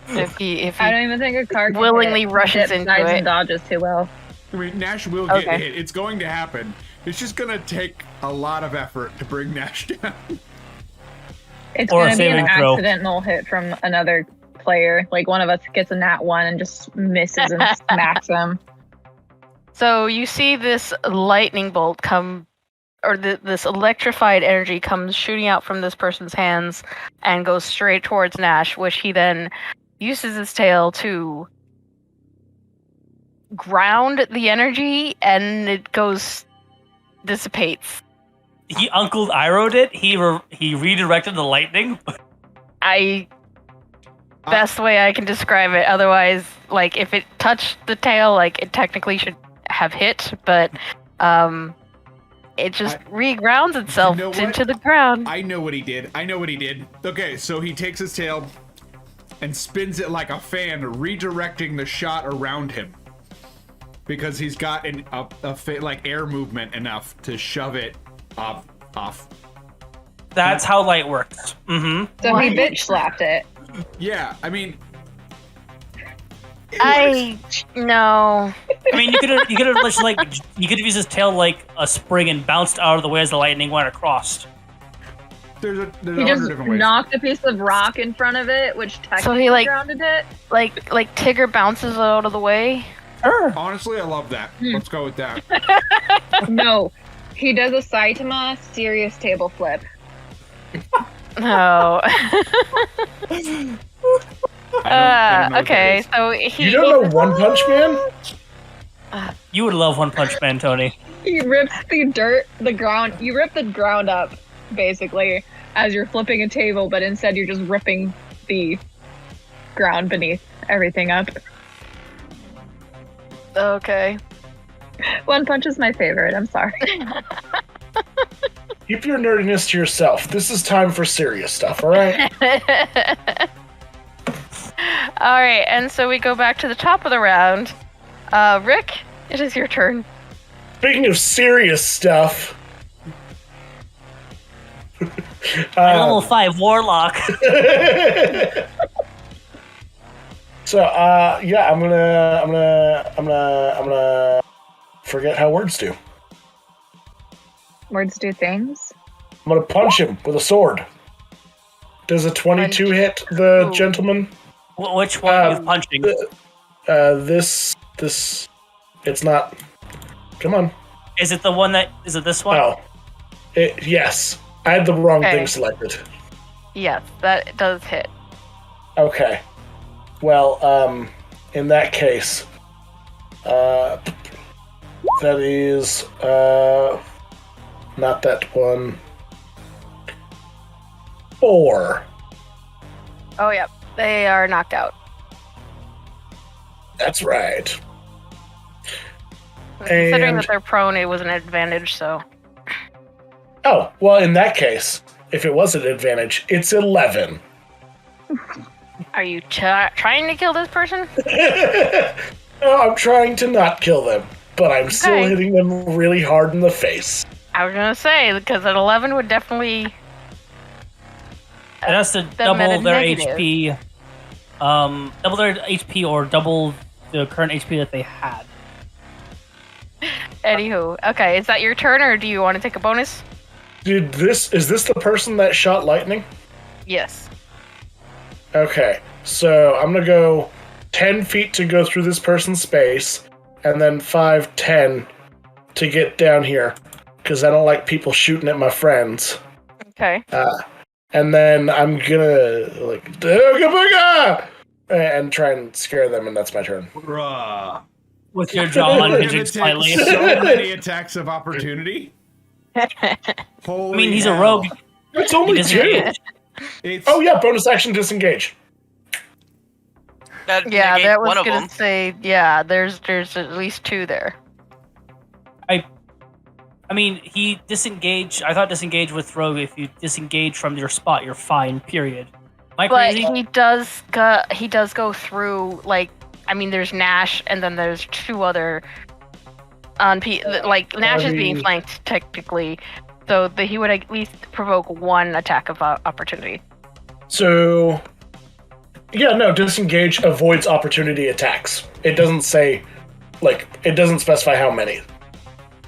Speaker 2: if he
Speaker 6: I don't even think a car can
Speaker 2: willingly
Speaker 6: hit.
Speaker 2: rushes
Speaker 6: Dips,
Speaker 2: into
Speaker 6: dives,
Speaker 2: it.
Speaker 6: and dodges too well.
Speaker 3: I mean, Nash will get
Speaker 2: Okay.
Speaker 3: hit. It's going to happen. It's just going to take a lot of effort to bring Nash down.
Speaker 6: It's
Speaker 4: Or a
Speaker 6: going to be an
Speaker 4: saving throw.
Speaker 6: accidental hit from another player. Like one of us gets a nat 1 and just misses and smacks him.
Speaker 2: So you see this lightning bolt come, or this electrified energy comes shooting out from this person's hands and goes straight towards Nash, which he then uses his tail to ground the energy, and it dissipates.
Speaker 4: He Uncle Iro'd it. He redirected the lightning.
Speaker 2: Best way I can describe it. Otherwise, like if it touched the tail, like it technically should have hit, but it just regrounds itself
Speaker 3: You know what?
Speaker 2: into the ground.
Speaker 3: I know what he did. Okay, so he takes his tail and spins it like a fan, redirecting the shot around him. Because he's got like air movement enough to shove it off.
Speaker 4: That's how light works. Mm-hmm.
Speaker 6: So
Speaker 2: What?
Speaker 6: he bitch slapped it.
Speaker 3: Yeah, I mean...
Speaker 2: No.
Speaker 4: I mean, you could have used his tail like a spring and bounced out of the way as the lightning went across.
Speaker 3: There's
Speaker 6: He
Speaker 3: 100
Speaker 6: just
Speaker 3: different ways.
Speaker 6: knocked a piece of rock in front of it, which technically
Speaker 2: like-
Speaker 6: grounded it.
Speaker 2: Like Tigger bounces out of the way.
Speaker 4: Sure.
Speaker 3: Honestly, I love that. Let's go with that.
Speaker 6: No, he does a Saitama serious table flip.
Speaker 2: No.
Speaker 3: I don't know what
Speaker 2: Okay,
Speaker 3: that
Speaker 2: so he
Speaker 5: You don't know One Punch Man?
Speaker 4: You would love One Punch Man, Tony.
Speaker 6: He rips the ground. You rip the ground up, basically, as you're flipping a table, but instead you're just ripping the ground beneath everything up.
Speaker 2: Okay.
Speaker 6: One Punch is my favorite. I'm sorry.
Speaker 5: Keep your nerdiness to yourself. This is time for serious stuff, all right?
Speaker 2: All right, and so we go back to the top of the round. Rick, it is your turn.
Speaker 5: Speaking of serious stuff,
Speaker 4: Level 5 Warlock.
Speaker 5: so yeah, I'm gonna forget how words do.
Speaker 6: Words do things.
Speaker 5: I'm gonna punch him with a sword. Does a 22 hit the gentleman?
Speaker 4: Which one are you punching?
Speaker 5: This, it's not. Come on.
Speaker 4: Is it this one?
Speaker 5: Oh, yes. I had the wrong
Speaker 2: Okay.
Speaker 5: thing selected.
Speaker 2: Yes, that does hit.
Speaker 5: Okay. Well, in that case, that is, not that one. 4.
Speaker 2: Oh, yeah, they are knocked out.
Speaker 5: That's right.
Speaker 2: Considering
Speaker 5: And-
Speaker 2: that they're prone, it was an advantage, so.
Speaker 5: Oh, well, in that case, if it was an advantage, it's 11.
Speaker 2: Are you trying to kill this person?
Speaker 5: No, I'm trying to not kill them, but I'm still
Speaker 2: Okay.
Speaker 5: hitting them really hard in the face.
Speaker 2: I was gonna say because an 11 would definitely.
Speaker 4: It has to
Speaker 2: Them at a
Speaker 4: double their
Speaker 2: negative.
Speaker 4: HP. Double their HP or double the current HP that they had.
Speaker 2: Anywho, okay, is that your turn, or do you want to take a bonus?
Speaker 5: Is this the person that shot lightning?
Speaker 2: Yes.
Speaker 5: Okay, so I'm gonna go 10 feet to go through this person's space, and then 5, 10 to get down here, because I don't like people shooting at my friends.
Speaker 2: Okay.
Speaker 5: And then I'm gonna, like, "Ooga booga!" and try and scare them, and that's my turn.
Speaker 3: Bruh.
Speaker 4: With your jaw
Speaker 3: We're
Speaker 4: unhinging
Speaker 3: gonna take
Speaker 4: slightly.
Speaker 3: so many attacks of opportunity. Holy
Speaker 4: I mean, he's a
Speaker 3: hell.
Speaker 4: rogue.
Speaker 5: It's
Speaker 4: He
Speaker 5: only
Speaker 4: doesn't
Speaker 5: 2!
Speaker 4: engage.
Speaker 3: It's,
Speaker 5: Oh yeah, bonus action disengage.
Speaker 1: That
Speaker 2: Yeah,
Speaker 1: negates
Speaker 2: that was
Speaker 1: one of
Speaker 2: gonna
Speaker 1: them.
Speaker 2: say. Yeah, there's at least 2 there.
Speaker 4: I mean, he disengaged. I thought disengage with rogue. If you disengage from your spot, you're fine. Period. Am I
Speaker 2: But
Speaker 4: crazy?
Speaker 2: he does go through, like, I mean, there's Nash, and then there's 2 other like Nash is being flanked technically, so he would at least provoke 1 attack of opportunity.
Speaker 5: So, yeah, no, disengage avoids opportunity attacks. It doesn't say, like, it doesn't specify how many.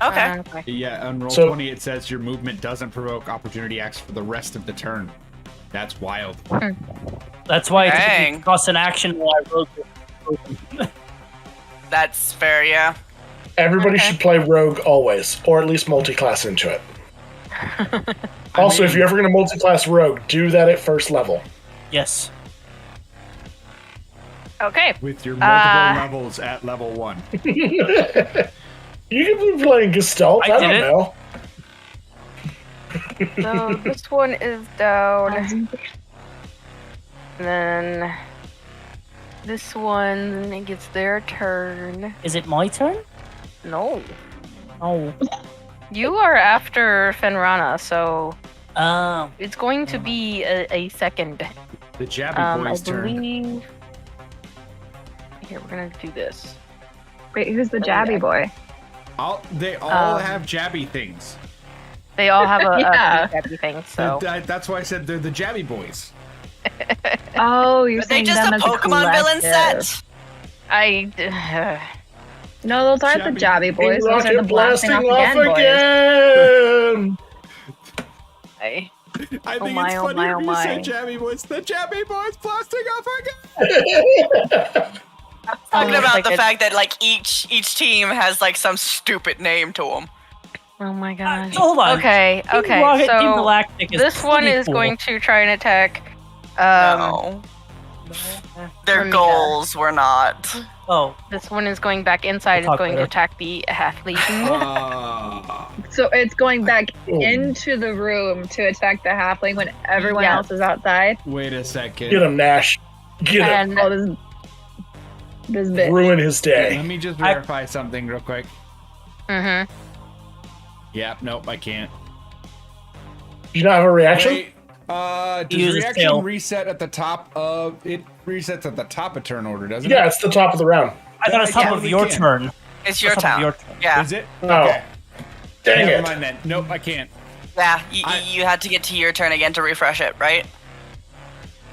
Speaker 1: Okay.
Speaker 2: Okay.
Speaker 3: yeah, on roll
Speaker 5: So-
Speaker 3: 20 it says your movement doesn't provoke opportunity acts for the rest of the turn. That's wild.
Speaker 4: That's why
Speaker 1: Dang.
Speaker 4: it costs an action while I rogue.
Speaker 1: That's fair, yeah.
Speaker 5: Everybody
Speaker 2: Okay.
Speaker 5: should play rogue always, or at least multi-class into it. Also, if you're ever going to multi-class rogue, do that at first level.
Speaker 4: Yes.
Speaker 2: Okay.
Speaker 3: With your multiple
Speaker 2: Uh,
Speaker 3: levels at level 1.
Speaker 5: You could be playing Gestalt,
Speaker 4: I
Speaker 5: I
Speaker 4: did
Speaker 5: don't
Speaker 4: it.
Speaker 5: know.
Speaker 2: So this one is down. And then this one gets their turn.
Speaker 4: Is it my turn?
Speaker 2: No.
Speaker 4: Oh.
Speaker 2: You are after Fenrana, so
Speaker 4: Oh.
Speaker 2: it's going to be a second.
Speaker 3: The Jabby
Speaker 2: I
Speaker 3: Boy's turn.
Speaker 2: believe. Here, we're gonna do this.
Speaker 6: Wait, who's the jabby boy?
Speaker 3: They all
Speaker 2: Um,
Speaker 3: have Jabby things.
Speaker 2: They all have
Speaker 6: Yeah.
Speaker 2: a pretty thing, so.
Speaker 3: That's why I said they're the Jabby Boys.
Speaker 6: Oh, you're
Speaker 1: Are they
Speaker 6: saying
Speaker 1: just
Speaker 6: them
Speaker 1: a
Speaker 6: as
Speaker 1: Pokemon villain
Speaker 6: collective.
Speaker 1: set?
Speaker 6: No, those aren't the jabby boys. Those are the
Speaker 5: Rocket
Speaker 6: blasting off again boys.
Speaker 5: again!
Speaker 2: I
Speaker 3: I
Speaker 2: Oh
Speaker 3: think
Speaker 2: my,
Speaker 3: it's
Speaker 2: oh
Speaker 3: funny
Speaker 2: my, oh
Speaker 3: when you say
Speaker 2: my.
Speaker 3: Jabby Boys. The Jabby Boys blasting off again!
Speaker 1: Talking about
Speaker 2: like
Speaker 1: the
Speaker 2: a-
Speaker 1: fact that like each team has like some stupid name to them.
Speaker 2: Oh my god.
Speaker 4: So hold on.
Speaker 2: Okay,
Speaker 4: Team
Speaker 2: okay.
Speaker 4: Rocket, Team
Speaker 2: So
Speaker 4: Galactic is
Speaker 2: this one
Speaker 4: pretty
Speaker 2: is
Speaker 4: cool.
Speaker 2: going to try and attack.
Speaker 1: No, their
Speaker 2: Ramita.
Speaker 1: goals were not.
Speaker 4: Oh,
Speaker 2: This one is going back inside.
Speaker 4: We'll
Speaker 2: It's
Speaker 4: talk
Speaker 2: going to
Speaker 4: later.
Speaker 2: attack the halfling.
Speaker 6: So it's going back
Speaker 5: Oh.
Speaker 6: into the room to attack the halfling when everyone
Speaker 2: Yes.
Speaker 6: else is outside.
Speaker 3: Wait a second.
Speaker 5: Get him, Nash. Get him.
Speaker 2: And
Speaker 6: Oh, this bitch.
Speaker 5: Ruin his day.
Speaker 3: Let me just verify something real quick.
Speaker 2: mhm.
Speaker 3: Yeah, nope, I can't.
Speaker 5: Do you not have a reaction?
Speaker 3: Wait,
Speaker 4: He
Speaker 3: does
Speaker 4: uses
Speaker 3: reaction
Speaker 4: tail.
Speaker 3: reset at the top of it? Resets at the top of turn order, doesn't
Speaker 5: Yeah,
Speaker 3: it?
Speaker 5: it's the top of the round.
Speaker 4: I thought it was top
Speaker 3: Yeah,
Speaker 4: of
Speaker 3: we
Speaker 4: your
Speaker 3: can.
Speaker 4: turn.
Speaker 1: It's your
Speaker 4: Top of
Speaker 1: town.
Speaker 4: your turn.
Speaker 1: Yeah,
Speaker 3: Is it?
Speaker 5: Oh.
Speaker 3: Okay.
Speaker 5: Dang
Speaker 3: Never
Speaker 5: it.
Speaker 3: mind then. Nope, I can't.
Speaker 1: yeah.
Speaker 3: I-
Speaker 1: You had to get to your turn again to refresh it, right?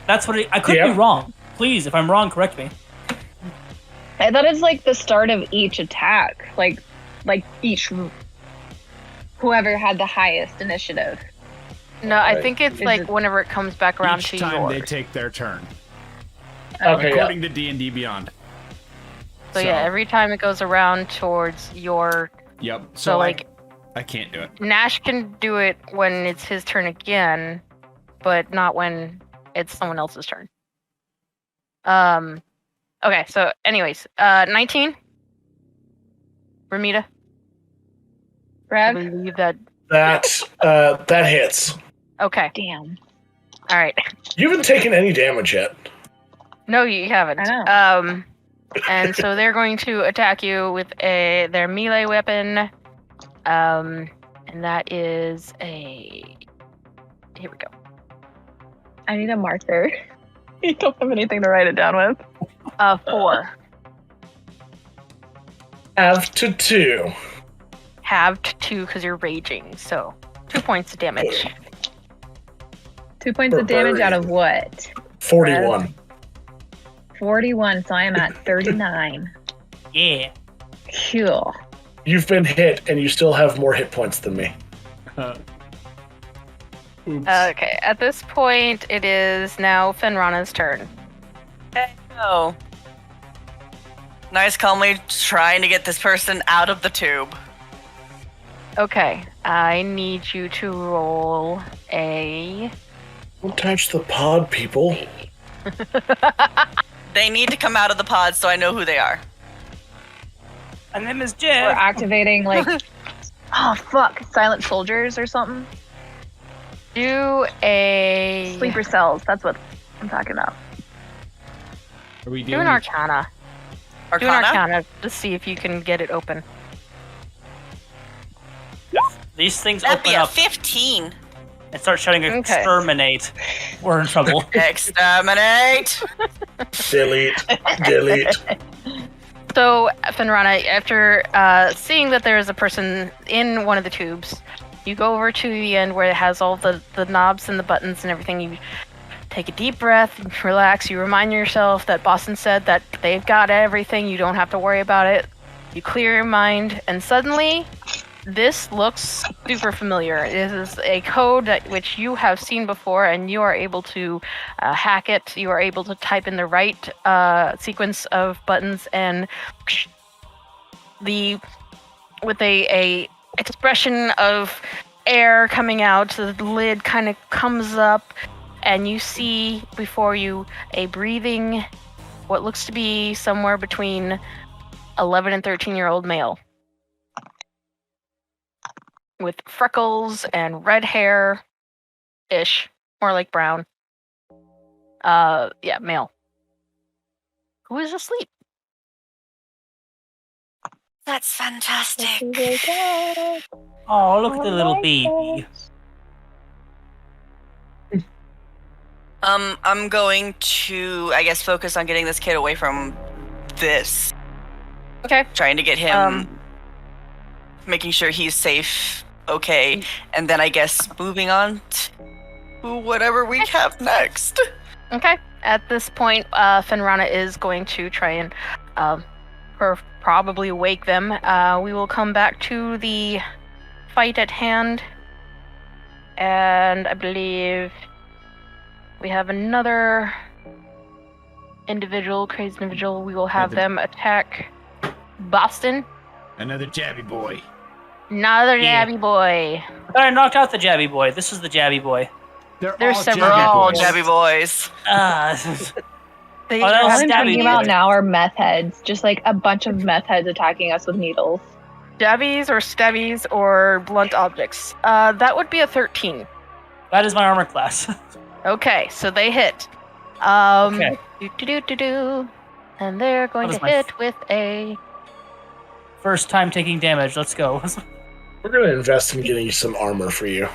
Speaker 4: That's what I could
Speaker 5: Yeah.
Speaker 4: be wrong. Please, if I'm wrong, correct me.
Speaker 6: I thought it's like the start of each attack. Like each whoever had the highest initiative.
Speaker 2: No, I
Speaker 5: Right.
Speaker 2: think it's
Speaker 6: Is
Speaker 2: like
Speaker 6: it-
Speaker 2: whenever it comes back around
Speaker 3: Each
Speaker 2: to
Speaker 3: time
Speaker 2: yours.
Speaker 3: they take their turn,
Speaker 5: Okay, yeah.
Speaker 3: according to D&D Beyond.
Speaker 2: So yeah, every time it goes around towards your.
Speaker 3: Yep.
Speaker 2: So, like-
Speaker 3: I can't do it.
Speaker 2: Nash can do it when it's his turn again, but not when it's someone else's turn. Okay, so anyways, 19. Ramita, I
Speaker 6: Brad?
Speaker 2: believe that.
Speaker 5: That hits.
Speaker 2: Okay,
Speaker 6: Damn.
Speaker 2: all right.
Speaker 5: You haven't taken any damage yet.
Speaker 2: No, you haven't.
Speaker 6: I know.
Speaker 2: And so they're going to attack you with their melee weapon. And that is a. Here we go.
Speaker 6: I need a marker. You don't have anything to write it down with.
Speaker 2: 4.
Speaker 5: Have to 2.
Speaker 2: halved 2 because you're raging. So 2 points of damage.
Speaker 6: 2 points of damage out of what?
Speaker 5: 41.
Speaker 6: 41, so I am at 39.
Speaker 4: Yeah.
Speaker 6: Cool.
Speaker 5: You've been hit, and you still have more hit points than me.
Speaker 3: Oops.
Speaker 2: Okay, at this point, it is now Fenrana's turn.
Speaker 1: Oh. Nice calmly trying to get this person out of the tube.
Speaker 2: Okay, I need you to roll a...
Speaker 5: Don't touch the pod, people.
Speaker 1: They need to come out of the pod so I know who they are.
Speaker 4: My name is
Speaker 6: We're
Speaker 4: Jeff.
Speaker 6: activating, like, oh, fuck, silent soldiers or something.
Speaker 2: Do a...
Speaker 6: Sleeper cells, that's what I'm talking about.
Speaker 3: Are we
Speaker 2: Do
Speaker 3: doing
Speaker 2: an Arcana. Do an
Speaker 1: Arcana?
Speaker 2: Arcana to see if you can get it open.
Speaker 4: These things
Speaker 1: That'd
Speaker 4: open
Speaker 1: be a
Speaker 4: up
Speaker 1: 15.
Speaker 4: and start shouting
Speaker 2: Okay.
Speaker 4: exterminate. We're in trouble.
Speaker 1: Exterminate!
Speaker 5: Delete. Delete.
Speaker 2: So, Fenrana, after seeing that there is a person in one of the tubes, you go over to the end where it has all the knobs and the buttons and everything. You take a deep breath, relax. You remind yourself that Boston said that they've got everything. You don't have to worry about it. You clear your mind, and suddenly, this looks super familiar. It is a code which you have seen before, and you are able to hack it. You are able to type in the right sequence of buttons, and with a expression of air coming out, the lid kind of comes up, and you see before you a breathing, what looks to be somewhere between 11 and 13-year-old male. With freckles and red hair-ish, more like brown. Yeah, male. Who is asleep?
Speaker 1: That's fantastic.
Speaker 4: Oh, look at the little baby.
Speaker 1: I'm going to, I guess, focus on getting this kid away from this.
Speaker 2: Okay.
Speaker 1: Trying to get him, making sure he's safe, okay, and then I guess moving on to whatever we have next.
Speaker 2: Okay. At this point, Fenrana is going to try and probably wake them. We will come back to the fight at hand. And I believe we have another crazy individual. We will have them attack Boston.
Speaker 3: Another jabby boy.
Speaker 2: Another
Speaker 4: Yeah.
Speaker 2: jabby boy.
Speaker 4: I knocked out the jabby boy. This is the jabby boy.
Speaker 2: There's
Speaker 3: all
Speaker 2: several.
Speaker 1: We're
Speaker 3: jabby
Speaker 1: all
Speaker 3: boys.
Speaker 1: jabby boys.
Speaker 2: They
Speaker 4: Oh, that
Speaker 6: All
Speaker 4: was
Speaker 6: I'm
Speaker 4: stabby
Speaker 6: talking about
Speaker 4: boys.
Speaker 6: now are meth heads. Just like a bunch of meth heads attacking us with needles.
Speaker 2: jabbies or stabbies or blunt objects. That would be a 13.
Speaker 4: That is my armor class.
Speaker 2: Okay, so they hit.
Speaker 4: Okay.
Speaker 2: Do. And they're going
Speaker 4: That
Speaker 2: to
Speaker 4: was my
Speaker 2: hit with a...
Speaker 4: First time taking damage. Let's go.
Speaker 5: We're going to invest in getting you some armor for you.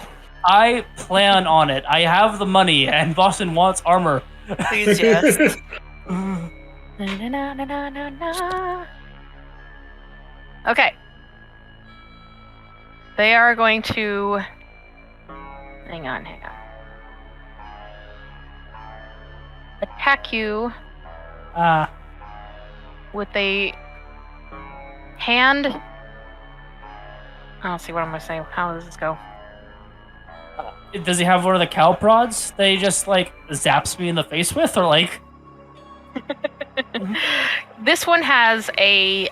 Speaker 4: I plan on it. I have the money, and Boston wants armor.
Speaker 1: Please, yes.
Speaker 2: Na. Okay. They are going to... Hang on. Attack you with a hand. I don't see what I'm gonna say. How does this go?
Speaker 4: Does he have one of the cow prods that he just, like, zaps me in the face with, or, like...
Speaker 2: This one has a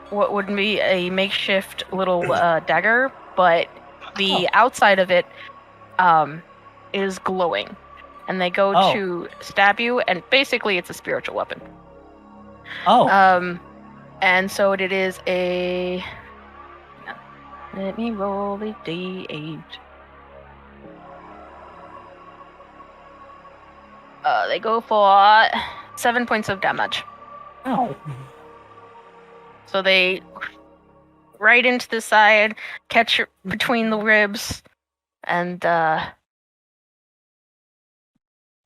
Speaker 2: what would be a makeshift little dagger, but the outside of it is glowing, and they go to stab you, and basically it's a spiritual weapon. And so it is a... Let me roll the d8. They go for 7 points of damage.
Speaker 4: Oh.
Speaker 2: So they right into the side, catch between the ribs, and are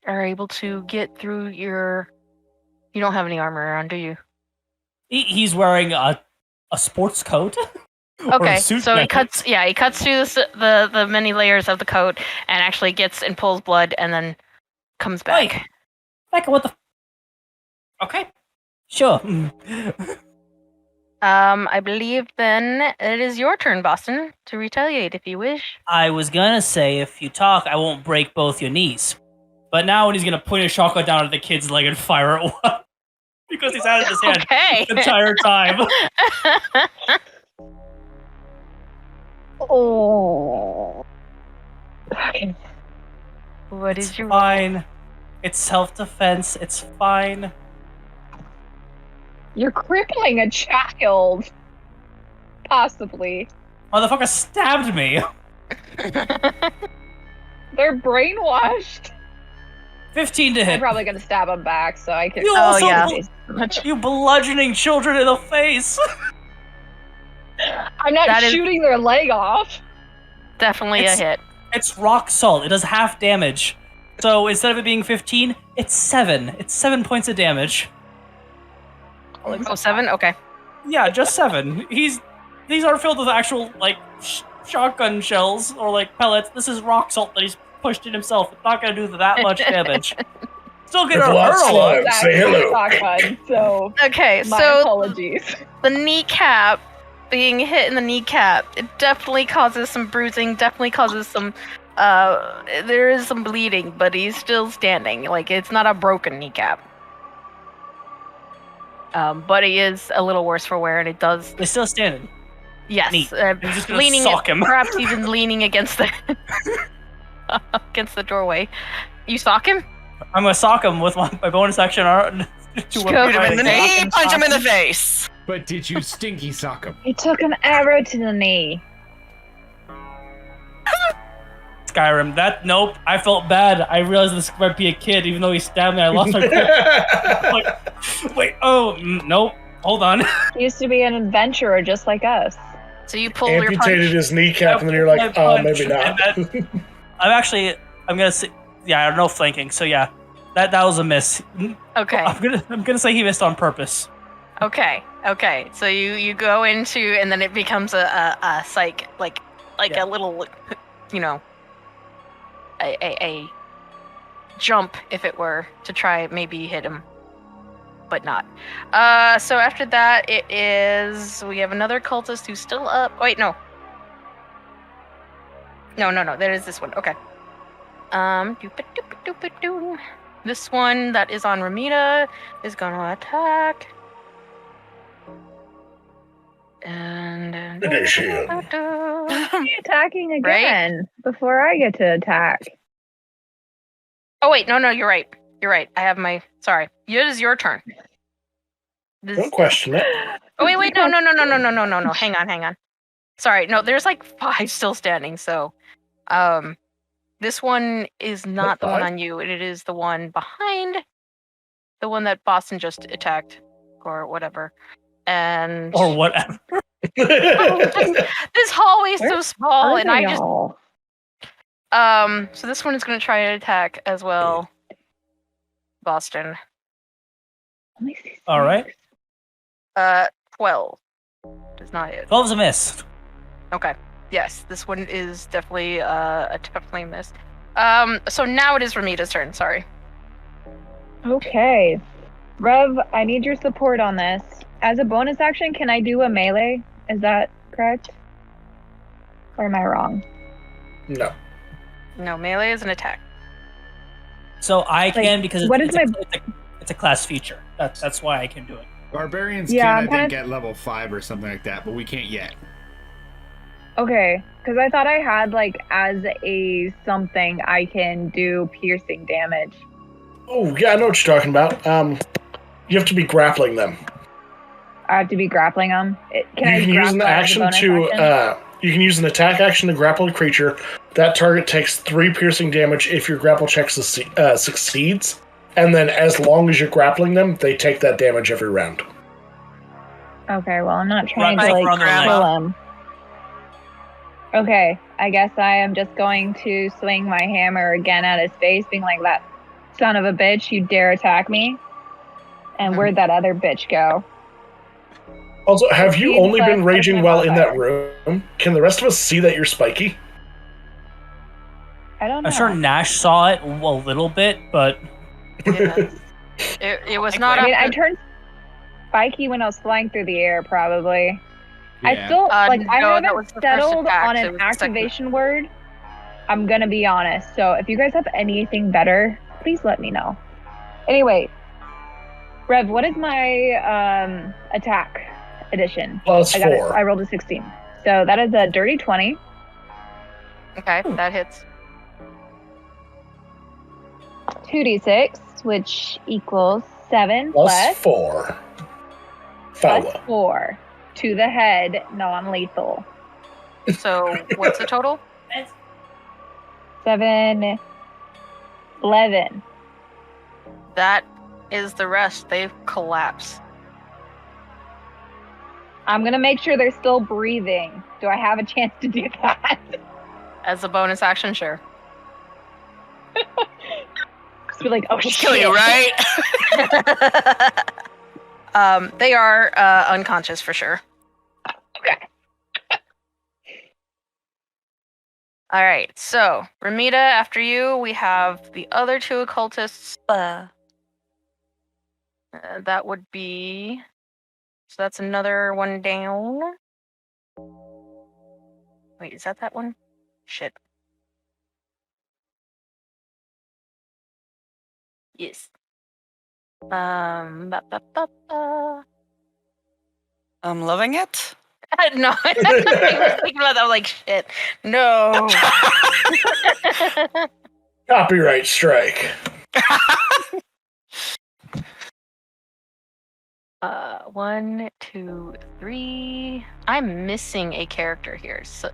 Speaker 2: able to get through your... You don't have any armor on, do you?
Speaker 4: He's wearing a sports coat.
Speaker 2: Okay,
Speaker 4: suit
Speaker 2: so he
Speaker 4: jackets.
Speaker 2: cuts through the many layers of the coat and actually gets and pulls blood and then comes back.
Speaker 4: Wait. Becca, what the? Okay. Sure.
Speaker 2: I believe then it is your turn, Boston, to retaliate if you wish.
Speaker 4: I was gonna say if you talk, I won't break both your knees. But now he's gonna point his shotgun down at the kid's leg and fire it one because he's out of his hand
Speaker 2: Okay.
Speaker 4: the entire time.
Speaker 6: Oh. Okay.
Speaker 2: What
Speaker 4: It's
Speaker 2: is your
Speaker 4: fine. It's self-defense. It's fine.
Speaker 6: You're crippling a child. Possibly.
Speaker 4: Motherfucker stabbed me.
Speaker 6: They're brainwashed.
Speaker 4: 15 to
Speaker 6: I'm
Speaker 4: hit.
Speaker 6: probably gonna stab them back, so I can.
Speaker 4: You
Speaker 2: Oh,
Speaker 4: also
Speaker 2: yeah.
Speaker 4: you bludgeoning children in the face.
Speaker 6: I'm not
Speaker 2: That is-
Speaker 6: shooting their leg off.
Speaker 2: Definitely
Speaker 4: It's-
Speaker 2: a hit.
Speaker 4: It's rock salt. It does half damage. So instead of it being 15, it's 7. It's 7 points of damage.
Speaker 2: Oh, 7? Okay.
Speaker 4: Yeah, just 7. These are filled with actual like shotgun shells or like pellets. This is rock salt that he's pushed in himself. It's not gonna do that much damage. Still gonna
Speaker 5: Ripple out
Speaker 4: hurt a
Speaker 5: slow.
Speaker 4: lot.
Speaker 6: That's
Speaker 5: Say hello.
Speaker 6: shotgun, so
Speaker 2: Okay,
Speaker 6: my
Speaker 2: so
Speaker 6: apologies.
Speaker 2: the kneecap, being hit in the kneecap, it definitely causes some bruising, definitely causes some, there is some bleeding, but he's still standing. Like, it's not a broken kneecap. But he is a little worse for wear, and it does,
Speaker 4: They're still standing.
Speaker 2: yes,
Speaker 4: Neat. I'm just gonna
Speaker 2: leaning,
Speaker 4: sock him.
Speaker 2: perhaps even leaning against the, against the doorway. You sock him?
Speaker 4: I'm gonna sock him with my bonus action. To
Speaker 2: Just
Speaker 4: whip
Speaker 2: go
Speaker 4: him
Speaker 1: Shoot him in the
Speaker 4: right.
Speaker 1: knee, punch him in the face.
Speaker 3: But did you stinky sock him?
Speaker 6: He took an arrow to the knee.
Speaker 4: Skyrim. Nope. I felt bad. I realized this might be a kid, even though he stabbed me. I lost my grip. Like, wait. Oh, nope. Hold on.
Speaker 6: He used to be an adventurer just like us.
Speaker 2: So you pull your
Speaker 5: Amputated
Speaker 2: punch.
Speaker 5: his kneecap, and then you're like,
Speaker 4: My punch,
Speaker 5: maybe not.
Speaker 4: and I'm gonna say, yeah, no flanking. So yeah, that was a miss.
Speaker 2: Okay.
Speaker 4: I'm gonna say he missed on purpose.
Speaker 2: Okay. So you go into, and then it becomes a psych, like
Speaker 4: Yeah.
Speaker 2: a little, you know, a jump, if it were, to try maybe hit him, but not. So after that, we have another cultist who's still up. Wait, no. No. There is this one. Okay. Doop-a-doop-a-doop-a-doo. This one that is on Ramita is gonna attack. And
Speaker 5: Initiate.
Speaker 6: Attacking again before I get to attack.
Speaker 2: Oh wait, no, you're right. I have my sorry. It is your turn.
Speaker 5: Don't question it.
Speaker 2: Oh wait, no. Hang on. Sorry, no, there's like 5 still standing, so this one is not the one
Speaker 5: Five?
Speaker 2: on you. It is the one behind the one that Boston just attacked. Or whatever. And
Speaker 4: Or whatever.
Speaker 2: this hallway's so small, and I just
Speaker 6: y'all?
Speaker 2: so this one is gonna try to attack as well. Boston.
Speaker 6: Let me see.
Speaker 4: All right.
Speaker 2: 12. Does not hit.
Speaker 4: 12's a miss.
Speaker 2: Okay. Yes, this one is definitely a definitely miss. So now it is Ramita's turn, sorry.
Speaker 6: Okay. Rev, I need your support on this. As a bonus action, can I do a melee? Is that correct? Or am I wrong?
Speaker 5: No.
Speaker 2: No, melee is an attack.
Speaker 4: So I can because
Speaker 6: what
Speaker 4: it's,
Speaker 6: is
Speaker 4: it's a class feature. That's why I can do it.
Speaker 3: Barbarians
Speaker 6: Yeah,
Speaker 3: can,
Speaker 6: I'm
Speaker 3: I think,
Speaker 6: kinda-
Speaker 3: at level 5 or something like that, but we can't yet.
Speaker 6: Okay, because I thought I had, like, as a something, I can do piercing damage.
Speaker 5: Oh, yeah, I know what you're talking about. You have to be grappling them.
Speaker 6: I have to be grappling them. Can I
Speaker 5: You can use an
Speaker 6: grapple as a
Speaker 5: action
Speaker 6: bonus
Speaker 5: to.
Speaker 6: action?
Speaker 5: You can use an attack action to grapple a creature. That target takes 3 piercing damage if your grapple check succeeds. And then, as long as you're grappling them, they take that damage every round.
Speaker 6: Okay, well, I'm not trying
Speaker 4: Run
Speaker 6: to,
Speaker 4: over
Speaker 6: like,
Speaker 4: on their leg.
Speaker 6: kill him. Okay, I guess I am just going to swing my hammer again at his face, being like, that son of a bitch, you dare attack me? And where'd that other bitch go?
Speaker 5: Also, have you
Speaker 6: 15
Speaker 5: only
Speaker 6: plus
Speaker 5: been
Speaker 6: what is
Speaker 5: raging
Speaker 6: my
Speaker 5: while in that
Speaker 6: modifier?
Speaker 5: room? Can the rest of us see that you're spiky?
Speaker 6: I don't know.
Speaker 4: I'm sure Nash saw it a little bit, but
Speaker 2: Yeah. It was not
Speaker 6: I mean, I
Speaker 2: after.
Speaker 6: turned spiky when I was flying through the air, probably. I
Speaker 3: Yeah.
Speaker 6: still, I
Speaker 2: No, that
Speaker 6: haven't
Speaker 2: was the first
Speaker 6: settled
Speaker 2: attack,
Speaker 6: on
Speaker 2: so
Speaker 6: an
Speaker 2: it was the second.
Speaker 6: activation word. I'm gonna be honest. So if you guys have anything better, please let me know. Anyway, Rev, what is my attack addition?
Speaker 5: Plus
Speaker 6: I got it.
Speaker 5: 4.
Speaker 6: I rolled a 16. So that is a dirty 20.
Speaker 2: Okay, that hits.
Speaker 6: 2d6, which equals 7
Speaker 5: Plus 4.
Speaker 6: plus
Speaker 5: Fowler.
Speaker 6: 4 to the head, non-lethal.
Speaker 2: So what's the total?
Speaker 6: 7, 11.
Speaker 2: That is the rest. They've collapsed.
Speaker 6: I'm gonna make sure they're still breathing. Do I have a chance to do that?
Speaker 2: As a bonus action, sure.
Speaker 6: Just be like, oh shit.
Speaker 1: Kill you, right?
Speaker 2: They are unconscious for sure.
Speaker 6: Okay.
Speaker 2: All right, so Ramita, after you, we have the other two occultists. That would be. So that's another one down. Wait, is that one? Shit. Yes. Ba, ba, ba, ba.
Speaker 1: I'm loving it.
Speaker 2: No, I was thinking about that. I'm like, shit. No.
Speaker 5: Copyright strike.
Speaker 2: 1, 2, 3. I'm missing a character here. So,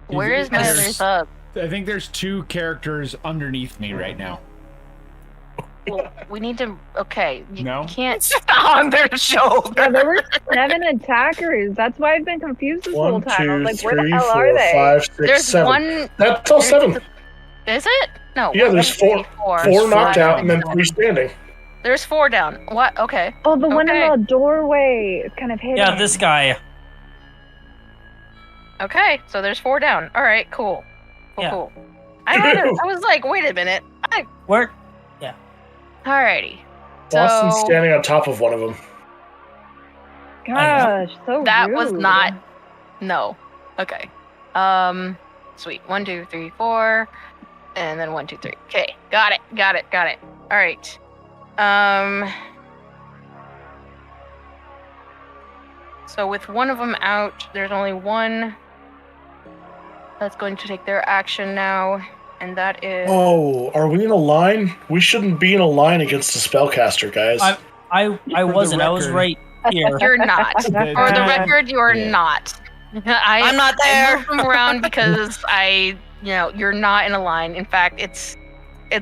Speaker 2: where is my other
Speaker 3: There's-
Speaker 2: sub?
Speaker 3: I think there's 2 characters underneath me right now.
Speaker 2: Well, we need to. Okay, you
Speaker 3: No?
Speaker 2: can't.
Speaker 1: On their shoulder.
Speaker 6: Yeah, there were 7 attackers. That's why I've been confused this whole
Speaker 5: 1,
Speaker 6: time. I
Speaker 5: 2,
Speaker 6: was like, where the
Speaker 5: 3,
Speaker 6: hell
Speaker 5: 4,
Speaker 6: are they?
Speaker 5: 5, 6,
Speaker 2: There's
Speaker 5: 7.
Speaker 2: one.
Speaker 5: That's all 7.
Speaker 2: Is it? No.
Speaker 5: Yeah,
Speaker 2: one,
Speaker 5: there's
Speaker 2: two,
Speaker 5: 4.
Speaker 2: three, four,
Speaker 5: 4 knocked
Speaker 2: five,
Speaker 5: out
Speaker 2: six,
Speaker 5: and then
Speaker 2: seven.
Speaker 5: 3 standing.
Speaker 2: There's 4 down. What? Okay.
Speaker 6: Oh, the one
Speaker 2: Okay.
Speaker 6: in the doorway is kind of hidden.
Speaker 4: yeah, this guy.
Speaker 2: Okay. So there's 4 down. All right. Cool. Cool.
Speaker 4: Yeah.
Speaker 2: Cool. I was like, wait a minute.
Speaker 4: Where?
Speaker 2: Alrighty.
Speaker 5: Boston's
Speaker 2: So
Speaker 5: standing on top of one of them.
Speaker 6: Gosh, so
Speaker 2: that was
Speaker 6: rude.
Speaker 2: not. No. Okay. Sweet. 1, 2, 3, 4, and then 1, 2, 3. Okay. Got it. All right. So with one of them out, there's only one that's going to take their action now, and that is.
Speaker 5: Oh, are we in a line? We shouldn't be in a line against a spellcaster, guys.
Speaker 4: I wasn't. I was
Speaker 3: record.
Speaker 4: right here.
Speaker 2: You're not. For the record, you are
Speaker 3: Yeah.
Speaker 2: not.
Speaker 1: I'm not
Speaker 2: I
Speaker 1: there.
Speaker 2: moved them around because you're not in a line. In fact, it's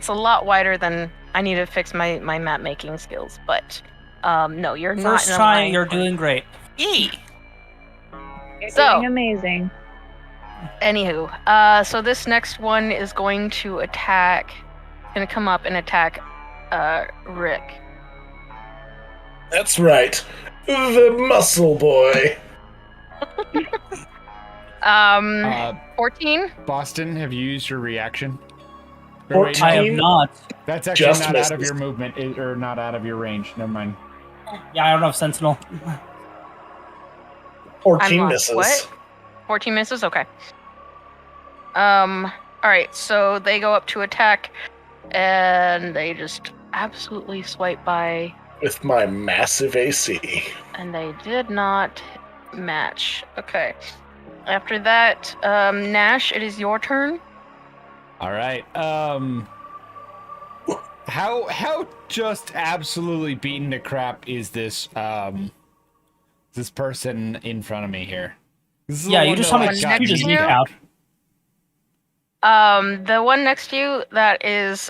Speaker 2: a lot wider than I need to fix my map making skills. But no, you're not
Speaker 4: First
Speaker 2: in a
Speaker 4: try,
Speaker 2: line.
Speaker 4: you're doing great.
Speaker 1: Yee.
Speaker 6: You're
Speaker 2: So-
Speaker 6: doing amazing.
Speaker 2: Anywho, so this next one is going to attack. Going to come up and attack, Rick.
Speaker 5: That's right. The muscle boy.
Speaker 2: 14.
Speaker 3: Boston, have you used your reaction? Or wait,
Speaker 5: 14.
Speaker 4: I
Speaker 3: no,
Speaker 4: have not.
Speaker 3: that's actually
Speaker 5: Just
Speaker 3: not out of
Speaker 5: misses.
Speaker 3: your movement, or not out of your range. Never mind.
Speaker 4: Yeah, I don't have Sentinel.
Speaker 5: 14
Speaker 2: I'm
Speaker 5: misses.
Speaker 2: what? 14 misses? Okay. Alright, so they go up to attack, and they just absolutely swipe by,
Speaker 5: With my massive AC.
Speaker 2: and they did not match. Okay. After that, Nash, it is your turn.
Speaker 3: All right. How just absolutely beaten to crap is this this person in front of me here? This is the
Speaker 4: Yeah,
Speaker 3: one
Speaker 4: you just
Speaker 3: that,
Speaker 4: told me
Speaker 3: like,
Speaker 2: one
Speaker 3: got
Speaker 2: next
Speaker 4: you just
Speaker 2: to
Speaker 3: me.
Speaker 2: you?
Speaker 4: leap out.
Speaker 2: The one next to you, that is,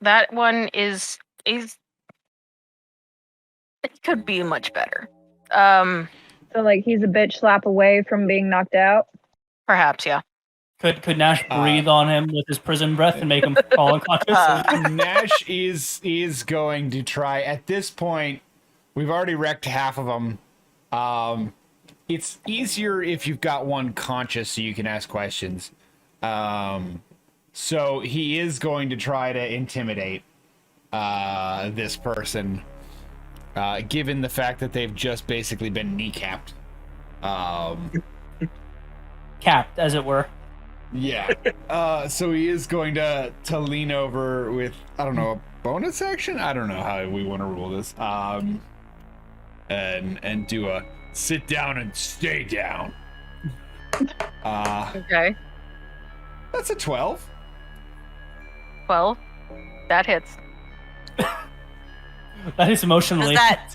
Speaker 2: that one is it could be much better.
Speaker 6: So, like, he's a bitch slap away from being knocked out.
Speaker 2: Perhaps, yeah.
Speaker 4: Could Nash breathe on him with his prison breath and make him fall unconscious?
Speaker 3: Nash is going to try. At this point, we've already wrecked half of them. It's easier if you've got one conscious, so you can ask questions. So he is going to try to intimidate this person, given the fact that they've just basically been kneecapped.
Speaker 4: Capped, as it were.
Speaker 3: Yeah. So he is going to lean over with, I don't know, a bonus action? I don't know how we want to rule this. And do a sit down and stay down.
Speaker 2: Okay.
Speaker 3: That's a 12.
Speaker 2: 12. That hits.
Speaker 4: That is
Speaker 1: Is
Speaker 4: emotionally.
Speaker 1: that?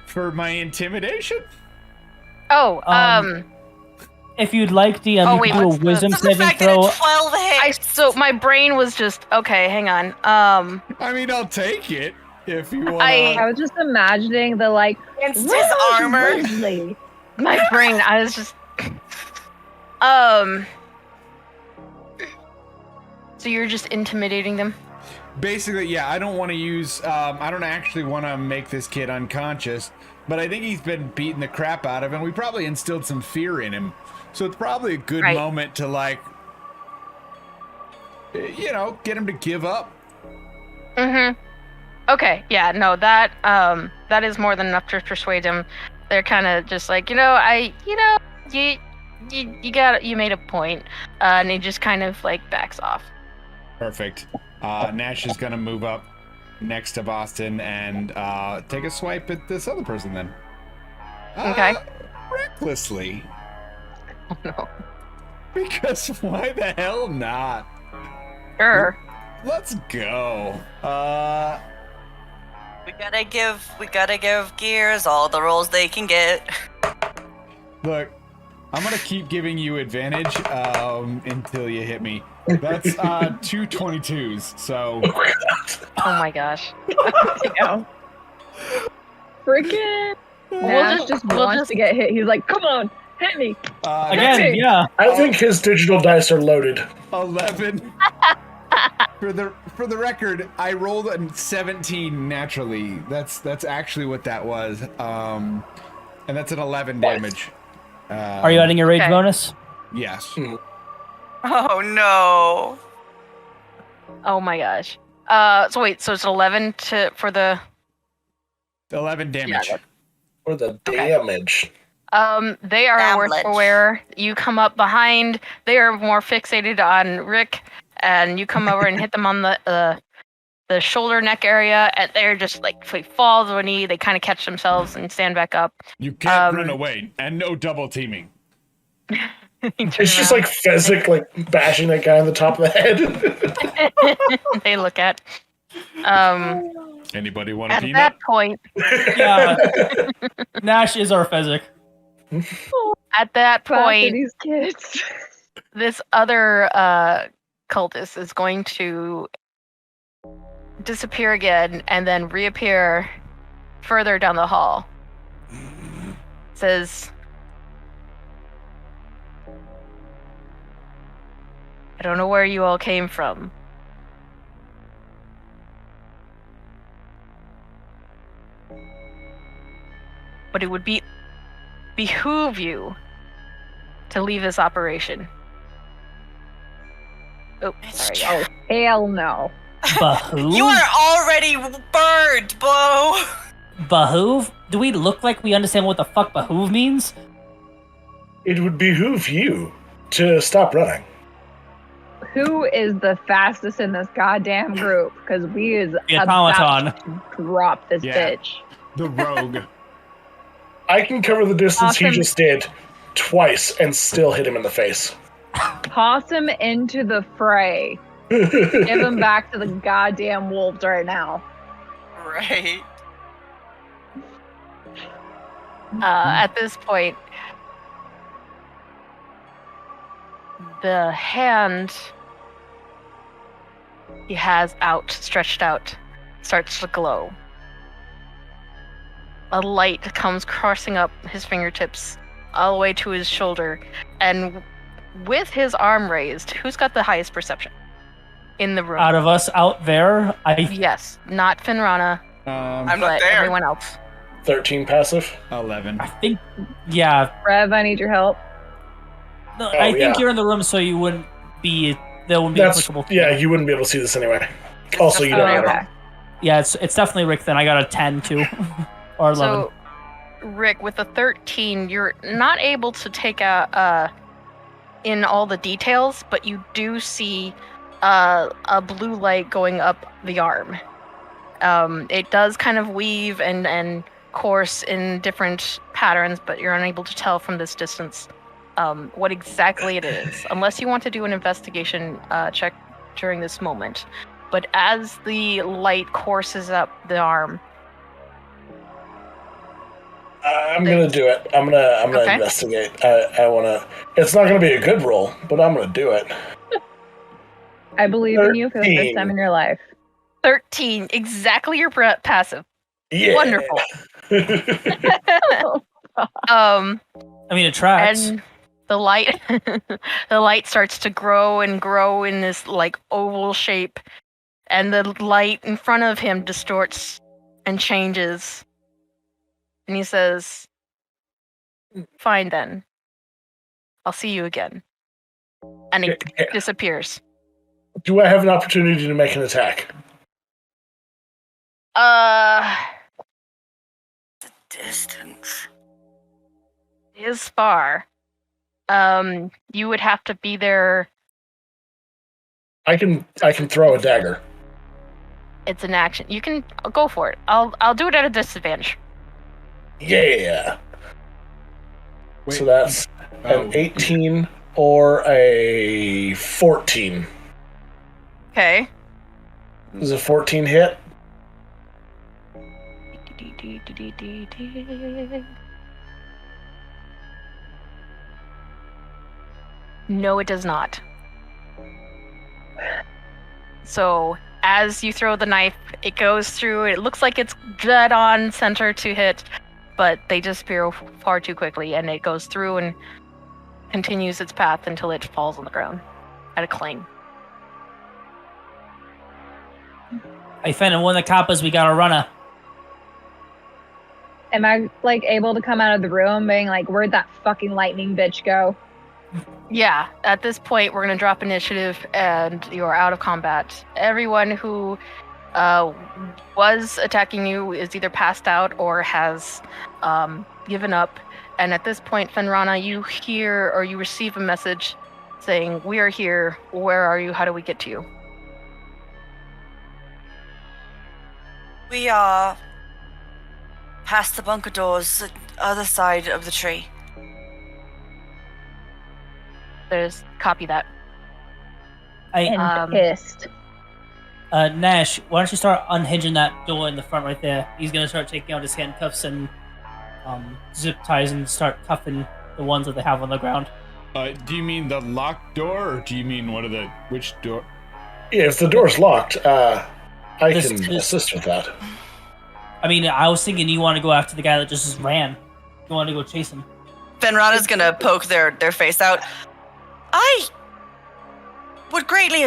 Speaker 3: For my intimidation?
Speaker 2: Oh,
Speaker 4: If you'd like, DM,
Speaker 2: Oh,
Speaker 4: you
Speaker 2: wait,
Speaker 4: can do a
Speaker 2: what's the-
Speaker 4: wisdom
Speaker 1: Does the
Speaker 4: saving
Speaker 1: fact that
Speaker 4: throw.
Speaker 1: it's 12 hits?
Speaker 2: so my brain was just okay. Hang on.
Speaker 3: I mean, I'll take it if you want.
Speaker 6: I was just imagining the like
Speaker 1: Against his armor.
Speaker 6: Wesley.
Speaker 2: My brain. I was just. So you're just intimidating them?
Speaker 3: Basically, yeah, I don't want to use, I don't actually want to make this kid unconscious, but I think he's been beating the crap out of him. We probably instilled some fear in him. So it's probably a good
Speaker 2: Right.
Speaker 3: moment to, like, get him to give up.
Speaker 2: Mm-hmm. Okay, yeah, no, that is more than enough to persuade him. They're kind of just like, you made a point, and he just kind of like backs off.
Speaker 3: Perfect. Nash is going to move up next to Boston and take a swipe at this other person then.
Speaker 2: Okay.
Speaker 3: Recklessly.
Speaker 2: Oh no.
Speaker 3: Because why the hell not?
Speaker 2: Sure.
Speaker 3: Let's go.
Speaker 1: We gotta give Gears all the rolls they can get.
Speaker 3: Look, I'm gonna keep giving you advantage until you hit me. That's 2 22s, so
Speaker 2: Oh my gosh.
Speaker 6: Freaking Nash just wants to get hit. He's like, come on, hit me.
Speaker 4: Again, yeah.
Speaker 5: I think his digital dice are loaded.
Speaker 3: 11. For the record, I rolled a 17 naturally. That's actually what that was. And that's an 11 damage.
Speaker 4: Are you adding your rage
Speaker 2: Okay.
Speaker 4: bonus?
Speaker 3: Yes.
Speaker 1: Oh no.
Speaker 2: Oh my gosh. So wait, so it's 11 for the
Speaker 3: 11 damage.
Speaker 2: Yeah,
Speaker 5: Or the damage.
Speaker 2: they are worse
Speaker 1: Damage.
Speaker 2: for wear. You come up behind. They are more fixated on Rick, and you come over and hit them on the shoulder neck area, and they're just like they fall to a knee. They kind of catch themselves and stand back up.
Speaker 3: You can't run away, and no double teaming.
Speaker 5: It's just like Fezzik, like bashing that guy on the top of the head.
Speaker 2: they look at.
Speaker 3: Anybody want a
Speaker 2: At
Speaker 3: peanut?
Speaker 2: that point,
Speaker 4: Yeah. Nash is our Fezzik.
Speaker 2: at that
Speaker 6: Clap for
Speaker 2: point,
Speaker 6: these kids.
Speaker 2: this other cultist is going to disappear again and then reappear further down the hall. Says, I don't know where you all came from. But it would behoove you to leave this operation. Oh, sorry.
Speaker 6: Oh, hell no.
Speaker 4: Behoove?
Speaker 1: You are already burned, Bo.
Speaker 4: Behoove? Do we look like we understand what the fuck behoove means?
Speaker 5: It would behoove you to stop running.
Speaker 6: Who is the fastest in this goddamn group? Because we is
Speaker 4: The
Speaker 6: about
Speaker 4: automaton.
Speaker 6: to drop this
Speaker 3: Yeah.
Speaker 6: bitch.
Speaker 3: The rogue.
Speaker 5: I can cover the distance he
Speaker 6: Awesome.
Speaker 5: just did twice and still hit him in the face.
Speaker 6: Toss him into the fray. Give him back to the goddamn wolves right now.
Speaker 1: Right.
Speaker 2: At this point, the hand he has stretched out, starts to glow. A light comes crossing up his fingertips all the way to his shoulder, and with his arm raised, who's got the highest perception in the room?
Speaker 4: Out of us out there,
Speaker 2: Yes, not Finrana,
Speaker 1: I'm not
Speaker 2: but
Speaker 1: there.
Speaker 2: everyone else.
Speaker 5: 13 passive.
Speaker 3: 11.
Speaker 4: I think, yeah.
Speaker 6: Rev, I need your help.
Speaker 4: No,
Speaker 5: Oh,
Speaker 4: I think
Speaker 5: yeah.
Speaker 4: you're in the room, so you wouldn't be. That wouldn't be
Speaker 5: That's
Speaker 4: applicable. To
Speaker 5: yeah.
Speaker 4: you.
Speaker 5: You wouldn't be able to see this anyway. Also, you don't
Speaker 6: Oh,
Speaker 5: matter.
Speaker 6: okay.
Speaker 4: Yeah, it's definitely Rick. Then I got a 10 too, or 11.
Speaker 2: So, Rick, with a 13, you're not able to take out in all the details, but you do see a blue light going up the arm. It does kind of weave and course in different patterns, but you're unable to tell from this distance what exactly it is, unless you want to do an investigation check during this moment. But as the light courses up the arm,
Speaker 5: I'm gonna do it. I'm gonna
Speaker 2: Okay.
Speaker 5: investigate. I wanna. It's not gonna be a good roll, but I'm gonna do it.
Speaker 6: I believe in you for the first
Speaker 5: 13.
Speaker 6: time in your life.
Speaker 2: 13, exactly your passive.
Speaker 5: Yeah.
Speaker 2: Wonderful.
Speaker 4: I mean, it tracks.
Speaker 2: And the light the light starts to grow and grow in this like oval shape, and the light in front of him distorts and changes, and he says, "Fine then, I'll see you again," and he disappears.
Speaker 5: Do I have an opportunity to make an attack?
Speaker 1: Distance.
Speaker 2: Is far. You would have to be there.
Speaker 5: I can throw a dagger.
Speaker 2: It's an action. You can go for it. I'll do it at a disadvantage.
Speaker 5: Yeah.
Speaker 3: Wait,
Speaker 5: So that's
Speaker 3: oh,
Speaker 5: an 18 or a 14.
Speaker 2: Okay.
Speaker 5: Does a 14 hit?
Speaker 2: No, it does not. So, as you throw the knife, it goes through. It looks like it's dead on center to hit, but they disappear far too quickly, and it goes through and continues its path until it falls on the ground at a clang.
Speaker 4: Hey, Fenn, one of the coppers, we got a runner.
Speaker 6: Am I like able to come out of the room being like, where'd that fucking lightning bitch go?
Speaker 2: Yeah, at this point, we're going to drop initiative, and you're out of combat. Everyone who was attacking you is either passed out or has given up. And at this point, Fenrana, you hear or you receive a message saying, "We are here. Where are you? How do we get to you?"
Speaker 1: We are past the bunker doors, the other side of the tree.
Speaker 2: There's copy that.
Speaker 6: And pissed.
Speaker 4: Nash, why don't you start unhinging that door in the front right there? He's gonna start taking out his handcuffs and zip ties and start cuffing the ones that they have on the ground.
Speaker 3: Do you mean the locked door, or do you mean which door?
Speaker 5: Yeah, if the door's locked, I
Speaker 4: This-
Speaker 5: can
Speaker 4: this-
Speaker 5: assist with that.
Speaker 4: I mean, I was thinking you want to go after the guy that just ran. You want to go chase him.
Speaker 1: Fenrana's gonna poke their face out. I would greatly.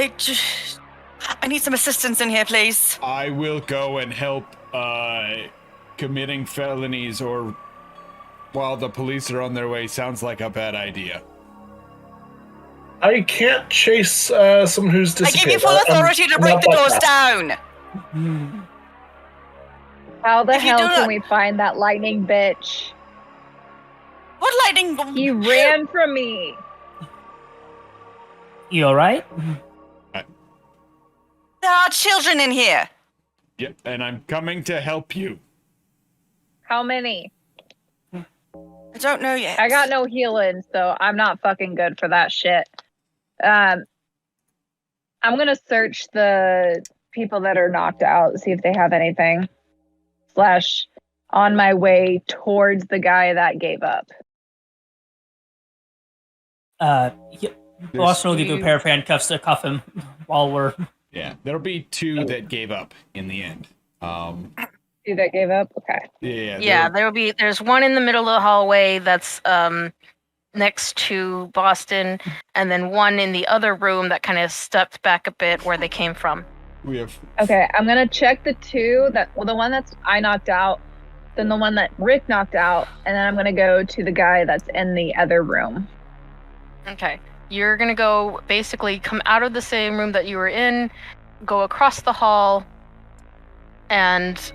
Speaker 1: I need some assistance in here, please.
Speaker 3: I will go and help committing felonies or while the police are on their way. Sounds like a bad idea.
Speaker 5: I can't chase someone who's
Speaker 1: I
Speaker 5: disappeared.
Speaker 1: give you full authority to
Speaker 5: I'm
Speaker 1: break
Speaker 5: not
Speaker 1: the
Speaker 5: like
Speaker 1: doors
Speaker 5: that.
Speaker 1: down.
Speaker 6: How the
Speaker 1: If you
Speaker 6: hell
Speaker 1: do
Speaker 6: can
Speaker 1: not-
Speaker 6: we find that lightning bitch?
Speaker 1: What lightning?
Speaker 6: He ran from me.
Speaker 4: You alright?
Speaker 1: There are children in here.
Speaker 3: Yep, and I'm coming to help you.
Speaker 6: How many?
Speaker 1: I don't know yet.
Speaker 6: I got no healing, so I'm not fucking good for that shit. I'm gonna search the people that are knocked out, see if they have anything. / on my way towards the guy that gave up.
Speaker 4: Boston will give you a pair of handcuffs to cuff him while we're.
Speaker 3: Yeah, there'll be two that gave up in the end.
Speaker 6: Who that gave up? Okay.
Speaker 3: Yeah.
Speaker 2: Yeah, there's one in the middle of the hallway that's next to Boston, and then one in the other room that kind of stepped back a bit where they came from.
Speaker 3: We have.
Speaker 6: Okay, I'm gonna check the two the one that's I knocked out, then the one that Rick knocked out, and then I'm gonna go to the guy that's in the other room.
Speaker 2: Okay. You're gonna go basically come out of the same room that you were in, go across the hall, and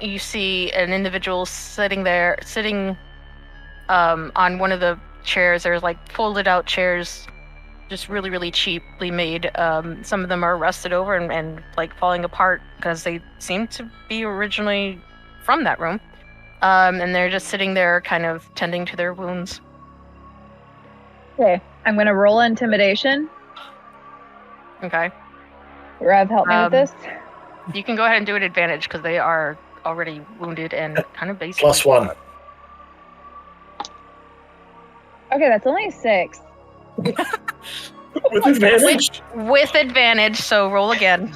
Speaker 2: you see an individual sitting on one of the chairs. There's like folded out chairs, just really, really cheaply made. Some of them are rusted over and like falling apart because they seem to be originally from that room. And they're just sitting there kind of tending to their wounds.
Speaker 6: Okay, I'm gonna roll intimidation.
Speaker 2: Okay.
Speaker 6: Rev, help me with this.
Speaker 2: You can go ahead and do an advantage because they are already wounded and kind of basically.
Speaker 5: +1.
Speaker 6: Okay, that's only 6.
Speaker 5: With advantage?
Speaker 2: With advantage, so roll again.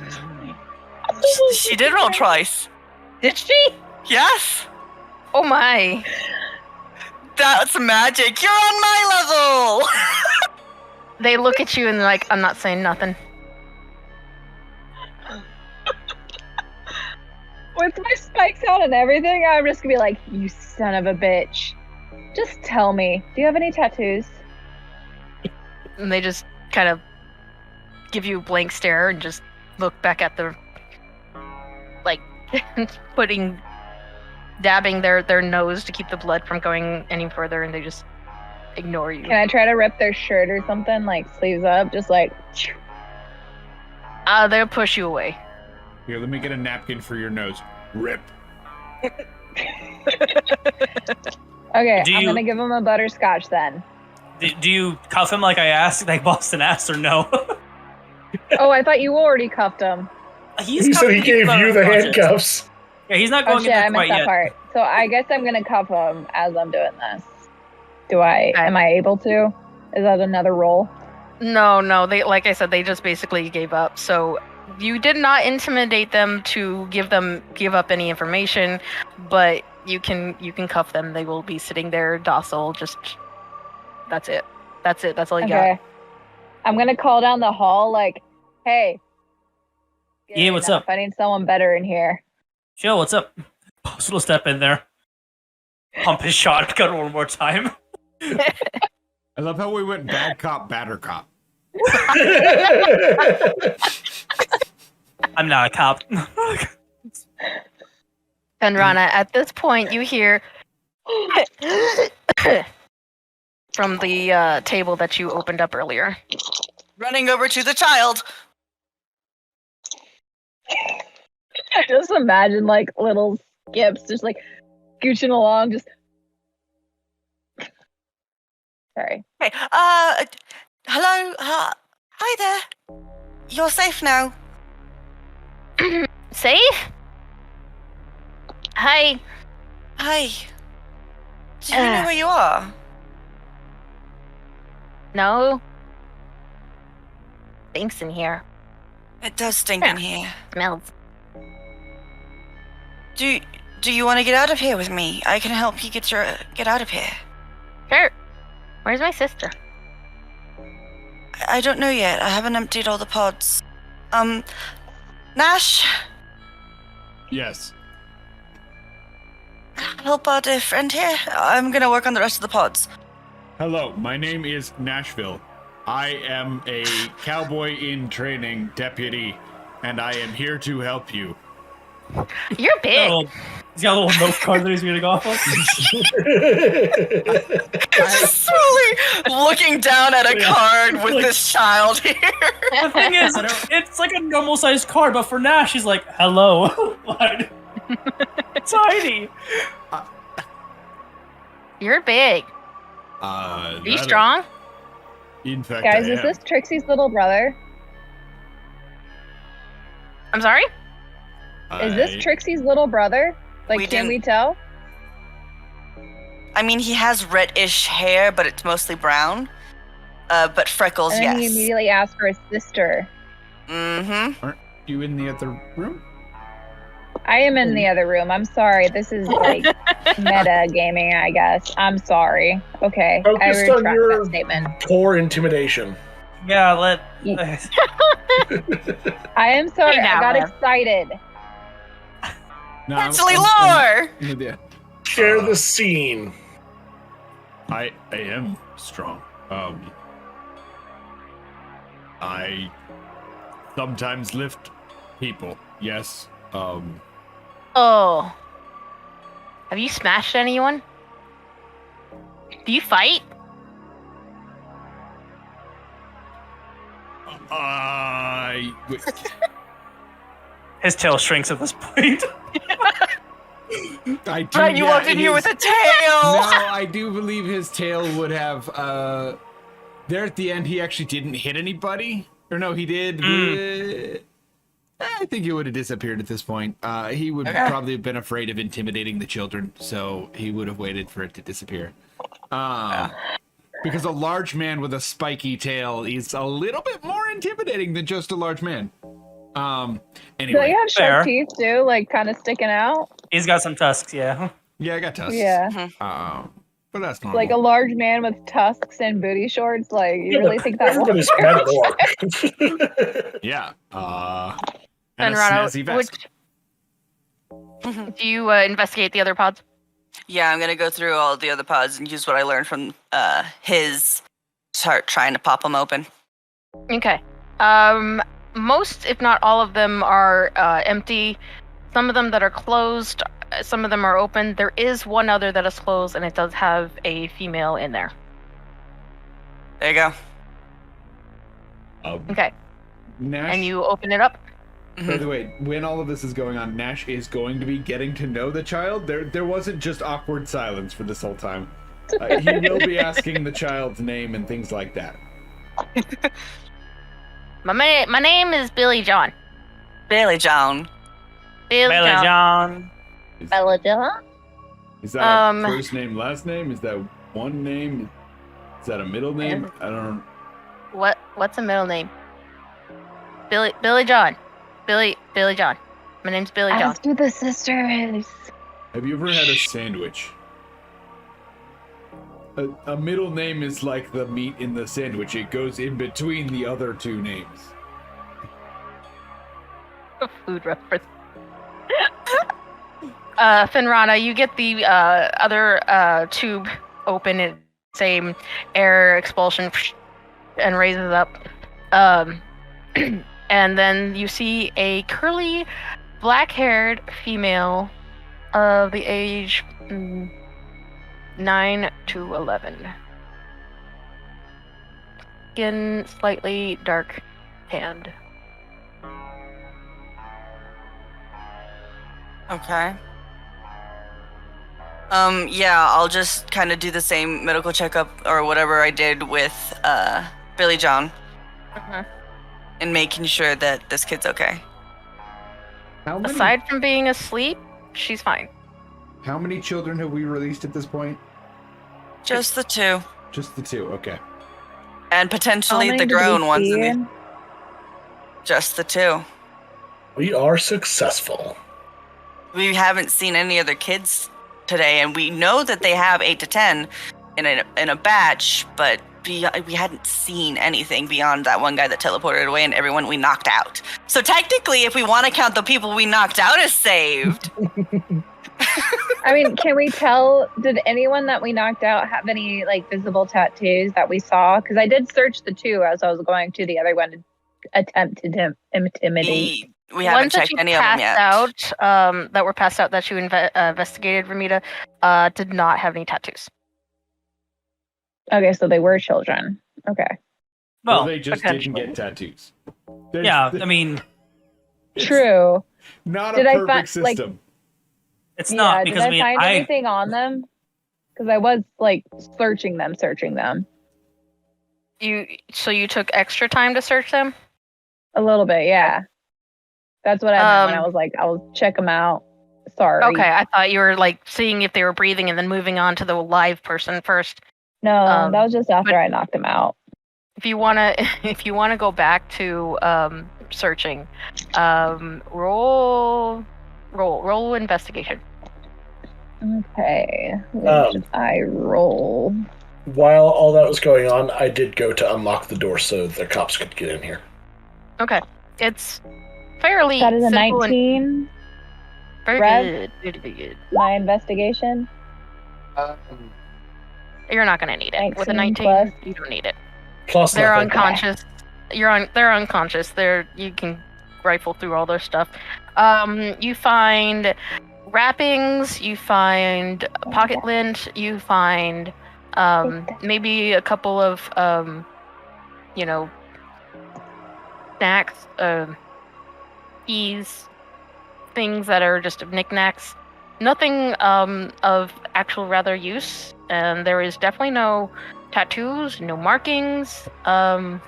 Speaker 1: She did roll twice.
Speaker 2: Did she?
Speaker 1: Yes.
Speaker 2: Oh my.
Speaker 1: That's magic. You're on my level.
Speaker 2: They look at you and they're like, I'm not saying nothing.
Speaker 6: With my spikes out and everything, I'm just gonna be like, you son of a bitch. Just tell me, do you have any tattoos?
Speaker 2: And they just kind of give you a blank stare and just look back at the, like, dabbing their nose to keep the blood from going any further, and they just ignore you.
Speaker 6: Can I try to rip their shirt or something, like sleeves up, just like...
Speaker 2: They'll push you away.
Speaker 3: Here, let me get a napkin for your nose. Rip.
Speaker 6: Okay,
Speaker 4: Do
Speaker 6: I'm
Speaker 4: you-
Speaker 6: gonna give him a butterscotch then.
Speaker 4: Do you cuff him like I asked, like Boston asked, or no?
Speaker 6: Oh, I thought you already cuffed him.
Speaker 5: He said he gave you the handcuffs.
Speaker 4: Yeah, he's not
Speaker 6: Oh
Speaker 4: going
Speaker 6: shit,
Speaker 4: in
Speaker 6: I
Speaker 4: there
Speaker 6: missed
Speaker 4: quite
Speaker 6: that
Speaker 4: yet.
Speaker 6: part. So I guess I'm gonna cuff him as I'm doing this. Am I able to? Is that another roll?
Speaker 2: No, they, like I said, they just basically gave up. So you did not intimidate them to give up any information, but you can cuff them. They will be sitting there docile. Just that's it. That's all you got.
Speaker 6: I'm gonna call down the hall like, hey.
Speaker 4: Yeah, what's up?
Speaker 6: I need someone better in here.
Speaker 4: Joe, what's up? Boston will step in there. Pump his shotgun one more time.
Speaker 3: I love how we went bad cop, badder cop.
Speaker 4: I'm not a cop.
Speaker 2: Penrana, at this point, you hear from the table that you opened up earlier.
Speaker 1: Running over to the child.
Speaker 6: I just imagine like little skips just like scooching along, just sorry.
Speaker 1: Hey, hello, hi there. You're safe now.
Speaker 2: Safe? Hi.
Speaker 1: Hi. Do you know where you are?
Speaker 2: No. Stinks in here.
Speaker 1: It does stink in here.
Speaker 2: Smells.
Speaker 1: Do you want to get out of here with me? I can help you get out of here.
Speaker 2: Sure. Where's my sister?
Speaker 1: I don't know yet. I haven't emptied all the pods. Nash,
Speaker 3: Yes.
Speaker 1: help our dear friend here. I'm gonna work on the rest of the pods.
Speaker 3: Hello, my name is Nashville. I am a cowboy in training deputy, and I am here to help you.
Speaker 2: You're big.
Speaker 4: He's got a little note card that he's reading off of.
Speaker 1: Just slowly looking down at a card with
Speaker 4: Like-
Speaker 1: this child here.
Speaker 4: The thing is, it's like a normal sized card, but for Nash, he's like, hello. Like, tiny.
Speaker 2: You're big.
Speaker 3: Are
Speaker 2: Are you strong?
Speaker 3: In fact,
Speaker 6: Guys,
Speaker 3: I
Speaker 6: is
Speaker 3: am.
Speaker 6: this Trixie's little brother?
Speaker 2: I'm sorry?
Speaker 6: Is this Trixie's little brother? Like,
Speaker 1: We
Speaker 6: can
Speaker 1: didn't-
Speaker 6: we tell?
Speaker 1: I mean, he has reddish hair, but it's mostly brown. But freckles,
Speaker 6: And then he
Speaker 1: yes.
Speaker 6: immediately asked for his sister.
Speaker 1: Mm-hmm.
Speaker 3: Aren't you in the other room?
Speaker 6: I am in the other room. I'm sorry. This is like meta gaming, I guess. I'm sorry. Okay. I
Speaker 5: Focused on
Speaker 6: retract
Speaker 5: your
Speaker 6: that statement.
Speaker 5: poor intimidation.
Speaker 4: Yeah,
Speaker 6: I am sorry.
Speaker 2: Hey, now,
Speaker 6: I got
Speaker 2: Rev.
Speaker 6: excited.
Speaker 3: No,
Speaker 1: Actually, lore!
Speaker 3: I'm with you.
Speaker 5: Share the scene.
Speaker 3: I am strong. I sometimes lift people. Yes.
Speaker 2: Oh. Have you smashed anyone? Do you fight?
Speaker 4: his tail shrinks at this point.
Speaker 3: I do.
Speaker 1: Right, you walked in here with a tail!
Speaker 3: No, I do believe his tail would have. There at the end, he actually didn't hit anybody. Or no, he did. I think it would have disappeared at this point. He would probably have been afraid of intimidating the children, so he would have waited for it to disappear. Because a large man with a spiky tail is a little bit more intimidating than just a large man.
Speaker 6: Do
Speaker 3: Anyway.
Speaker 6: you have
Speaker 4: Fair.
Speaker 6: sharp teeth too? Like kind of sticking out?
Speaker 4: He's got some tusks, yeah.
Speaker 3: Yeah, I got tusks.
Speaker 6: Yeah.
Speaker 3: But that's normal.
Speaker 6: Like a large man with tusks and booty shorts. Like, you really think that
Speaker 5: Everybody's
Speaker 6: works?
Speaker 5: metamorph.
Speaker 3: Yeah.
Speaker 2: And
Speaker 3: And a
Speaker 2: Rado,
Speaker 3: snazzy vest.
Speaker 2: do you investigate the other pods?
Speaker 1: Yeah, I'm gonna go through all the other pods and use what I learned from his start trying to pop them open.
Speaker 2: Okay. Most, if not all of them, are empty. Some of them that are closed. Some of them are open. There is one other that is closed, and it does have a female in there.
Speaker 1: There you go.
Speaker 2: Okay.
Speaker 3: Nash,
Speaker 2: And you open it up.
Speaker 3: by the way, when all of this is going on, Nash is going to be getting to know the child. There wasn't just awkward silence for this whole time. He will be asking the child's name and things like that.
Speaker 2: My name is Billy John.
Speaker 1: Bailey John.
Speaker 2: Billy John.
Speaker 4: John.
Speaker 6: Bella John?
Speaker 3: Is that a first name, last name? Is that one name? Is that a middle name? I don't.
Speaker 2: What's a middle name? Billy John. Billy John. My name's Billy John.
Speaker 6: Ask who the sister is.
Speaker 3: Have you ever had a sandwich? A middle name is like the meat in the sandwich. It goes in between the other two names.
Speaker 2: Food reference. Finrana, you get the other tube open at same air expulsion and raises up. And then you see a curly, black-haired female of the age 9 to 11. Skin slightly dark tanned.
Speaker 1: Okay. Yeah, I'll just kind of do the same medical checkup or whatever I did with Billy John, and making sure that this kid's okay.
Speaker 3: How many,
Speaker 2: Aside from being asleep, she's fine.
Speaker 3: how many children have we released at this point?
Speaker 1: Just the two,
Speaker 3: Just the two. Okay.
Speaker 1: and potentially
Speaker 6: How
Speaker 1: the
Speaker 6: many did we
Speaker 1: grown ones.
Speaker 6: see?
Speaker 1: Just the two.
Speaker 5: We are successful.
Speaker 1: We haven't seen any other kids today, and we know that they have 8 to 10 in a batch, but we hadn't seen anything beyond that one guy that teleported away and everyone we knocked out. So technically, if we want to count the people we knocked out as saved,
Speaker 6: I mean, can we tell, did anyone that we knocked out have any like visible tattoos that we saw? Because I did search the two as I was going to the other one to attempt to intimidate.
Speaker 1: we haven't
Speaker 2: Ones that
Speaker 1: checked
Speaker 2: you
Speaker 1: any of them
Speaker 2: passed
Speaker 1: yet.
Speaker 2: out, that were passed out that you investigated, Ramita, did not have any tattoos.
Speaker 6: Okay, so they were children. Okay.
Speaker 3: Well,
Speaker 4: Well,
Speaker 3: they just didn't
Speaker 2: potentially.
Speaker 3: get tattoos. There's-
Speaker 4: yeah, I mean,
Speaker 3: it's
Speaker 6: True.
Speaker 3: Not
Speaker 6: Did
Speaker 3: a
Speaker 6: I
Speaker 3: perfect
Speaker 6: find, like-
Speaker 3: system.
Speaker 4: it's not because
Speaker 6: did I find anything on them? Because I was like searching them.
Speaker 2: So you took extra time to search them?
Speaker 6: A little bit, yeah. That's what I meant when I was like, I'll check them out. Sorry.
Speaker 2: Okay, I thought you were like seeing if they were breathing and then moving on to the live person first.
Speaker 6: No,
Speaker 2: Um,
Speaker 6: that was just after
Speaker 2: but-
Speaker 6: I knocked them out.
Speaker 2: If you wanna go back to searching, roll Roll investigation.
Speaker 6: Okay. What should I roll?
Speaker 5: While all that was going on, I did go to unlock the door so the cops could get in here.
Speaker 2: Okay. It's fairly
Speaker 6: That is a
Speaker 2: simple
Speaker 6: 19.
Speaker 2: very
Speaker 6: Rev?
Speaker 2: good.
Speaker 6: My investigation.
Speaker 2: You're not gonna need it. With a
Speaker 6: 19
Speaker 2: 19,
Speaker 6: plus.
Speaker 2: you don't need it.
Speaker 5: Plus
Speaker 2: They're
Speaker 5: nothing.
Speaker 2: unconscious. They're unconscious. You can rifle through all their stuff. You find wrappings, you find pocket lint, you find maybe a couple of snacks, keys, things that are just knickknacks. Nothing of actual rather use, and there is definitely no tattoos, no markings, none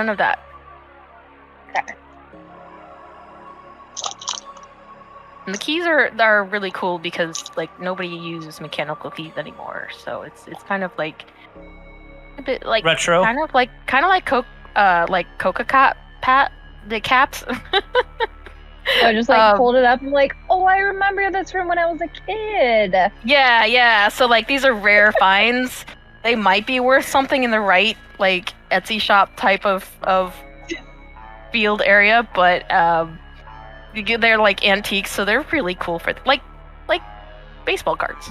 Speaker 2: of that. And the keys are really cool because like nobody uses mechanical keys anymore, so it's kind of like a bit like
Speaker 4: Retro.
Speaker 2: kind of like Coca Pat the caps.
Speaker 6: So I just pulled it up and I remember this from when I was a kid.
Speaker 2: Yeah. So like these are rare finds. They might be worth something in the right like Etsy shop type of field area, but they're like antiques, so they're really cool for like baseball cards.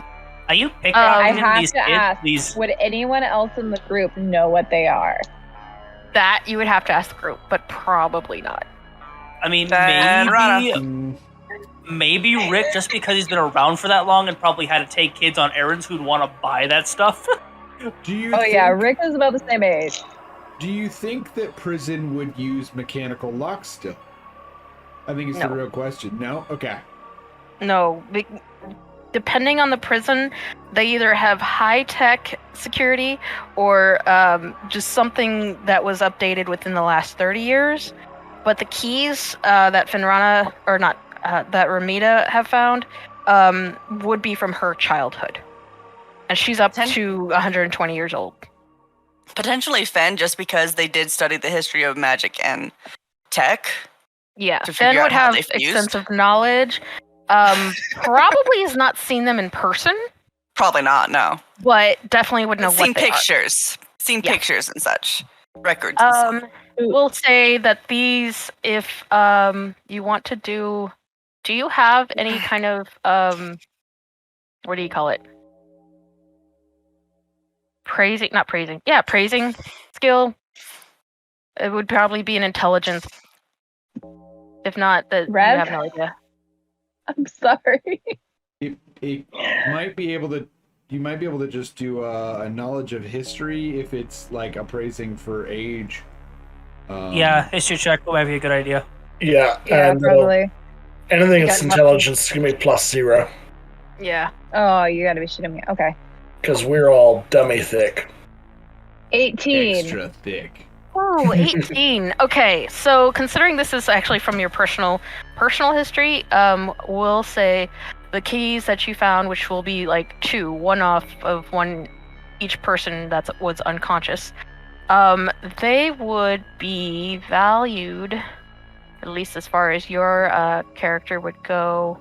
Speaker 4: Are you picking
Speaker 6: I
Speaker 4: on
Speaker 6: have
Speaker 4: these
Speaker 6: to
Speaker 4: kids,
Speaker 6: ask,
Speaker 4: please?
Speaker 6: would anyone else in the group know what they are?
Speaker 2: That you would have to ask the group, but probably not.
Speaker 4: I mean,
Speaker 1: Rana.
Speaker 4: maybe Rick, just because he's been around for that long and probably had to take kids on errands who'd want to buy that stuff.
Speaker 3: Do you?
Speaker 6: Yeah, Rick is about the same age.
Speaker 3: Do you think that prison would use mechanical locks still? I think it's
Speaker 2: No.
Speaker 3: the real question. No? Okay.
Speaker 2: No, depending on the prison, they either have high-tech security or just something that was updated within the last 30 years. But the keys that Finrana, or not, that Ramita have found would be from her childhood. And she's up to 120 years old.
Speaker 1: Potentially Fen, just because they did study the history of magic and tech.
Speaker 2: Yeah,
Speaker 1: To
Speaker 2: Fen
Speaker 1: figure
Speaker 2: would
Speaker 1: out how
Speaker 2: have
Speaker 1: they fused.
Speaker 2: extensive knowledge. Probably has not seen them in person,
Speaker 1: Probably not, no.
Speaker 2: but definitely would know
Speaker 1: Seen
Speaker 2: what they
Speaker 1: pictures. Seen
Speaker 2: Yeah.
Speaker 1: pictures and such. Records and stuff.
Speaker 2: We'll say that these, if you want to do you have any kind of what do you call it? Praising skill. It would probably be an intelligence. If not, that you
Speaker 6: Rev?
Speaker 2: have no idea.
Speaker 6: I'm sorry.
Speaker 3: It might be able to. You might be able to just do a knowledge of history if it's like appraising for age.
Speaker 4: Yeah, history check might be a good idea.
Speaker 5: Yeah,
Speaker 6: Yeah,
Speaker 5: and
Speaker 6: probably.
Speaker 5: anything
Speaker 2: You
Speaker 5: that's
Speaker 2: got
Speaker 5: intelligence is gonna be +0
Speaker 2: Yeah.
Speaker 6: Oh, you gotta be shitting me. Okay.
Speaker 5: because we're all dummy thick.
Speaker 6: 18.
Speaker 3: Extra thick.
Speaker 2: Oh, 18. Okay, so considering this is actually from your personal history, we'll say the keys that you found, which will be like two, one off of one each person that was unconscious, they would be valued, at least as far as your character would go.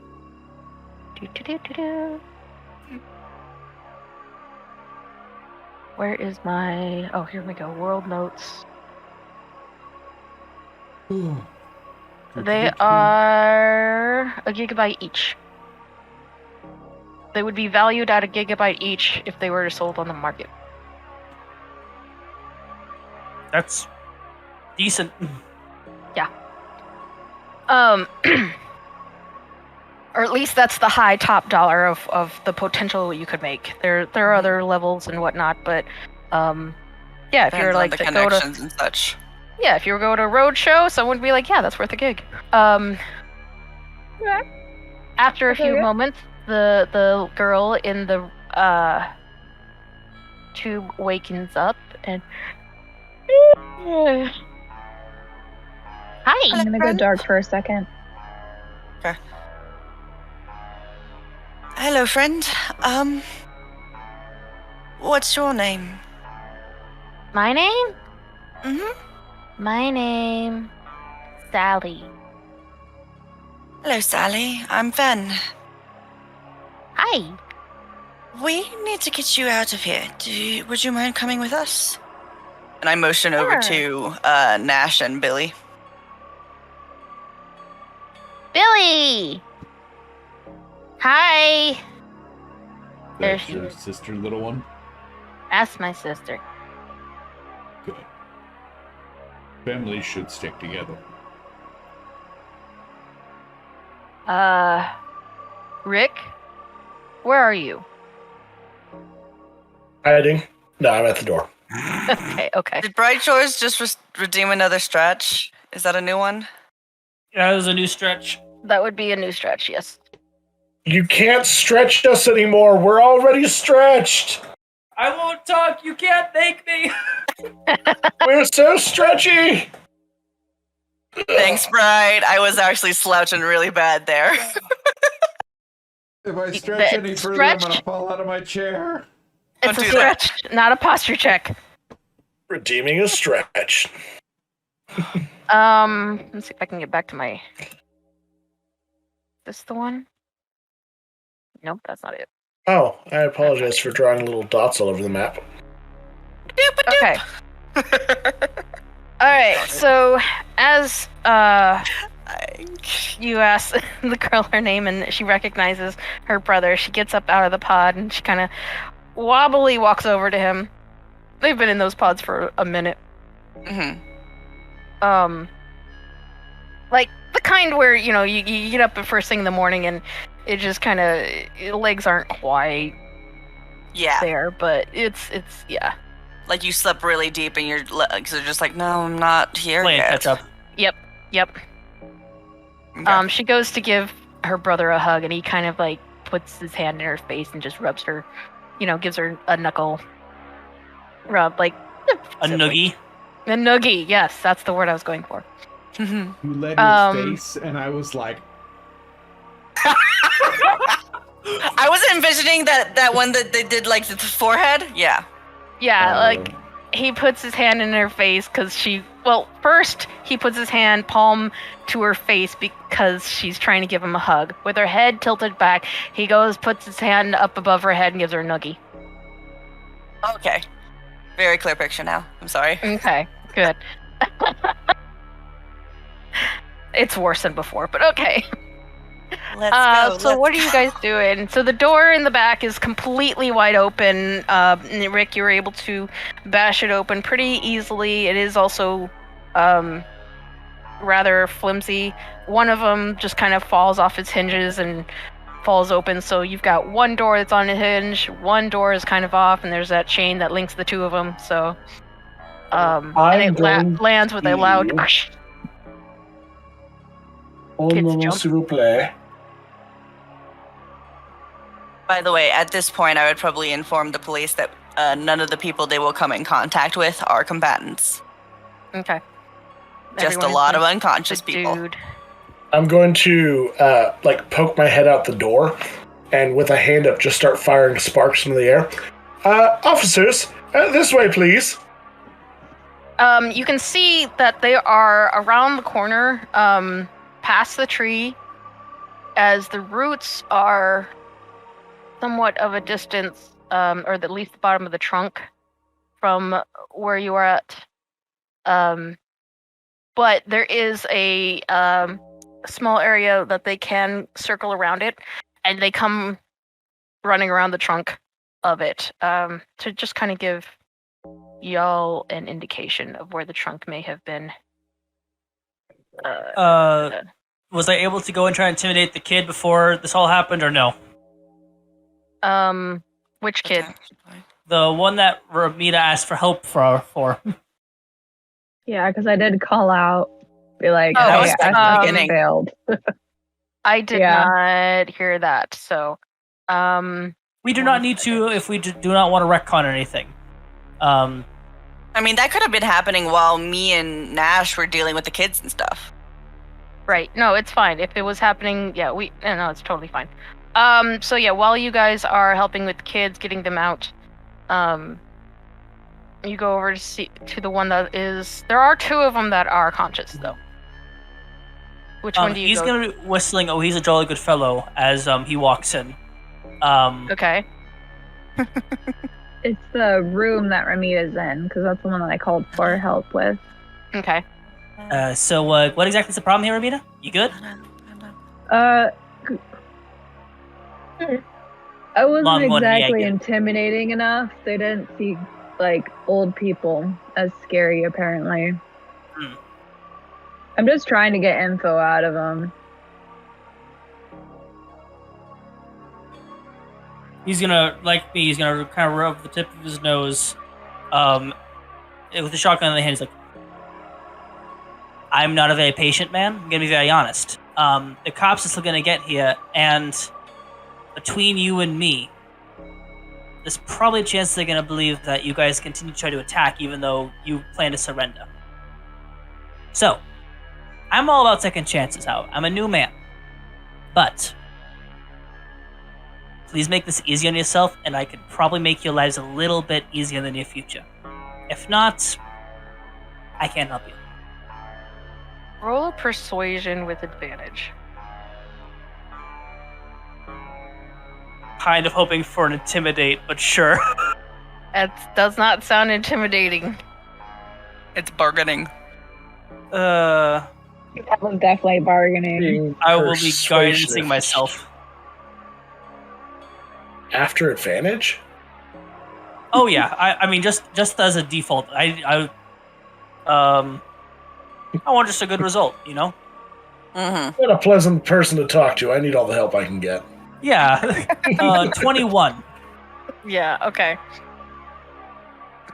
Speaker 2: Where is my... Oh, here we go. World notes. They are a gigabyte each. They would be valued at a gigabyte each if they were sold on the market.
Speaker 4: That's decent.
Speaker 2: Or at least that's the high top dollar of the potential you could make. There are other levels and whatnot, but yeah, if
Speaker 1: Depends
Speaker 2: you're
Speaker 1: on
Speaker 2: like
Speaker 1: the
Speaker 2: to go to
Speaker 1: connections and such.
Speaker 2: yeah, if you were going to a road show, someone would be like, yeah, that's worth a gig.
Speaker 6: Yeah.
Speaker 2: After a
Speaker 6: Okay,
Speaker 2: few
Speaker 6: yeah.
Speaker 2: moments, the girl in the tube wakens up and hi.
Speaker 6: I'm gonna go dark for a second.
Speaker 1: Hello, friend. What's your name?
Speaker 2: My name?
Speaker 1: Mm-hmm.
Speaker 2: My name, Sally.
Speaker 1: Hello, Sally. I'm Ven.
Speaker 2: Hi.
Speaker 1: We need to get you out of here. Would you mind coming with us? And I motion over to Nash and Billy.
Speaker 2: Billy! Hi! There
Speaker 3: That's
Speaker 2: she
Speaker 3: your
Speaker 2: is.
Speaker 3: sister, little one?
Speaker 2: That's my sister.
Speaker 3: Good. Families should stick together.
Speaker 2: Rick? Where are you?
Speaker 5: Hiding? No, I'm at the door.
Speaker 2: Okay.
Speaker 1: Did Bright Shores just redeem another stretch? Is that a new one?
Speaker 4: Yeah, that was a new stretch.
Speaker 2: That would be a new stretch, yes.
Speaker 5: You can't stretch us anymore. We're already stretched.
Speaker 4: I won't talk. You can't make me.
Speaker 5: We're so stretchy.
Speaker 1: Thanks, Bright. I was actually slouching really bad there.
Speaker 3: If I
Speaker 2: stretch
Speaker 3: stretch
Speaker 2: any
Speaker 3: any
Speaker 2: further,
Speaker 3: further,
Speaker 2: I'm
Speaker 3: I'm
Speaker 2: gonna
Speaker 3: gonna fall out of my chair.
Speaker 2: It's
Speaker 1: Don't
Speaker 2: a
Speaker 1: do that.
Speaker 2: stretch, not a posture check.
Speaker 5: Redeeming a stretch.
Speaker 2: Let's see if I can get back to my... This the one? Nope, that's not it.
Speaker 5: Oh, I apologize for drawing little dots all over the map.
Speaker 2: Okay. Alright, so as you ask the girl her name and she recognizes her brother, she gets up out of the pod and she kind of wobbly walks over to him. They've been in those pods for a minute.
Speaker 1: Mhm.
Speaker 2: Like the kind where, you know, you get up at first thing in the morning and it just kind of, legs aren't quite
Speaker 1: Yeah.
Speaker 2: there, but it's yeah.
Speaker 1: Like you slept really deep and your legs are just like, no, I'm not here
Speaker 4: Playing
Speaker 1: yet.
Speaker 4: catch up.
Speaker 2: Yep.
Speaker 1: Okay.
Speaker 2: She goes to give her brother a hug and he kind of like puts his hand in her face and just rubs her, you know, gives her a knuckle rub, like
Speaker 4: A noogie.
Speaker 2: a noogie. Yes, that's the word I was going for.
Speaker 3: You led his face, and I was like,
Speaker 1: I was envisioning that one that they did like the forehead. Yeah.
Speaker 2: Yeah, like he puts his hand in her face because first he puts his hand palm to her face because she's trying to give him a hug. With her head tilted back, he puts his hand up above her head and gives her a noogie.
Speaker 1: Okay. Very clear picture now. I'm sorry.
Speaker 2: Okay, good. It's worse than before, but okay.
Speaker 1: Let's go.
Speaker 2: So what are you guys doing? So the door in the back is completely wide open. Rick, you were able to bash it open pretty easily. It is also rather flimsy. One of them just kind of falls off its hinges and falls open. So you've got one door that's on a hinge, one door is kind of off, and there's that chain that links the two of them. So and it lands with a loud crash. Kids jump.
Speaker 5: S'il vous plaît.
Speaker 1: By the way, at this point, I would probably inform the police that none of the people they will come in contact with are combatants.
Speaker 2: Okay.
Speaker 1: Just
Speaker 2: Everyone
Speaker 1: a lot of
Speaker 2: is
Speaker 1: unconscious people.
Speaker 2: subdued.
Speaker 5: I'm going to poke my head out the door, and with a hand up, just start firing sparks into the air. Officers, this way, please.
Speaker 2: You can see that they are around the corner, past the tree, as the roots are somewhat of a distance, or at least the bottom of the trunk from where you are at. But there is a small area that they can circle around it, and they come running around the trunk of it to just kind of give y'all an indication of where the trunk may have been.
Speaker 4: Was I able to go and try and intimidate the kid before this all happened, or no?
Speaker 2: Which kid?
Speaker 4: The one that Ramita asked for help for.
Speaker 6: Yeah, because I did call out, be like,
Speaker 1: Oh, that
Speaker 6: hey,
Speaker 1: was at the
Speaker 6: I
Speaker 1: beginning.
Speaker 6: failed.
Speaker 2: I did not hear that, so
Speaker 4: We do not need to if we do not want to retcon anything.
Speaker 1: I mean, that could have been happening while me and Nash were dealing with the kids and stuff.
Speaker 2: right. No, it's fine. If it was happening, no, it's totally fine. So yeah, while you guys are helping with the kids, getting them out, you go over to the one that is. There are two of them that are conscious, though. Which one do you
Speaker 4: He's
Speaker 2: go?
Speaker 4: gonna be whistling, "Oh, he's a jolly good fellow," as he walks in.
Speaker 2: Okay.
Speaker 6: It's the room that Ramita's in, because that's the one that I called for help with.
Speaker 2: Okay.
Speaker 4: So what exactly is the problem here, Ramita? You good?
Speaker 6: I wasn't
Speaker 4: Long one, yeah,
Speaker 6: exactly
Speaker 4: yeah.
Speaker 6: intimidating enough. They didn't see, like, old people as scary, apparently.
Speaker 4: Hmm.
Speaker 6: I'm just trying to get info out of them.
Speaker 4: He's gonna, like me, he's gonna kind of rub the tip of his nose, with the shotgun in the hand. He's like, "I'm not a very patient man. I'm gonna be very honest. The cops are still gonna get here, and between you and me, there's probably a chance they're gonna believe that you guys continue to try to attack, even though you plan to surrender. So, I'm all about second chances. How I'm a new man, but." Please make this easy on yourself, and I could probably make your lives a little bit easier in the near future. If not, I can't help you.
Speaker 2: Roll a persuasion with advantage.
Speaker 4: Kind of hoping for an intimidate, but sure.
Speaker 2: That does not sound intimidating.
Speaker 1: It's bargaining.
Speaker 6: That was definitely bargaining.
Speaker 5: Being
Speaker 4: I will be
Speaker 5: persuasive.
Speaker 4: guidancing myself.
Speaker 5: After advantage?
Speaker 4: Oh yeah, I mean just as a default, I want just a good result, you know?
Speaker 1: Mm-hmm.
Speaker 5: What a pleasant person to talk to. I need all the help I can get.
Speaker 4: Yeah. 21.
Speaker 2: Yeah, okay.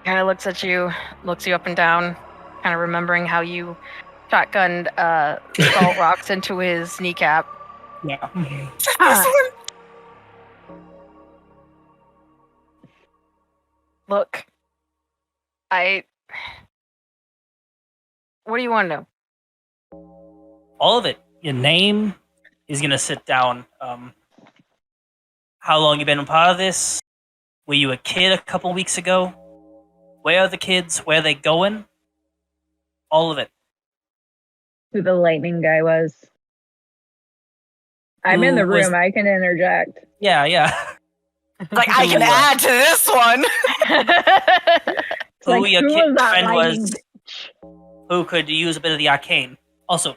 Speaker 2: Kind of looks at you, looks you up and down, kind of remembering how you shotgunned salt rocks into his kneecap.
Speaker 4: Yeah.
Speaker 2: Look, what do you want to know?
Speaker 4: All of it. Your name. He's gonna sit down. How long you been a part of this? Were you a kid a couple weeks ago? Where are the kids? Where are they going? All of it.
Speaker 6: Who the lightning guy was. I'm in the
Speaker 4: Who was-
Speaker 6: room. I can interject.
Speaker 4: Yeah.
Speaker 1: Like, I can add to this one.
Speaker 6: It's
Speaker 4: Who
Speaker 6: like,
Speaker 4: your
Speaker 6: who
Speaker 4: kid
Speaker 6: was that
Speaker 4: friend
Speaker 6: lightning
Speaker 4: was?
Speaker 6: bitch?
Speaker 4: Who could use a bit of the arcane? Also,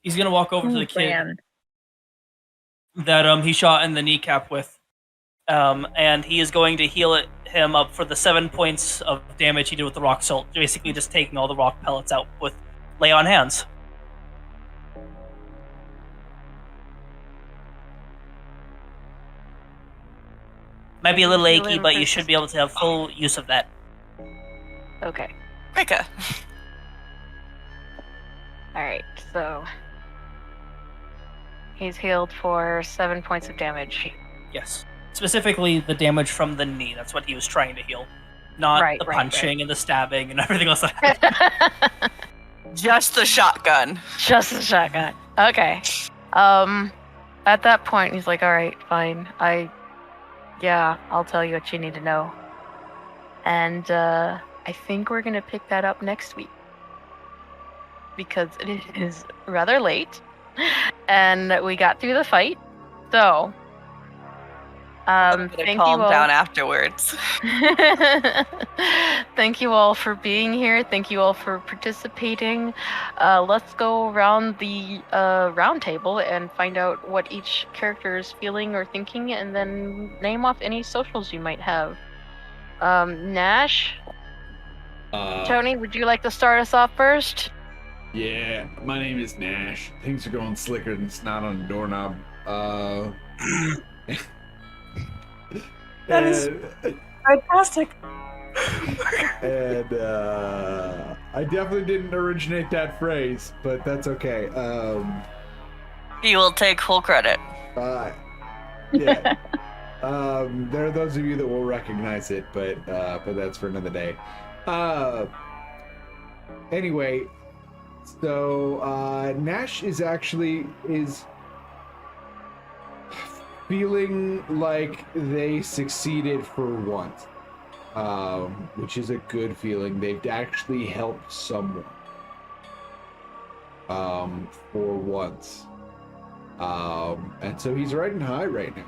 Speaker 4: he's gonna walk over to the kid
Speaker 6: Ran.
Speaker 4: that he shot in the kneecap with, and he is going to heal him up for the 7 points of damage he did with the rock salt. Basically, just taking all the rock pellets out with lay on hands. Might be a little
Speaker 2: Heal
Speaker 4: achy,
Speaker 2: him
Speaker 4: but
Speaker 2: for
Speaker 4: you should be able to have full use of that.
Speaker 2: Okay.
Speaker 1: Rika.
Speaker 2: Alright, so he's healed for 7 points of damage.
Speaker 4: Yes. Specifically, the damage from the knee. That's what he was trying to heal. Not
Speaker 2: Right,
Speaker 4: the
Speaker 2: right,
Speaker 4: punching and the stabbing and everything else. Like that.
Speaker 1: Just the shotgun.
Speaker 2: Just a shotgun. Okay. At that point, he's like, alright, fine. I'll tell you what you need to know. And, I think we're gonna pick that up next week. Because it is rather late. And we got through the fight. So,
Speaker 1: I'm gonna
Speaker 2: thank you
Speaker 1: calm
Speaker 2: all.
Speaker 1: down afterwards.
Speaker 2: Thank you all for being here. Thank you all for participating. Let's go around the round table and find out what each character is feeling or thinking, and then name off any socials you might have. Nash, Tony, would you like to start us off first?
Speaker 3: Yeah, my name is Nash. Things are going slicker than snot on a doorknob.
Speaker 4: That is fantastic.
Speaker 3: And I definitely didn't originate that phrase, but that's okay.
Speaker 1: He will take full credit.
Speaker 3: Yeah. There are those of you that will recognize it, but that's for another day. Anyway, so Nash is feeling like they succeeded for once, which is a good feeling. They've actually helped someone. for once. And so he's riding high right now.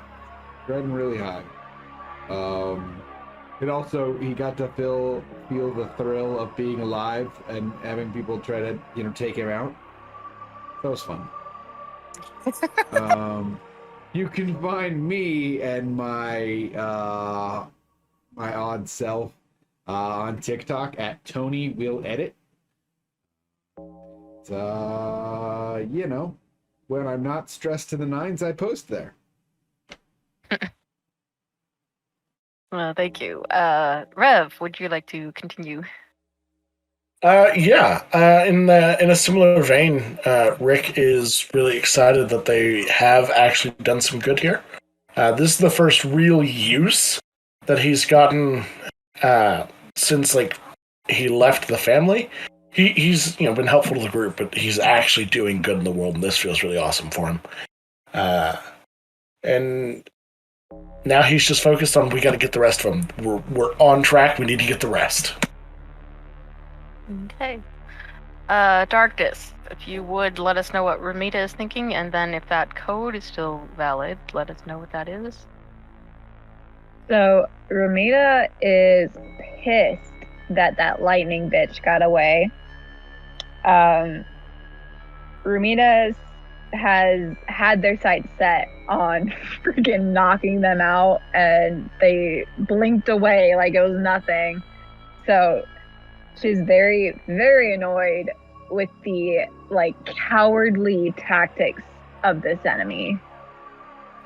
Speaker 3: Riding really high. And also he got to feel the thrill of being alive and having people try to, take him out. That was fun. You can find me and my my odd self on TikTok at Tony Will Edit. When I'm not stressed to the nines, I post there.
Speaker 2: Well, thank you. Rev, would you like to continue?
Speaker 5: In a similar vein, Rick is really excited that they have actually done some good here. This is the first real use that he's gotten since he left the family. He's been helpful to the group, but he's actually doing good in the world, and this feels really awesome for him. And now he's just focused on, we got to get the rest of them. We're on track. We need to get the rest.
Speaker 2: Okay. Darkness, if you would let us know what Ramita is thinking, and then if that code is still valid, let us know what that is.
Speaker 6: So Ramita is pissed that lightning bitch got away. Ramita has had their sights set on freaking knocking them out, and they blinked away like it was nothing. So she's very, very annoyed with the cowardly tactics of this enemy.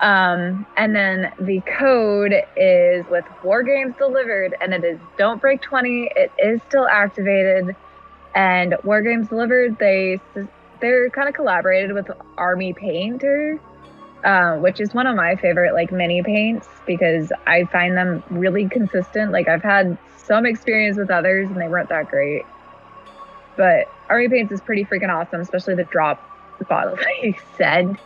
Speaker 6: And then the code is with War Games Delivered, and it is Don't Break 20. It is still activated, and War Games Delivered, they're kind of collaborated with Army Painter, which is one of my favorite mini paints because I find them really consistent. I've had some experience with others and they weren't that great, but Army Paints is pretty freaking awesome, especially the drop bottle that you said.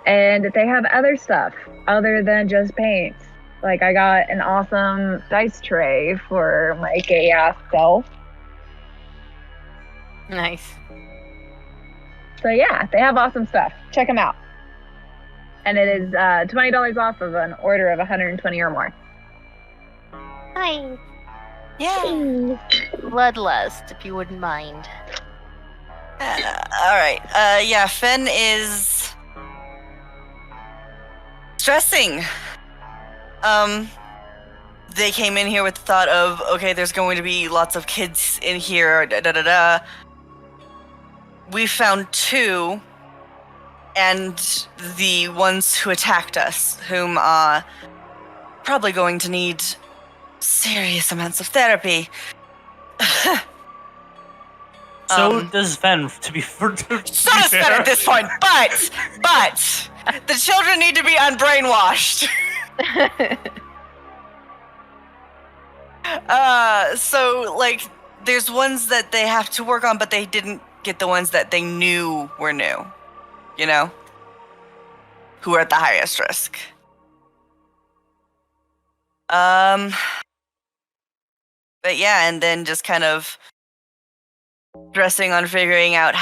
Speaker 6: And they have other stuff other than just paints. I got an awesome dice tray for my gay ass self.
Speaker 2: Nice.
Speaker 6: So yeah, they have awesome stuff. Check them out. And it is $20 off of an order of 120 or more.
Speaker 2: Hi.
Speaker 1: Yeah.
Speaker 2: Bloodlust, if you wouldn't mind.
Speaker 1: All right. Fenn is stressing. They came in here with the thought of, okay, there's going to be lots of kids in here, We found 2, and the ones who attacked us, whom are probably going to need serious amounts of therapy.
Speaker 4: So does Fen, to be
Speaker 1: So does Fen at this point, but the children need to be unbrainwashed. So there's ones that they have to work on, but they didn't get the ones that they knew were new, who are at the highest risk. But yeah, and then just kind of stressing on figuring out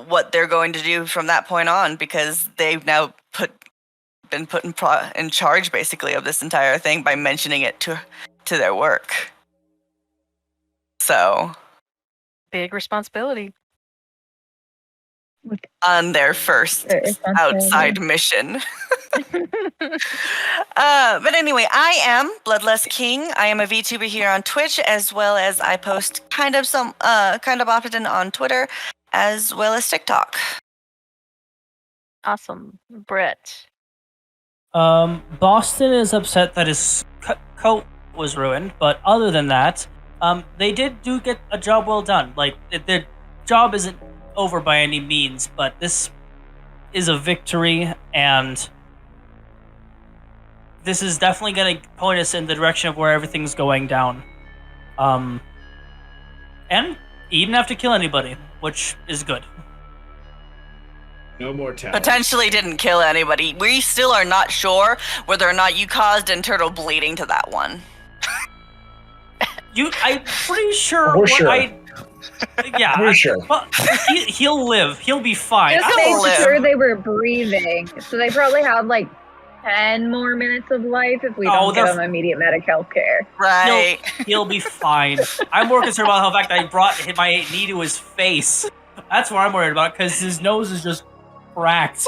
Speaker 1: what they're going to do from that point on, because they've now been put in charge basically of this entire thing by mentioning it to their work. So
Speaker 2: Big responsibility.
Speaker 1: On their first outside mission. But anyway, I am Bloodless King. I am a VTuber here on Twitch, as well as I post kind of often on Twitter, as well as TikTok.
Speaker 2: Awesome. Brett.
Speaker 4: Boston is upset that his coat was ruined, but other than that, they did get a job well done. Their job isn't over by any means, but this is a victory, and this is definitely going to point us in the direction of where everything's going down. And he didn't have to kill anybody, which is good.
Speaker 3: No more talent.
Speaker 1: Potentially didn't kill anybody. We still are not sure whether or not you caused internal bleeding to that one.
Speaker 4: I'm pretty sure
Speaker 5: We're sure.
Speaker 4: Yeah,
Speaker 5: For sure.
Speaker 4: well, he'll live. He'll be fine.
Speaker 6: Just
Speaker 4: I
Speaker 6: made
Speaker 4: don't
Speaker 1: live.
Speaker 6: sure they were breathing. So they probably have like 10 more minutes of life if we
Speaker 4: Oh,
Speaker 6: don't give
Speaker 4: they're
Speaker 6: them immediate medic health care.
Speaker 1: Right.
Speaker 4: He'll be fine. I'm more concerned about the fact that I brought my knee to his face. That's what I'm worried about because his nose is just cracked.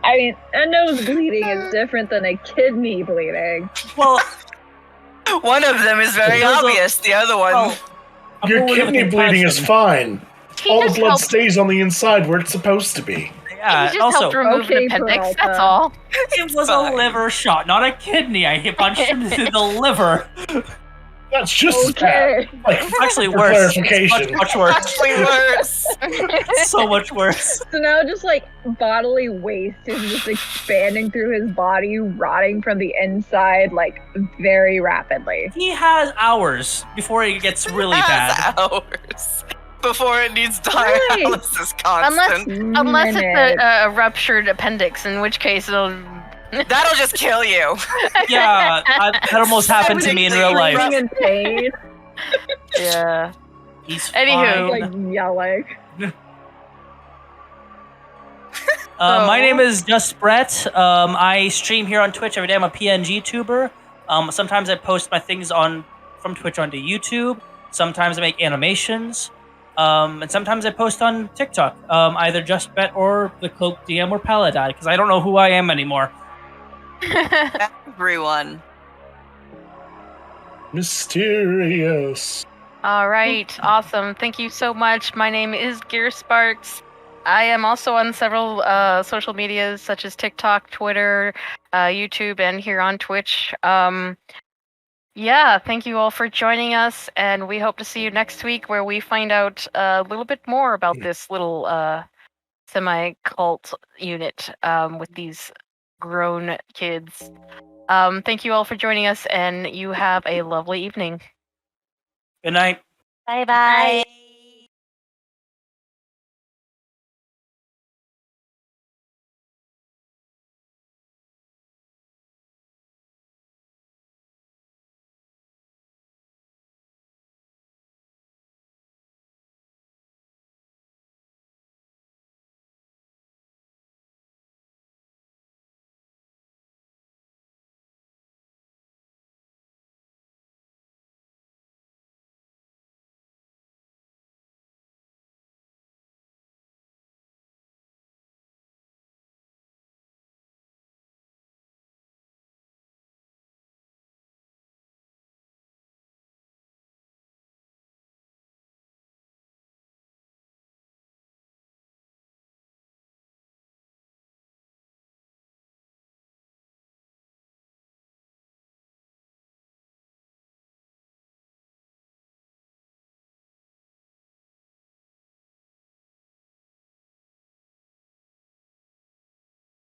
Speaker 6: I mean, a nose bleeding is different than a kidney bleeding.
Speaker 4: Well,
Speaker 1: One of them is very
Speaker 4: There's a-
Speaker 1: obvious. The other one.
Speaker 4: well I'm
Speaker 5: Your
Speaker 4: going with
Speaker 5: kidney bleeding is
Speaker 4: concussion.
Speaker 5: fine.
Speaker 2: He
Speaker 5: All the
Speaker 2: just
Speaker 5: blood
Speaker 2: helped.
Speaker 5: stays on the inside where it's supposed to be.
Speaker 4: Yeah.
Speaker 2: He just
Speaker 4: Also,
Speaker 2: helped remove
Speaker 6: Okay,
Speaker 2: an appendix.
Speaker 6: Peralta.
Speaker 2: That's all.
Speaker 4: it was
Speaker 1: fine.
Speaker 4: a liver shot, not a kidney. I punched him through the liver.
Speaker 5: That's just as bad.
Speaker 6: Okay.
Speaker 5: Like,
Speaker 4: Actually,
Speaker 5: for
Speaker 4: worse. It's
Speaker 5: clarification.
Speaker 4: much worse.
Speaker 1: Actually worse.
Speaker 4: So much worse.
Speaker 6: So now just like bodily waste is just expanding through his body, rotting from the inside like very rapidly.
Speaker 4: He has hours before it gets really bad.
Speaker 1: Hours before it needs
Speaker 6: Really?
Speaker 1: dialysis constant.
Speaker 2: Unless it's
Speaker 6: Minutes.
Speaker 2: a ruptured appendix, in which case it'll.
Speaker 1: That'll just kill you.
Speaker 4: Yeah, that almost happened to me in real life.
Speaker 6: Screaming in pain,
Speaker 2: Yeah.
Speaker 4: He's
Speaker 2: Anywho.
Speaker 4: fine.
Speaker 6: like yelling.
Speaker 4: My name is Just Brett. I stream here on Twitch every day. I'm a PNG tuber. Sometimes I post my things from Twitch onto YouTube. Sometimes I make animations. And sometimes I post on TikTok. Either Just Brett or the Cloak DM or Paladin, because I don't know who I am anymore.
Speaker 1: Everyone.
Speaker 5: Mysterious.
Speaker 2: All right. Awesome. Thank you so much. My name is Gear Sparks. I am also on several social medias such as TikTok, Twitter, YouTube, and here on Twitch. Yeah, thank you all for joining us, and we hope to see you next week where we find out a little bit more about this little semi-cult unit with these grown kids. Thank you all for joining us, and you have a lovely evening.
Speaker 4: Good night.
Speaker 2: Bye-bye.